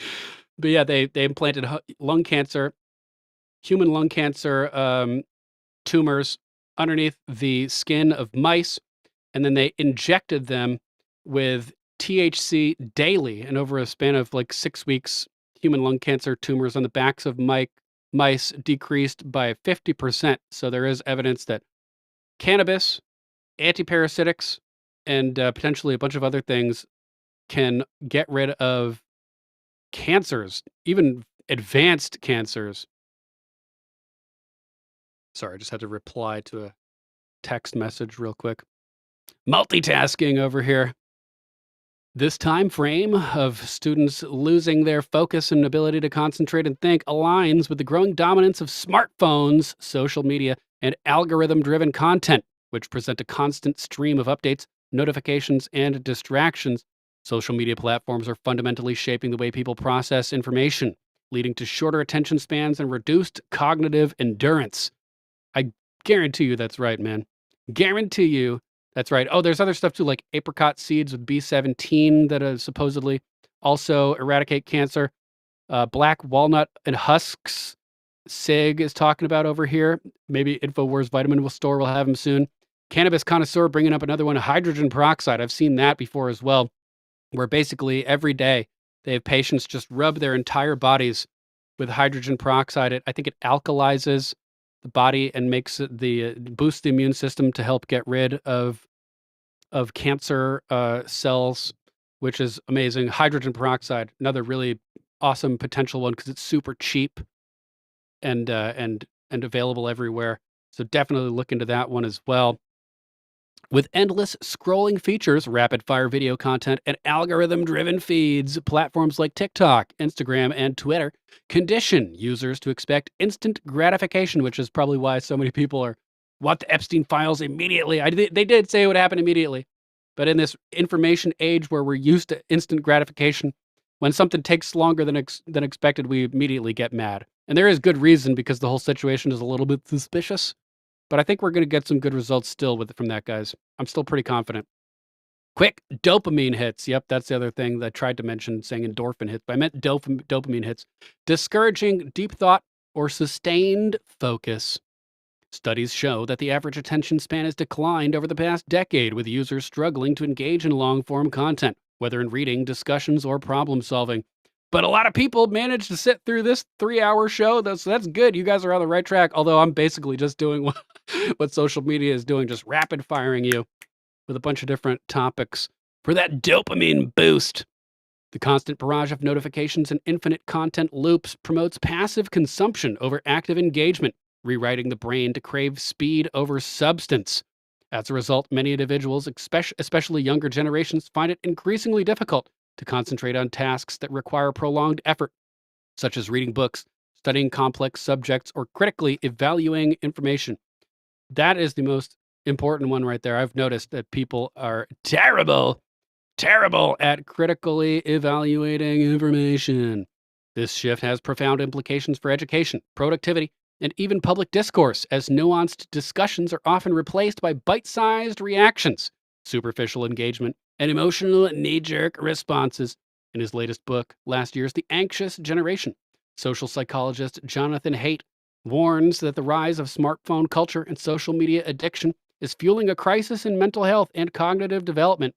But yeah, they implanted lung cancer, human lung cancer tumors underneath the skin of mice, and then they injected them with THC daily. And over a span of like 6 weeks, human lung cancer tumors on the backs of mice decreased by 50%. So there is evidence that cannabis, antiparasitics, and potentially a bunch of other things can get rid of cancers, even advanced cancers. Sorry, I just had to reply to a text message real quick. Multitasking over here. This time frame of students losing their focus and ability to concentrate and think aligns with the growing dominance of smartphones, social media, and algorithm-driven content, which present a constant stream of updates, notifications, and distractions. Social media platforms are fundamentally shaping the way people process information, leading to shorter attention spans and reduced cognitive endurance. I guarantee you that's right, man. Guarantee you that's right. Oh, there's other stuff too, like apricot seeds with B17 that supposedly also eradicate cancer. Black walnut and husks, Sig is talking about over here. Maybe InfoWars Vitamin Store will have them soon. Cannabis connoisseur bringing up another one, hydrogen peroxide. I've seen that before as well, where basically every day they have patients just rub their entire bodies with hydrogen peroxide. I think it alkalizes the body and makes it boosts the immune system to help get rid of cancer cells, which is amazing. Hydrogen peroxide, another really awesome potential one because it's super cheap and available everywhere. So definitely look into that one as well. With endless scrolling features, rapid-fire video content, and algorithm-driven feeds, platforms like TikTok, Instagram, and Twitter condition users to expect instant gratification, which is probably why so many people want the Epstein files immediately. They did say it would happen immediately, but in this information age where we're used to instant gratification, when something takes longer than expected, we immediately get mad. And there is good reason, because the whole situation is a little bit suspicious. But I think we're going to get some good results still from that, guys. I'm still pretty confident. Quick dopamine hits. Yep, that's the other thing that I tried to mention, saying endorphin hits, but I meant dopamine hits. Discouraging deep thought or sustained focus. Studies show that the average attention span has declined over the past decade, with users struggling to engage in long-form content, whether in reading, discussions, or problem solving. But a lot of people managed to sit through this 3-hour show. That's good. You guys are on the right track. Although I'm basically just doing what social media is doing, just rapid firing you with a bunch of different topics for that dopamine boost. The constant barrage of notifications and infinite content loops promotes passive consumption over active engagement, rewriting the brain to crave speed over substance. As a result, many individuals, especially younger generations, find it increasingly difficult to concentrate on tasks that require prolonged effort, such as reading books, studying complex subjects, or critically evaluating information. That is the most important one right there. I've noticed that people are terrible at critically evaluating information. This shift has profound implications for education, productivity, and even public discourse, as nuanced discussions are often replaced by bite-sized reactions, superficial engagement, and emotional knee-jerk responses. In his latest book, last year's The Anxious Generation, social psychologist Jonathan Haidt warns that the rise of smartphone culture and social media addiction is fueling a crisis in mental health and cognitive development,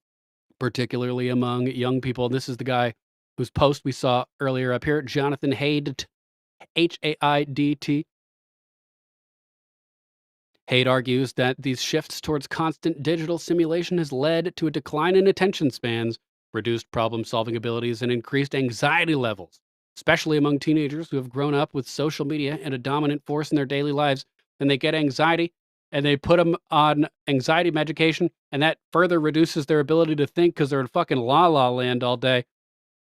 particularly among young people. This is the guy whose post we saw earlier up here, Jonathan Haidt, H-A-I-D-T. Haidt argues that these shifts towards constant digital simulation has led to a decline in attention spans, reduced problem-solving abilities, and increased anxiety levels, especially among teenagers who have grown up with social media and a dominant force in their daily lives. And they get anxiety, and they put them on anxiety medication, and that further reduces their ability to think because they're in fucking la-la land all day.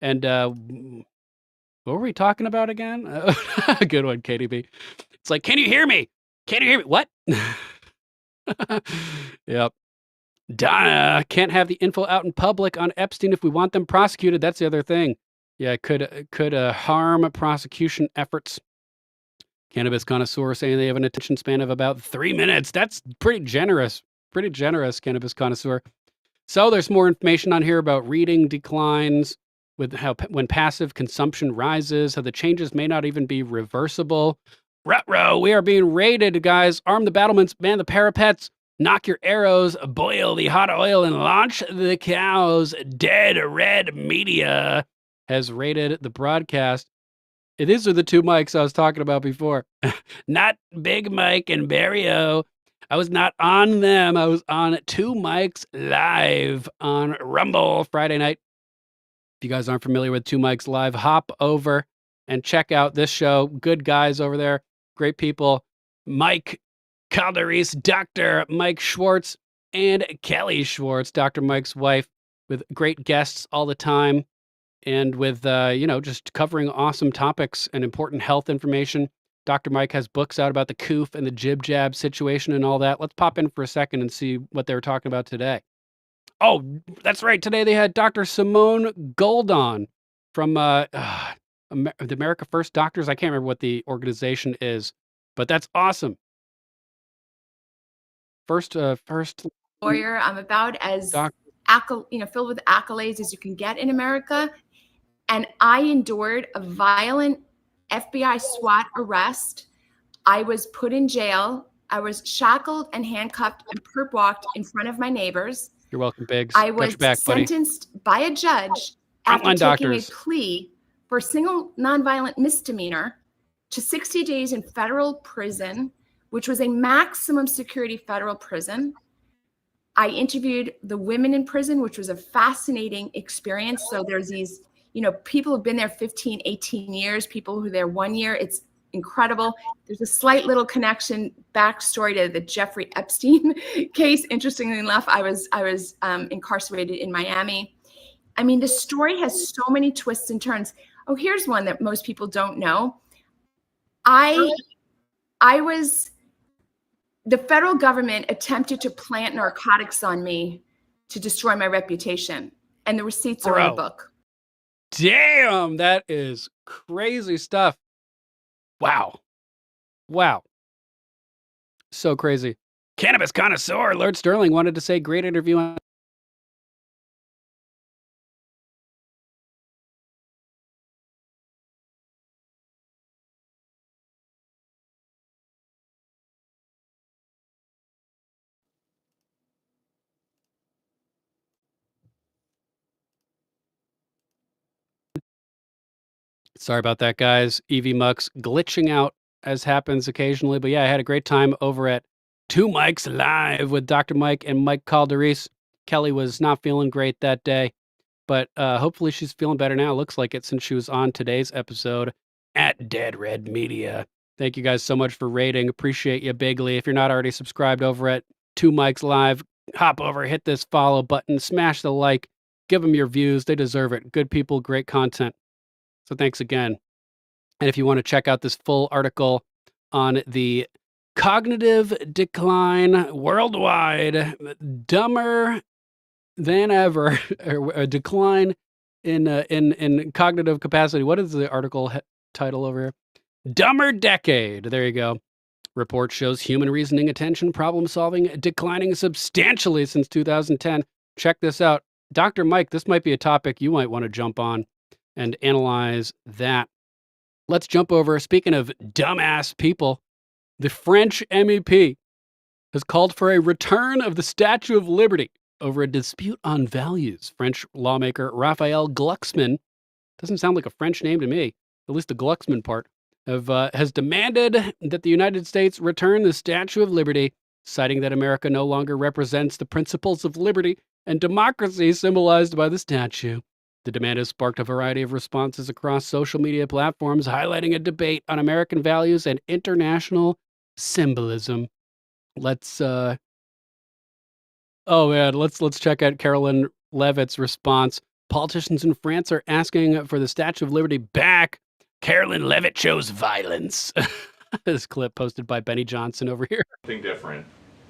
And what were we talking about again? Good one, KDB. It's like, can you hear me? Can you hear me? What? Yep. Donna, can't have the info out in public on Epstein if we want them prosecuted. That's the other thing. Yeah, it could harm prosecution efforts. Cannabis connoisseur saying they have an attention span of about 3 minutes. That's pretty generous. Pretty generous, cannabis connoisseur. So there's more information on here about reading declines, with how when passive consumption rises, how the changes may not even be reversible. Ruh-roh, we are being raided, guys. Arm the battlements, man the parapets, knock your arrows, boil the hot oil, and launch the cows. Dead Red Media has raided the broadcast. These are the two mics I was talking about before. Not Big Mike and Barrio. I was not on them. I was on two mics live on Rumble Friday night. If you guys aren't familiar with Two Mics Live, hop over and check out this show. Good guys over there. Great people. Mike Calderese, Dr. Mike Schwartz, and Kelly Schwartz, Dr. Mike's wife, with great guests all the time. And with, just covering awesome topics and important health information. Dr. Mike has books out about the coof and the jib-jab situation and all that. Let's pop in for a second and see what they were talking about today. Oh, that's right. Today they had Dr. Simone Goldon from the America First Doctors. I can't remember what the organization is, but that's awesome. First lawyer. I'm about as filled with accolades as you can get in America. And I endured a violent FBI SWAT arrest. I was put in jail. I was shackled and handcuffed and perp walked in front of my neighbors. You're welcome, Biggs. I was sentenced by a judge after taking a plea for a single nonviolent misdemeanor to 60 days in federal prison, which was a maximum security federal prison. I interviewed the women in prison, which was a fascinating experience. So there's these, people who've been there 15, 18 years, people who are there 1 year. It's incredible. There's a slight little connection backstory to the Jeffrey Epstein case. Interestingly enough, I was incarcerated in Miami. I mean, the story has so many twists and turns. Oh, here's one that most people don't know. The federal government attempted to plant narcotics on me to destroy my reputation, and the receipts are in the book. Damn, that is crazy stuff. Wow. So crazy. Cannabis connoisseur Lord Sterling wanted to say great interview on Sorry about that, guys. EV Mux glitching out as happens occasionally. But yeah, I had a great time over at Two Mics Live with Dr. Mike and Mike Calderese. Kelly was not feeling great that day, but hopefully she's feeling better now. Looks like it since she was on today's episode at Dead Red Media. Thank you guys so much for rating. Appreciate you bigly. If you're not already subscribed over at Two Mics Live, hop over, hit this follow button, smash the like, give them your views. They deserve it. Good people, great content. So thanks again. And if you want to check out this full article on the cognitive decline worldwide, dumber than ever, or a decline in cognitive capacity. What is the article title over here? Dumber Decade. There you go. Report shows human reasoning, attention, problem solving declining substantially since 2010. Check this out. Dr. Mike, this might be a topic you might want to jump on and analyze that. Let's jump over. Speaking of dumbass people, the French MEP has called for a return of the Statue of Liberty over a dispute on values. French lawmaker Raphael Glucksmann, doesn't sound like a French name to me, at least the Glucksmann part, has demanded that the United States return the Statue of Liberty, citing that America no longer represents the principles of liberty and democracy symbolized by the statue. The demand has sparked a variety of responses across social media platforms, highlighting a debate on American values and international symbolism. Let's check out Carolyn Levitt's response. Politicians in France are asking for the Statue of Liberty back. Carolyn Levitt chose violence. This clip posted by Benny Johnson over here. Something different.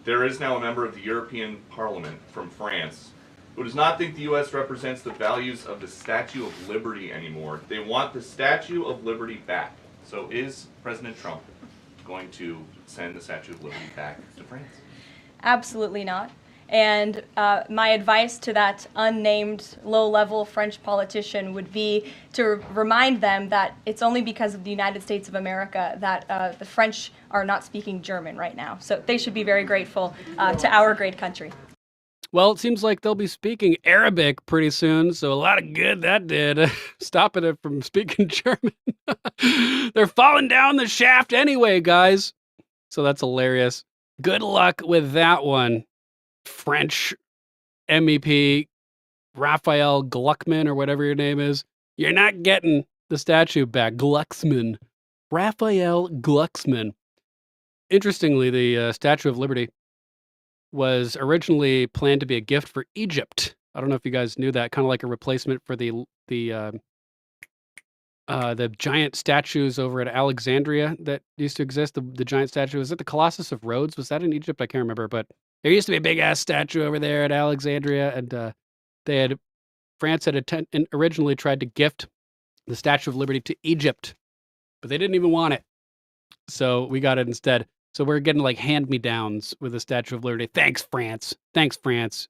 There is now a member of the European Parliament from France who does not think the U.S. represents the values of the Statue of Liberty anymore. They want the Statue of Liberty back. So is President Trump going to send the Statue of Liberty back to France? Absolutely not. And my advice to that unnamed low-level French politician would be to remind them that it's only because of the United States of America that the French are not speaking German right now. So they should be very grateful to our great country. Well, it seems like they'll be speaking Arabic pretty soon, so a lot of good that did, stopping it from speaking German. They're falling down the shaft anyway, guys. So that's hilarious. Good luck with that one. French MEP Raphael Glucksmann, or whatever your name is. You're not getting the statue back. Glucksmann. Raphael Glucksmann. Interestingly, the Statue of Liberty was originally planned to be a gift for Egypt. I don't know if you guys knew that, kind of like a replacement for the giant statues over at Alexandria that used to exist. The giant statue, was it the Colossus of Rhodes? Was that in Egypt? I can't remember, but there used to be a big ass statue over there at Alexandria, and France had originally tried to gift the Statue of Liberty to Egypt, but they didn't even want it, so we got it instead. So we're getting like hand-me-downs with the Statue of Liberty. Thanks, France. Thanks, France.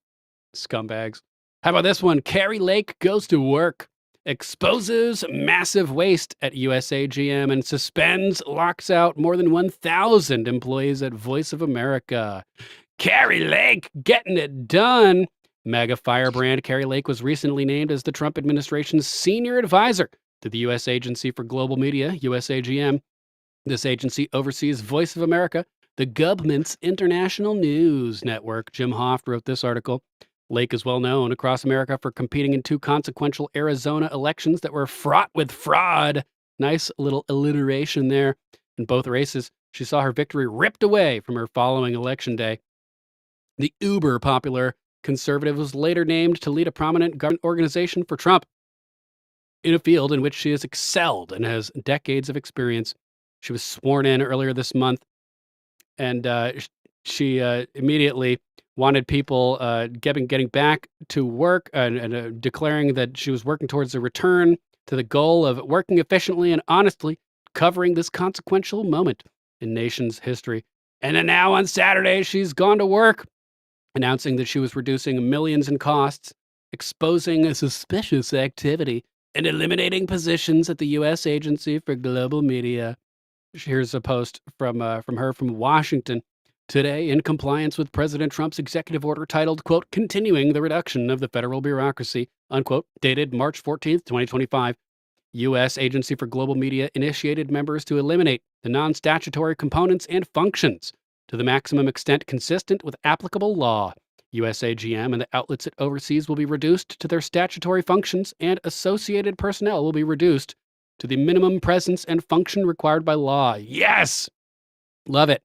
Scumbags. How about this one? Carrie Lake goes to work, exposes massive waste at USAGM, and locks out more than 1,000 employees at Voice of America. Carrie Lake getting it done. MAGA firebrand Carrie Lake was recently named as the Trump administration's senior advisor to the U.S. Agency for Global Media, USAGM. This agency oversees Voice of America, the government's international news network. Jim Hoft wrote this article. Lake is well known across America for competing in 2 consequential Arizona elections that were fraught with fraud. Nice little alliteration there. In both races, she saw her victory ripped away from her following Election Day. The uber-popular conservative was later named to lead a prominent government organization for Trump in a field in which she has excelled and has decades of experience. She was sworn in earlier this month, and she immediately wanted people getting back to work and declaring that she was working towards a return to the goal of working efficiently and honestly, covering this consequential moment in nation's history. And then now on Saturday, she's gone to work, announcing that she was reducing millions in costs, exposing a suspicious activity, and eliminating positions at the U.S. Agency for Global Media. Here's a post from her from Washington. Today, in compliance with President Trump's executive order titled, quote, "Continuing the Reduction of the Federal Bureaucracy," unquote, dated March 14th, 2025, U.S. Agency for Global Media initiated members to eliminate the non-statutory components and functions to the maximum extent consistent with applicable law. USAGM and the outlets it oversees will be reduced to their statutory functions, and associated personnel will be reduced to the minimum presence and function required by law. Yes! Love it.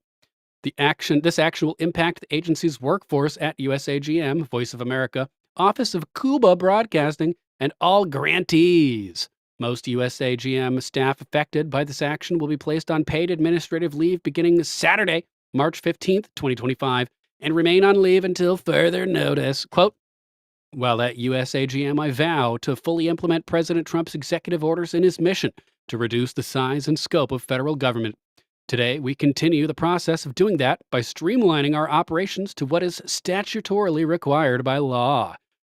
This action will impact the agency's workforce at USAGM, Voice of America, Office of Cuba Broadcasting, and all grantees. Most USAGM staff affected by this action will be placed on paid administrative leave beginning Saturday, March 15th, 2025, and remain on leave until further notice. Quote, "While at USAGM, I vow to fully implement President Trump's executive orders in his mission to reduce the size and scope of federal government. Today, we continue the process of doing that by streamlining our operations to what is statutorily required by law,"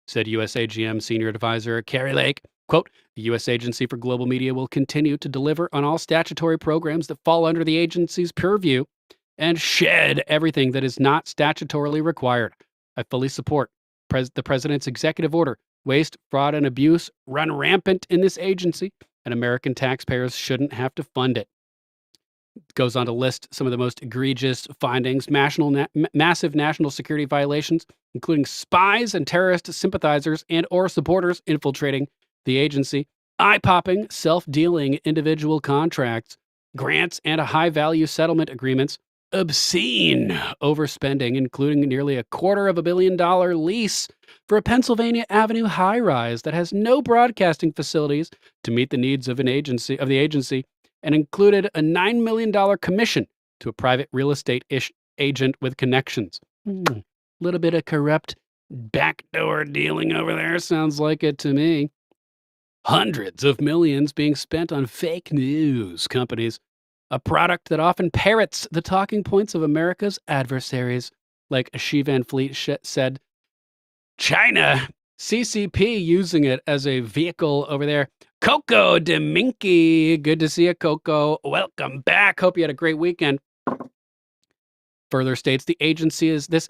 said USAGM Senior Advisor Carrie Lake. Quote, "The U.S. Agency for Global Media will continue to deliver on all statutory programs that fall under the agency's purview and shed everything that is not statutorily required. I fully support the President's executive order. Waste, fraud, and abuse run rampant in this agency, and American taxpayers shouldn't have to fund it." It goes on to list some of the most egregious findings, massive national security violations, including spies and terrorist sympathizers and or supporters infiltrating the agency, eye-popping, self-dealing individual contracts, grants and high-value settlement agreements, obscene overspending, including nearly $250 million lease for a Pennsylvania Avenue high-rise that has no broadcasting facilities to meet the needs of the agency, and included a $9 million commission to a private real estate agent with connections. A little bit of corrupt backdoor dealing over there, sounds like it to me. Hundreds of millions being spent on fake news companies, a product that often parrots the talking points of America's adversaries. Like Shi Van Fleet said, China, CCP using it as a vehicle over there. Coco DeMinky, good to see you, Coco. Welcome back. Hope you had a great weekend. Further states this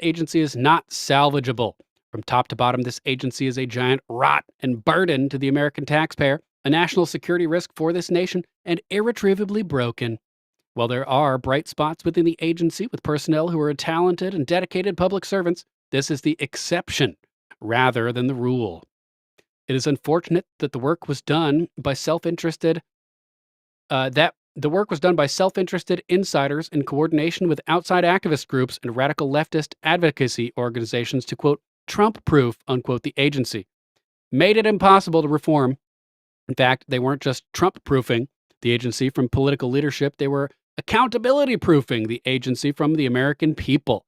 agency is not salvageable. From top to bottom, this agency is a giant rot and burden to the American taxpayer, a national security risk for this nation, and irretrievably broken. While there are bright spots within the agency with personnel who are talented and dedicated public servants, this is the exception rather than the rule. It is unfortunate that the work was done by self-interested insiders in coordination with outside activist groups and radical leftist advocacy organizations to, quote, Trump-proof, unquote, the agency. Made it impossible to reform. In fact, they weren't just Trump-proofing the agency from political leadership, they were accountability-proofing the agency from the American people.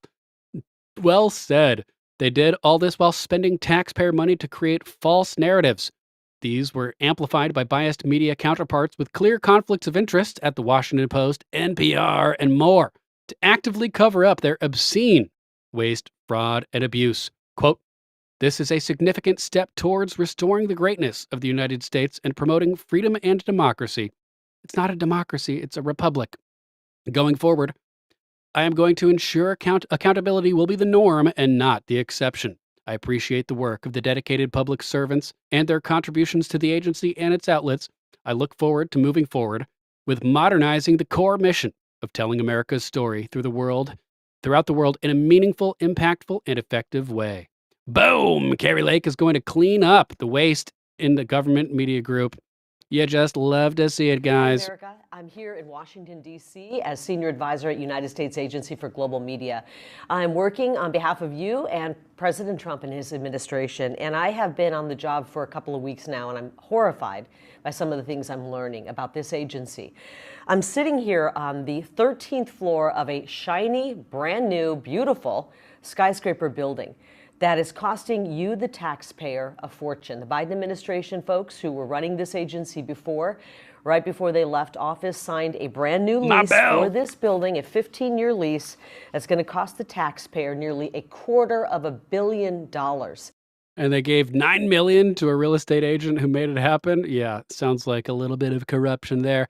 Well said. They did all this while spending taxpayer money to create false narratives. These were amplified by biased media counterparts with clear conflicts of interest at the Washington Post, NPR, and more to actively cover up their obscene waste, fraud, and abuse. Quote, "This is a significant step towards restoring the greatness of the United States and promoting freedom and democracy." It's not a democracy, it's a republic. Going forward, I am going to ensure accountability will be the norm and not the exception. I appreciate the work of the dedicated public servants and their contributions to the agency and its outlets. I look forward to moving forward with modernizing the core mission of telling America's story throughout the world in a meaningful, impactful, and effective way. Boom! Carrie Lake is going to clean up the waste in the government media group. You just love to see it, guys. America. I'm here in Washington, D.C. as Senior Advisor at United States Agency for Global Media. I'm working on behalf of you and President Trump and his administration, and I have been on the job for a couple of weeks now, and I'm horrified by some of the things I'm learning about this agency. I'm sitting here on the 13th floor of a shiny, brand new, beautiful skyscraper building that is costing you, the taxpayer, a fortune. The Biden administration folks who were running this agency before, right before they left office, signed a brand new lease for this building, a 15-year lease that's going to cost the taxpayer nearly $250 million. And they gave $9 million to a real estate agent who made it happen. Yeah, sounds like a little bit of corruption there.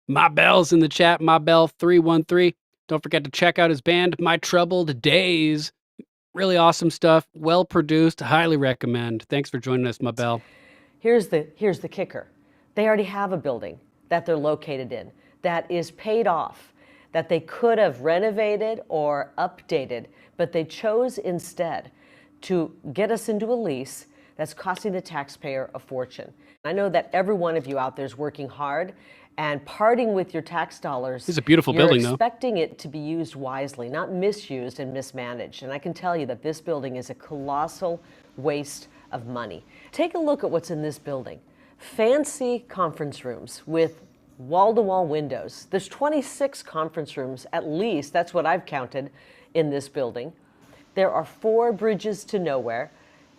My Bell's in the chat, My Bell 313. Don't forget to check out his band, My Troubled Days. Really awesome stuff, well produced, highly recommend. Thanks for joining us, My Bell. Here's the kicker. They already have a building that they're located in that is paid off, that they could have renovated or updated, but they chose instead to get us into a lease that's costing the taxpayer a fortune. I know that every one of you out there is working hard and parting with your tax dollars. It's a beautiful building, though. You're expecting it to be used wisely, not misused and mismanaged. And I can tell you that this building is a colossal waste of money. Take a look at what's in this building. Fancy conference rooms with wall-to-wall windows. There's 26 conference rooms, at least, that's what I've counted, in this building. There are 4 bridges to nowhere,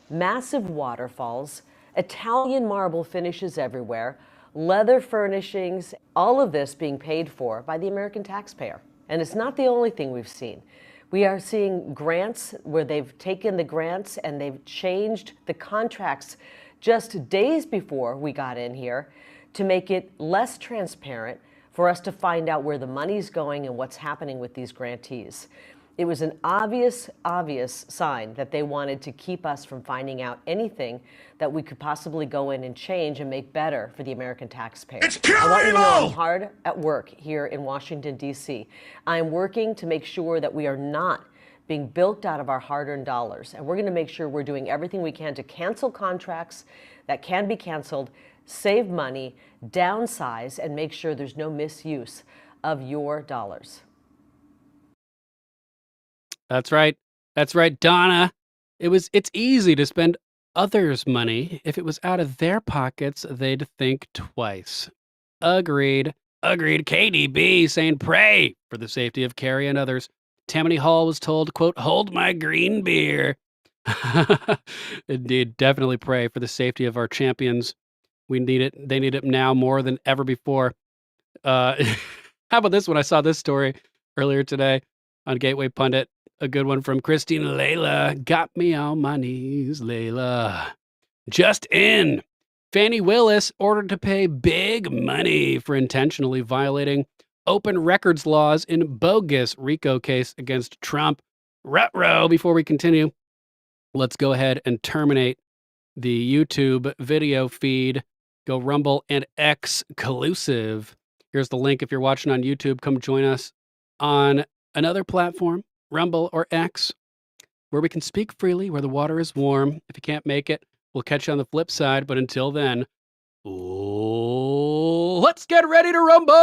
massive waterfalls, Italian marble finishes everywhere, leather furnishings, all of this being paid for by the American taxpayer. And it's not the only thing we've seen. We are seeing grants where they've taken the grants and they've changed the contracts just days before we got in here to make it less transparent for us to find out where the money's going and what's happening with these grantees. It was an obvious sign that they wanted to keep us from finding out anything that we could possibly go in and change and make better for the American taxpayer. It's pure I want you to know evil! I'm hard at work here in Washington, D.C. I'm working to make sure that we are not being bilked out of our hard-earned dollars. And we're going to make sure we're doing everything we can to cancel contracts that can be canceled, save money, downsize, and make sure there's no misuse of your dollars. That's right. That's right, Donna. It's easy to spend others' money. If it was out of their pockets, they'd think twice. Agreed. Agreed. KDB saying pray for the safety of Carrie and others. Tammany Hall was told, quote, hold my green beer. Indeed, definitely pray for the safety of our champions. We need it. They need it now more than ever before. How about this one? I saw this story earlier today on Gateway Pundit. A good one from Christine Layla. Got me on my knees, Layla. Just in. Fani Willis ordered to pay big money for intentionally violating open records laws in bogus RICO case against Trump. Ruh-roh. Before we continue, let's go ahead and terminate the YouTube video feed. Go Rumble and X collusive. Here's the link if you're watching on YouTube. Come join us on another platform, Rumble or X, where we can speak freely, where the water is warm. If you can't make it, we'll catch you on the flip side. But until then, let's get ready to rumble!